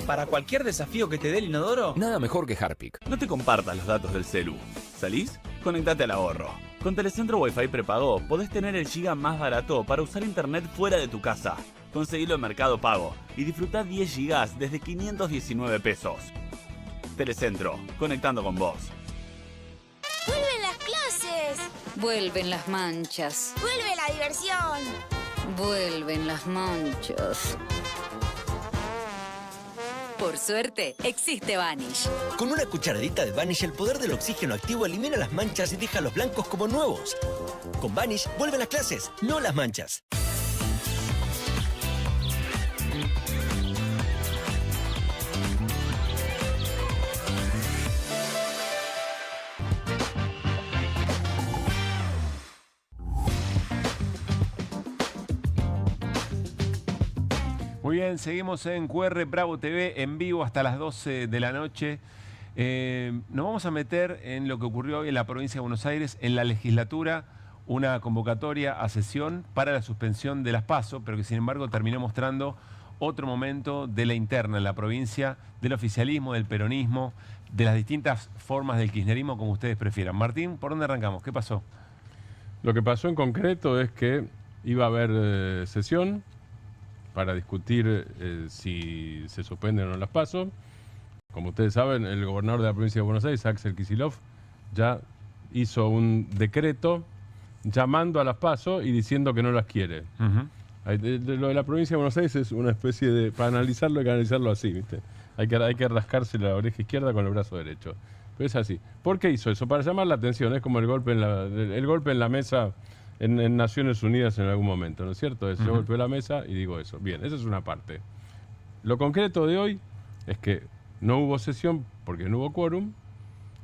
Para cualquier desafío que te dé el inodoro, nada mejor que Harpic. No te compartas los datos del celu. ¿Salís? Conectate al ahorro. Con Telecentro Wi-Fi prepago podés tener el giga más barato para usar internet fuera de tu casa. Conseguilo en Mercado Pago y disfrutá 10 gigas desde 519 pesos. Telecentro, conectando con vos. ¡Vuelven las clases! Vuelven las manchas. ¡Vuelve la diversión! Vuelven las manchas. Por suerte, existe Vanish. Con una cucharadita de Vanish, el poder del oxígeno activo elimina las manchas y deja los blancos como nuevos. Con Vanish, vuelven las clases, no las manchas. Muy bien, seguimos en QR Bravo TV en vivo hasta las 12 de la noche. Nos vamos a meter en lo que ocurrió hoy en la provincia de Buenos Aires, en la legislatura, una convocatoria a sesión para la suspensión de las PASO, pero que sin embargo terminó mostrando otro momento de la interna en la provincia, del oficialismo, del peronismo, de las distintas formas del kirchnerismo, como ustedes prefieran. Martín, ¿por dónde arrancamos? ¿Qué pasó? Lo que pasó en concreto es que iba a haber sesión para discutir si se suspenden o no las PASO. Como ustedes saben, el gobernador de la provincia de Buenos Aires, Axel Kicillof, ya hizo un decreto llamando a las PASO y diciendo que no las quiere. Lo de la provincia de Buenos Aires es una especie de... Para analizarlo hay que analizarlo así, ¿viste? Hay que rascarse la oreja izquierda con el brazo derecho. Pero es así. ¿Por qué hizo eso? Para llamar la atención. Es como el golpe en la mesa en Naciones Unidas en algún momento, ¿no es cierto? Yo golpeo la mesa y digo eso. Bien, esa es una parte. Lo concreto de hoy es que no hubo sesión porque no hubo quórum.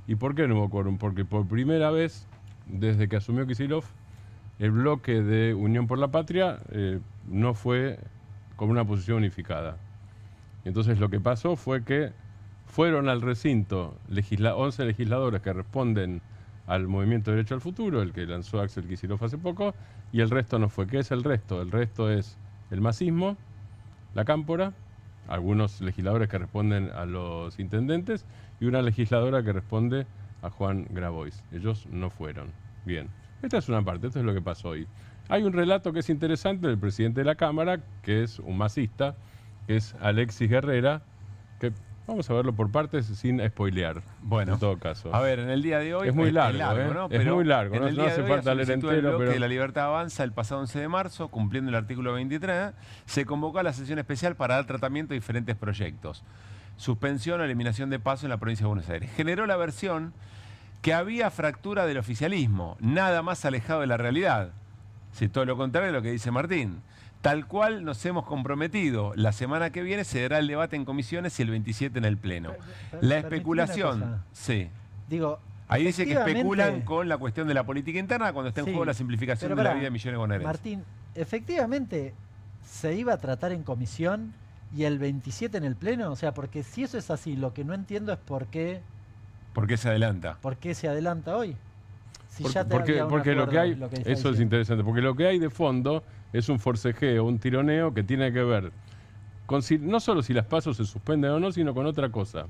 ¿Y por qué no hubo quórum? Porque por primera vez, desde que asumió Kicillof, el bloque de Unión por la Patria no fue con una posición unificada. Entonces lo que pasó fue que fueron al recinto 11 legisladores que responden al Movimiento Derecho al Futuro, el que lanzó Axel Kicillof hace poco, y el resto no fue. ¿Qué es el resto? El resto es el masismo, la cámpora, algunos legisladores que responden a los intendentes y una legisladora que responde a Juan Grabois. Ellos no fueron. Bien, esta es una parte, esto es lo que pasó hoy. Hay un relato que es interesante del presidente de la Cámara, que es un masista, que es Alexis Guerrera, que vamos a verlo por partes sin spoilear, bueno, en todo caso. A ver, en el día de hoy... Es muy largo, ¿no? Es muy largo, en el no día hace de hoy, falta leer entero. El bloque pero... de La Libertad Avanza, el pasado 11 de marzo, cumpliendo el artículo 23, se convocó a la sesión especial para dar tratamiento a diferentes proyectos. Suspensión o eliminación de PASO en la provincia de Buenos Aires. Generó la versión que había fractura del oficialismo, nada más alejado de la realidad. Si todo lo contrario de lo que dice Martín. Tal cual nos hemos comprometido. La semana que viene se dará el debate en comisiones y el 27 en el Pleno. La especulación, sí. Digo, ahí dice que especulan con la cuestión de la política interna cuando está en juego la simplificación de la vida de millones de bonaerenses. Martín, efectivamente se iba a tratar en comisión y el 27 en el Pleno. O sea, porque si eso es así, lo que no entiendo es por qué... ¿Por qué se adelanta? ¿Por qué se adelanta hoy? Si porque lo que hay, eso es interesante, porque lo que hay de fondo es un forcejeo, un tironeo que tiene que ver con no solo si las PASO se suspenden o no, sino con otra cosa,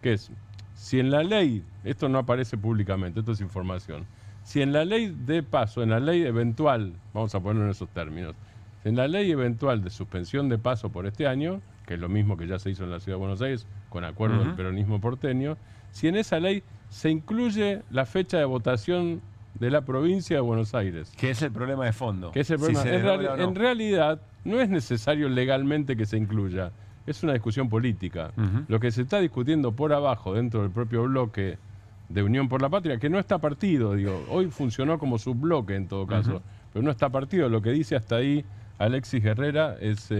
que es, si en la ley, esto no aparece públicamente, esto es información, si en la ley de PASO, en la ley eventual, vamos a ponerlo en esos términos, en la ley eventual de suspensión de PASO por este año, que es lo mismo que ya se hizo en la Ciudad de Buenos Aires, con acuerdo del peronismo porteño, si en esa ley se incluye la fecha de votación de la provincia de Buenos Aires. Que es el problema de fondo. Que es el problema. En realidad, no es necesario legalmente que se incluya. Es una discusión política. Lo que se está discutiendo por abajo, dentro del propio bloque de Unión por la Patria, que no está partido, digo, hoy funcionó como subbloque en todo caso, pero no está partido. Lo que dice hasta ahí Alexis Herrera es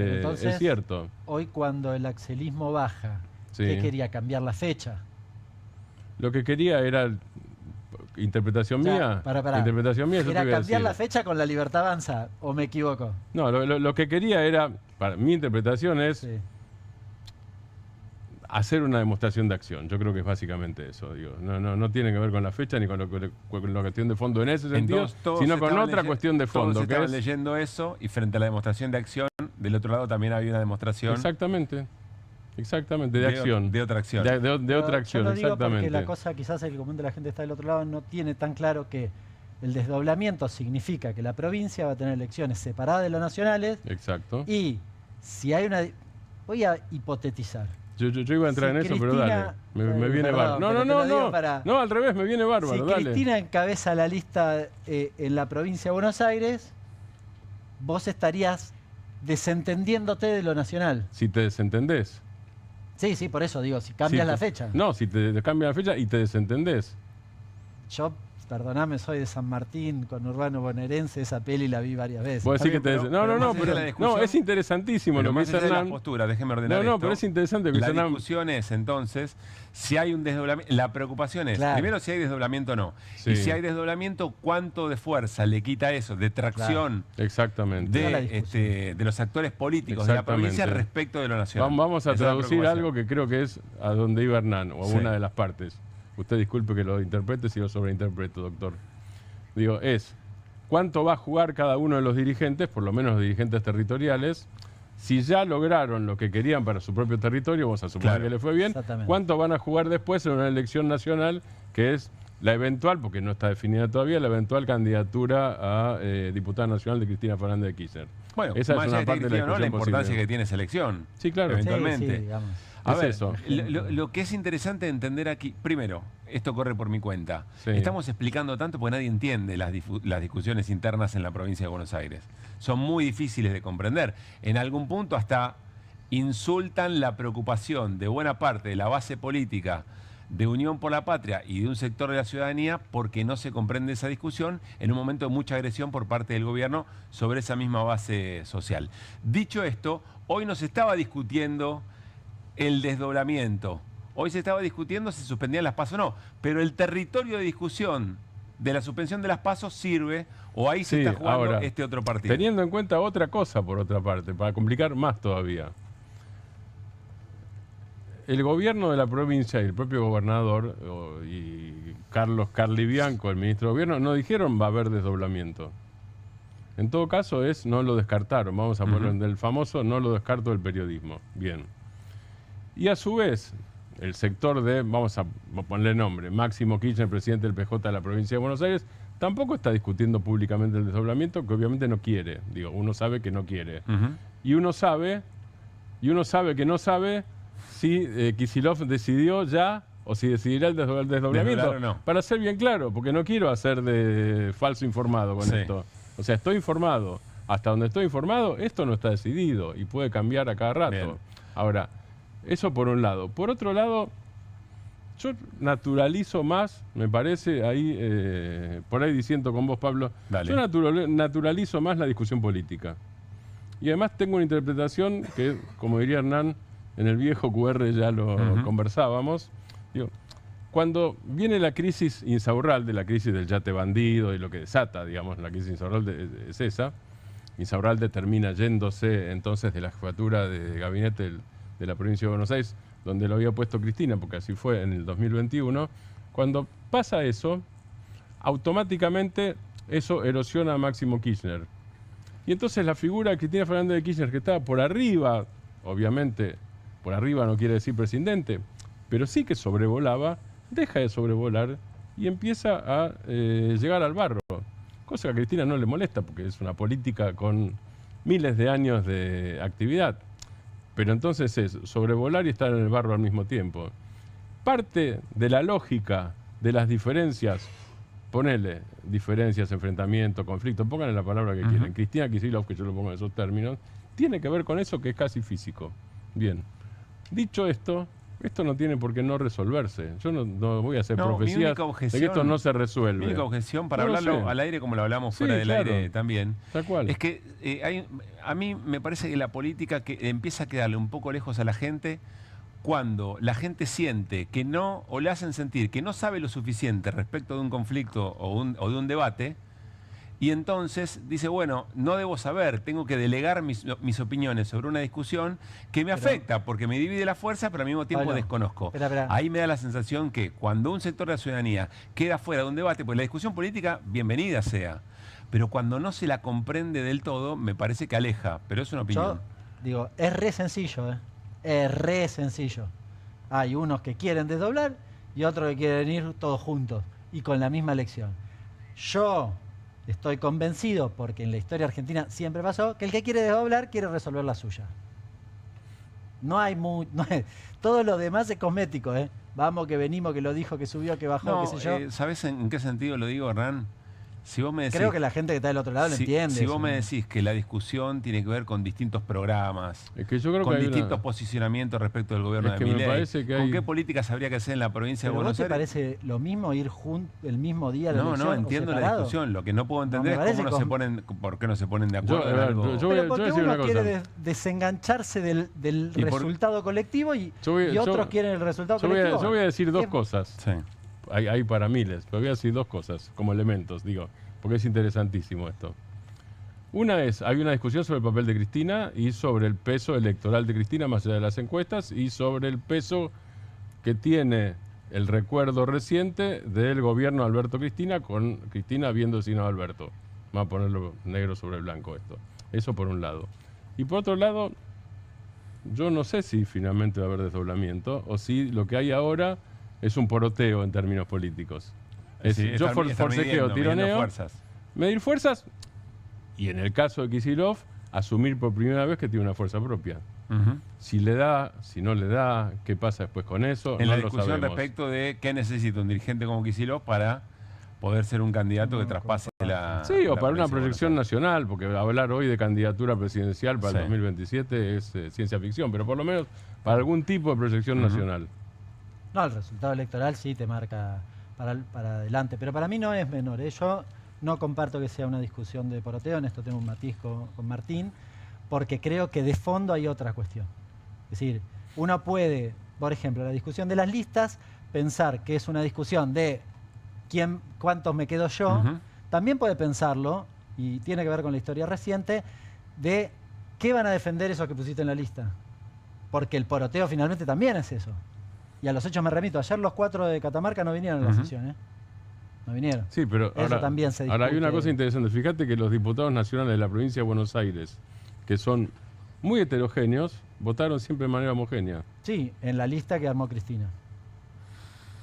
cierto. Hoy cuando el axelismo baja, ¿qué quería? Cambiar la fecha. Lo que quería era interpretación mía. Interpretación mía. ¿Era cambiar la fecha con La Libertad Avanza o me equivoco? No, lo que quería era, para mi interpretación es hacer una demostración de acción. Yo creo que es básicamente eso. Digo. No tiene que ver con la fecha ni con la cuestión de fondo en ese sentido, sino con otra cuestión de fondo. Todos estaban leyendo eso y frente a la demostración de acción, del otro lado también había una demostración. Exactamente, de acción. De otra acción. De otra acción, yo lo digo exactamente. Porque la cosa, quizás el común de la gente está del otro lado, no tiene tan claro que el desdoblamiento significa que la provincia va a tener elecciones separadas de las nacionales. Exacto. Y si hay una... Voy a hipotetizar. Yo iba a entrar en eso, pero dale. Me viene bárbaro. No, al revés, me viene bárbaro. Si Cristina encabeza la lista en la provincia de Buenos Aires, vos estarías desentendiéndote de lo nacional. Si te desentendés. Sí, por eso digo, si cambias la fecha. No, si te cambias la fecha y te desentendés. Yo, perdoname, soy de San Martín, con Urbano Bonaerense, esa peli la vi varias veces. Vos decís que te No, es interesantísimo lo que dice Hernán. La postura, déjeme ordenar esto. Pero es interesante que la discusión es, entonces, si hay un desdoblamiento. La preocupación es, primero, si hay desdoblamiento o no. Sí. Y si hay desdoblamiento, ¿cuánto de fuerza le quita eso, de tracción de los actores políticos de la provincia respecto de lo nacional? Vamos a traducir algo que creo que es a donde iba Hernán, o a una de las partes. Usted disculpe que lo interprete si lo sobreinterpreto, doctor. Digo, ¿cuánto va a jugar cada uno de los dirigentes, por lo menos los dirigentes territoriales, si ya lograron lo que querían para su propio territorio, vamos a suponer que le fue bien, cuánto van a jugar después en una elección nacional, que es la eventual, porque no está definida todavía, la eventual candidatura a diputada nacional de Cristina Fernández de Kirchner? Bueno, esa es una parte de la importancia que tiene esa elección. Sí, claro. Eventualmente. Sí, A ver, lo que es interesante entender aquí, primero, esto corre por mi cuenta. Estamos explicando tanto porque nadie entiende las discusiones internas en la provincia de Buenos Aires. Son muy difíciles de comprender. En algún punto hasta insultan la preocupación de buena parte de la base política de Unión por la Patria y de un sector de la ciudadanía porque no se comprende esa discusión en un momento de mucha agresión por parte del gobierno sobre esa misma base social. Dicho esto, hoy no se estaba discutiendo el desdoblamiento. Hoy se estaba discutiendo si suspendían las PASO o no, pero el territorio de discusión de la suspensión de las PASO sirve o ahí se está jugando ahora, este otro partido. Teniendo en cuenta otra cosa, por otra parte, para complicar más todavía. El gobierno de la provincia y el propio gobernador y Carlos Carlibianco, el ministro de Gobierno, no dijeron va a haber desdoblamiento. En todo caso no lo descartaron. Vamos a poner del famoso no lo descarto del periodismo. Bien. Y a su vez, el sector de, vamos a ponerle nombre, Máximo Kirchner, presidente del PJ de la provincia de Buenos Aires, tampoco está discutiendo públicamente el desdoblamiento, que obviamente no quiere. Digo, uno sabe que no quiere. Y uno sabe que no sabe si Kicillof decidió ya o si decidirá el desdoblamiento. No. Para ser bien claro, porque no quiero hacer de falso informado con esto. O sea, estoy informado. Hasta donde estoy informado, esto no está decidido y puede cambiar a cada rato. Bien. Ahora, eso por un lado. Por otro lado, yo naturalizo más, me parece, ahí por ahí diciendo con vos, Pablo, yo naturalizo más la discusión política. Y además tengo una interpretación que, como diría Hernán, en el viejo QR ya lo conversábamos. Digo, cuando viene la crisis Insaurralde, la crisis del yate bandido y lo que desata, digamos, la crisis Insaurralde es esa. Insaurralde termina yéndose entonces de la jefatura de gabinete de la provincia de Buenos Aires, donde lo había puesto Cristina, porque así fue en el 2021. Cuando pasa eso, automáticamente eso erosiona a Máximo Kirchner. Y entonces la figura de Cristina Fernández de Kirchner, que estaba por arriba, obviamente, por arriba no quiere decir presidente, pero sí que sobrevolaba, deja de sobrevolar y empieza a llegar al barro. Cosa que a Cristina no le molesta, porque es una política con miles de años de actividad. Pero entonces es sobrevolar y estar en el barro al mismo tiempo. Parte de la lógica de las diferencias ponele diferencias, enfrentamientos, conflictos, pónganle la palabra que quieren. Cristina Kicillof, que yo lo pongo en esos términos, tiene que ver con eso que es casi físico. Bien. Dicho esto, esto no tiene por qué no resolverse. Yo no voy a hacer profecías de que esto no se resuelve. Mi única objeción, para hablarlo al aire como lo hablamos fuera del aire también, tal cual, es que a mí me parece que la política que empieza a quedarle un poco lejos a la gente cuando la gente siente que no, o le hacen sentir que no sabe lo suficiente respecto de un conflicto o de un debate, y entonces dice, bueno, no debo saber, tengo que delegar mis opiniones sobre una discusión que me afecta, porque me divide la fuerza, pero al mismo tiempo desconozco. Ahí me da la sensación que cuando un sector de la ciudadanía queda fuera de un debate, pues la discusión política, bienvenida sea, pero cuando no se la comprende del todo, me parece que aleja, pero es una opinión. Yo digo, es re sencillo, es re sencillo. Hay unos que quieren desdoblar y otros que quieren ir todos juntos y con la misma elección. Yo estoy convencido, porque en la historia argentina siempre pasó, que el que quiere desdoblar quiere resolver la suya. No hay todo lo demás es cosmético, ¿eh? Vamos, que venimos, que lo dijo, que subió, que bajó, qué sé yo. ¿Sabés en qué sentido lo digo, Hernán? Si vos me decís, creo que la gente que está del otro lado lo entiende. Si vos me decís que la discusión tiene que ver con distintos programas, es que yo creo con que distintos posicionamientos respecto del gobierno de Milei, ¿con qué políticas habría que hacer en la provincia de Buenos Aires? ¿Te parece lo mismo ir el mismo día a la elección? No, entiendo la discusión. Lo que no puedo entender es por qué no se ponen de acuerdo en algo. Pero porque uno quiere desengancharse del resultado colectivo y otros quieren el resultado colectivo. Yo voy a decir dos cosas. Sí. Hay para miles, pero voy a decir dos cosas como elementos, digo, porque es interesantísimo esto. Una es, hay una discusión sobre el papel de Cristina y sobre el peso electoral de Cristina más allá de las encuestas y sobre el peso que tiene el recuerdo reciente del gobierno de Alberto Cristina, con Cristina habiendo designado a Alberto. Vamos a ponerlo negro sobre blanco esto. Eso por un lado. Y por otro lado, yo no sé si finalmente va a haber desdoblamiento o si lo que hay ahora es un poroteo en términos políticos. Yo forcejeo, tironeo, medir fuerzas y en el caso de Kicillof, asumir por primera vez que tiene una fuerza propia. Si le da, si no le da, qué pasa después con eso, en la discusión respecto de qué necesita un dirigente como Kicillof para poder ser un candidato que traspase la... Sí, o para una proyección nacional, porque hablar hoy de candidatura presidencial para el 2027 es ciencia ficción, pero por lo menos para algún tipo de proyección nacional. No, el resultado electoral sí te marca para adelante, pero para mí no es menor. Yo no comparto que sea una discusión de poroteo, en esto tengo un matiz con Martín, porque creo que de fondo hay otra cuestión. Es decir, uno puede, por ejemplo, la discusión de las listas, pensar que es una discusión de cuántos me quedo yo, también puede pensarlo, y tiene que ver con la historia reciente, de qué van a defender esos que pusiste en la lista. Porque el poroteo finalmente también es eso. Y a los hechos me remito. Ayer los 4 de Catamarca no vinieron a la sesión, ¿eh? No vinieron. Sí, pero eso también se discute. Ahora hay una cosa interesante. Fíjate que los diputados nacionales de la provincia de Buenos Aires, que son muy heterogéneos, votaron siempre de manera homogénea. Sí, en la lista que armó Cristina.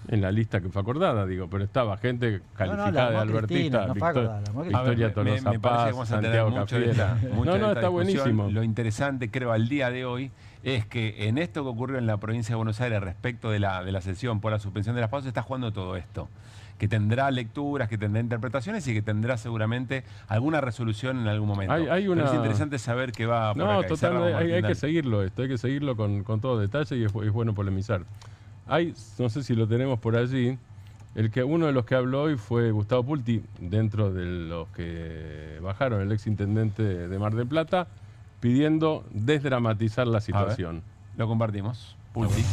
En la lista que fue acordada, digo, pero estaba gente calificada de albertista, Victoria Tolosa Paz, Santiago Cafiera. No, está buenísimo. Lo interesante, creo, al día de hoy, es que en esto que ocurrió en la provincia de Buenos Aires respecto de la sesión por la suspensión de las pausas, está jugando todo esto. Que tendrá lecturas, que tendrá interpretaciones y que tendrá seguramente alguna resolución en algún momento. Pero es interesante saber qué va a pasar. No, totalmente, hay que seguirlo esto, hay que seguirlo con todo detalle y es bueno polemizar. No sé si lo tenemos por allí, uno de los que habló hoy fue Gustavo Pulti, dentro de los que bajaron, el exintendente de Mar del Plata, pidiendo desdramatizar la situación. Lo compartimos. Pulti.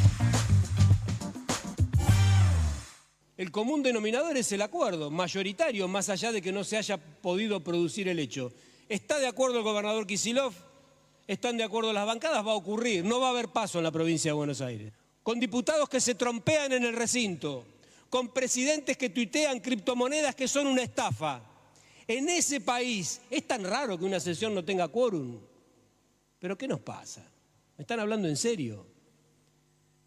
El común denominador es el acuerdo, mayoritario, más allá de que no se haya podido producir el hecho. ¿Está de acuerdo el gobernador Kicillof? ¿Están de acuerdo las bancadas? Va a ocurrir, no va a haber paso en la provincia de Buenos Aires. Con diputados que se trompean en el recinto, con presidentes que tuitean criptomonedas que son una estafa. En ese país es tan raro que una sesión no tenga quórum. ¿Pero qué nos pasa? ¿Me están hablando en serio?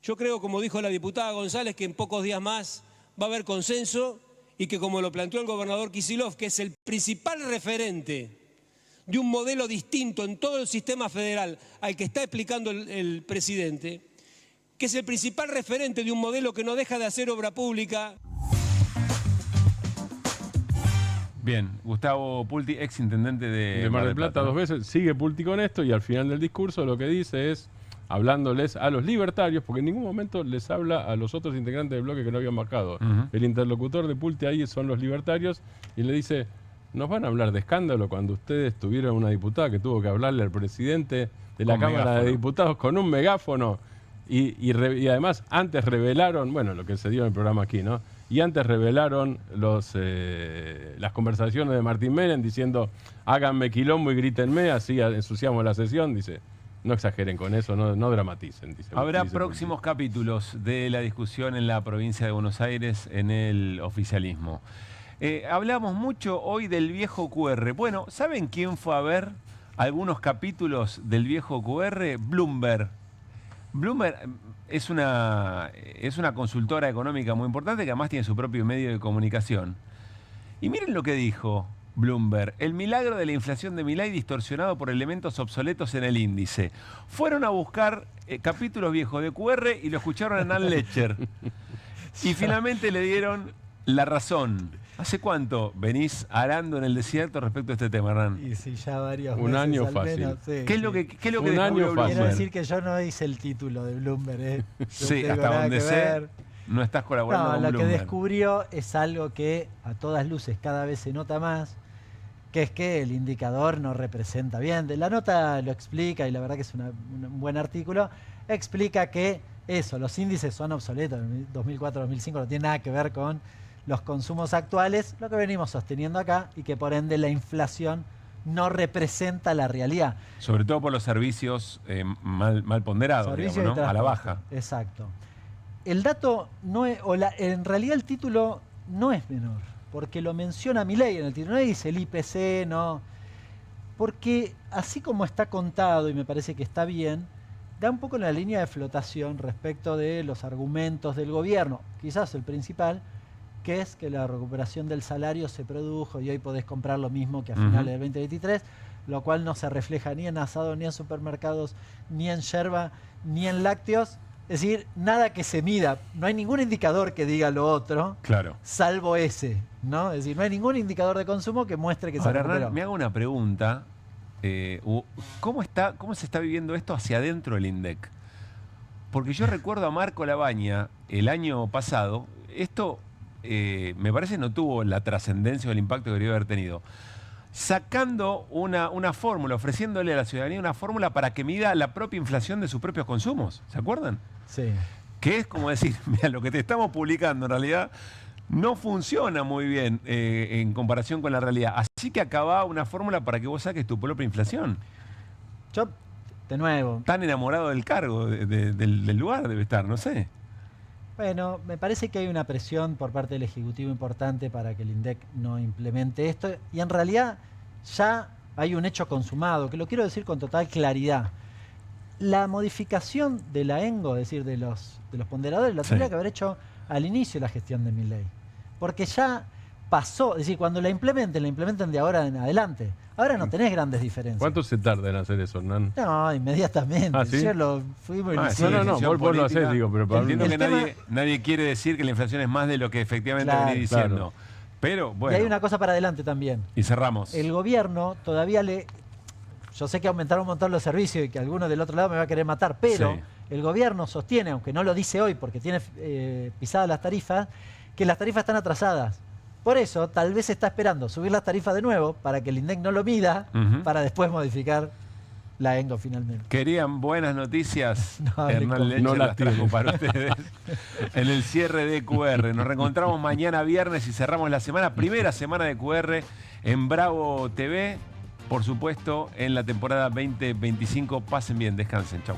Yo creo, como dijo la diputada González, que en pocos días más va a haber consenso y que, como lo planteó el gobernador Kicillof, que es el principal referente de un modelo distinto en todo el sistema federal al que está explicando el presidente, que es el principal referente de un modelo que no deja de hacer obra pública. Bien, Gustavo Pulti, ex intendente de Mar del Plata 2 veces, sigue Pulti con esto y al final del discurso lo que dice es, hablándoles a los libertarios, porque en ningún momento les habla a los otros integrantes del bloque que no habían marcado. El interlocutor de Pulti ahí son los libertarios y le dice, ¿nos van a hablar de escándalo cuando ustedes tuvieron una diputada que tuvo que hablarle al presidente de la Cámara de Diputados con un megáfono? Y además antes revelaron, bueno, lo que se dio en el programa aquí, ¿no? Y antes revelaron las conversaciones de Martín Menem diciendo, háganme quilombo y grítenme, así ensuciamos la sesión, dice. No exageren con eso, no dramaticen. Dice, Habrá próximos capítulos de la discusión en la provincia de Buenos Aires en el oficialismo. Hablamos mucho hoy del viejo QR. Bueno, ¿saben quién fue a ver algunos capítulos del viejo QR? Bloomberg. Bloomberg es una consultora económica muy importante que además tiene su propio medio de comunicación. Y miren lo que dijo Bloomberg: el milagro de la inflación de Milei distorsionado por elementos obsoletos en el índice. Fueron a buscar capítulos viejos de QR y lo escucharon a Nan Lecher. Y finalmente le dieron la razón. ¿Hace cuánto venís arando en el desierto respecto a este tema, Hernán? Y si ya varios Un meses año al fácil. menos, sí, ¿Qué es lo que Un año fácil. Quiero decir que yo no hice el título de Bloomberg. Sí, hasta donde sé, no estás colaborando con lo Bloomberg. que descubrió es algo que a todas luces cada vez se nota más, que es que el indicador no representa bien. La nota lo explica, y la verdad que es un buen artículo, explica que los índices son obsoletos. En 2004-2005 no tiene nada que ver con los consumos actuales, lo que venimos sosteniendo acá, y que por ende la inflación no representa la realidad. Sobre todo por los servicios mal ponderados, digamos, ¿no? A la baja. Exacto. El dato no es, en realidad el título no es menor, porque lo menciona Milei en el título, no dice el IPC, no. Porque así como está contado, y me parece que está bien, da un poco en la línea de flotación respecto de los argumentos del gobierno, quizás el principal, que es que la recuperación del salario se produjo y hoy podés comprar lo mismo que a finales del 2023, lo cual no se refleja ni en asado, ni en supermercados, ni en yerba, ni en lácteos. Es decir, nada que se mida. No hay ningún indicador que diga lo otro, claro, salvo ese, ¿no? Es decir, no hay ningún indicador de consumo que muestre que se recuperó. Hernán, me hago una pregunta. ¿Cómo se está viviendo esto hacia adentro del INDEC? Porque yo recuerdo a Marco Labaña el año pasado, esto me parece no tuvo la trascendencia o el impacto que debería haber tenido, sacando una fórmula, ofreciéndole a la ciudadanía una fórmula para que mida la propia inflación de sus propios consumos. ¿Se acuerdan? Sí. Que es como decir, mira, lo que te estamos publicando en realidad no funciona muy bien en comparación con la realidad. Así que acaba una fórmula para que vos saques tu propia inflación. Yo, de nuevo... Tan enamorado del cargo, del lugar debe estar, no sé. Bueno, me parece que hay una presión por parte del Ejecutivo importante para que el INDEC no implemente esto. Y en realidad ya hay un hecho consumado, que lo quiero decir con total claridad. La modificación de la ENGO, es decir, de los ponderadores, la tendría que haber hecho al inicio de la gestión de Milei. Porque ya pasó, es decir, cuando la implementen de ahora en adelante. Ahora no tenés grandes diferencias. ¿Cuánto se tarda en hacer eso, Hernán? No, inmediatamente. ¿Ah, sí? Yo lo fuimos No, vos lo hacés, digo, pero para entiendo que nadie quiere decir que la inflación es más de lo que efectivamente venís diciendo. Claro. Pero bueno. Y hay una cosa para adelante también. Y cerramos. El gobierno todavía yo sé que aumentaron un montón los servicios y que alguno del otro lado me va a querer matar, pero el gobierno sostiene, aunque no lo dice hoy porque tiene pisadas las tarifas, que las tarifas están atrasadas. Por eso, tal vez está esperando subir las tarifas de nuevo para que el INDEC no lo mida, para después modificar la ENGO finalmente. ¿Querían buenas noticias? No, Hernán Lecher no las trajo para ustedes en el cierre de QR. Nos reencontramos mañana viernes y cerramos la semana, primera semana de QR en Bravo TV. Por supuesto, en la temporada 2025. Pasen bien, descansen. Chau.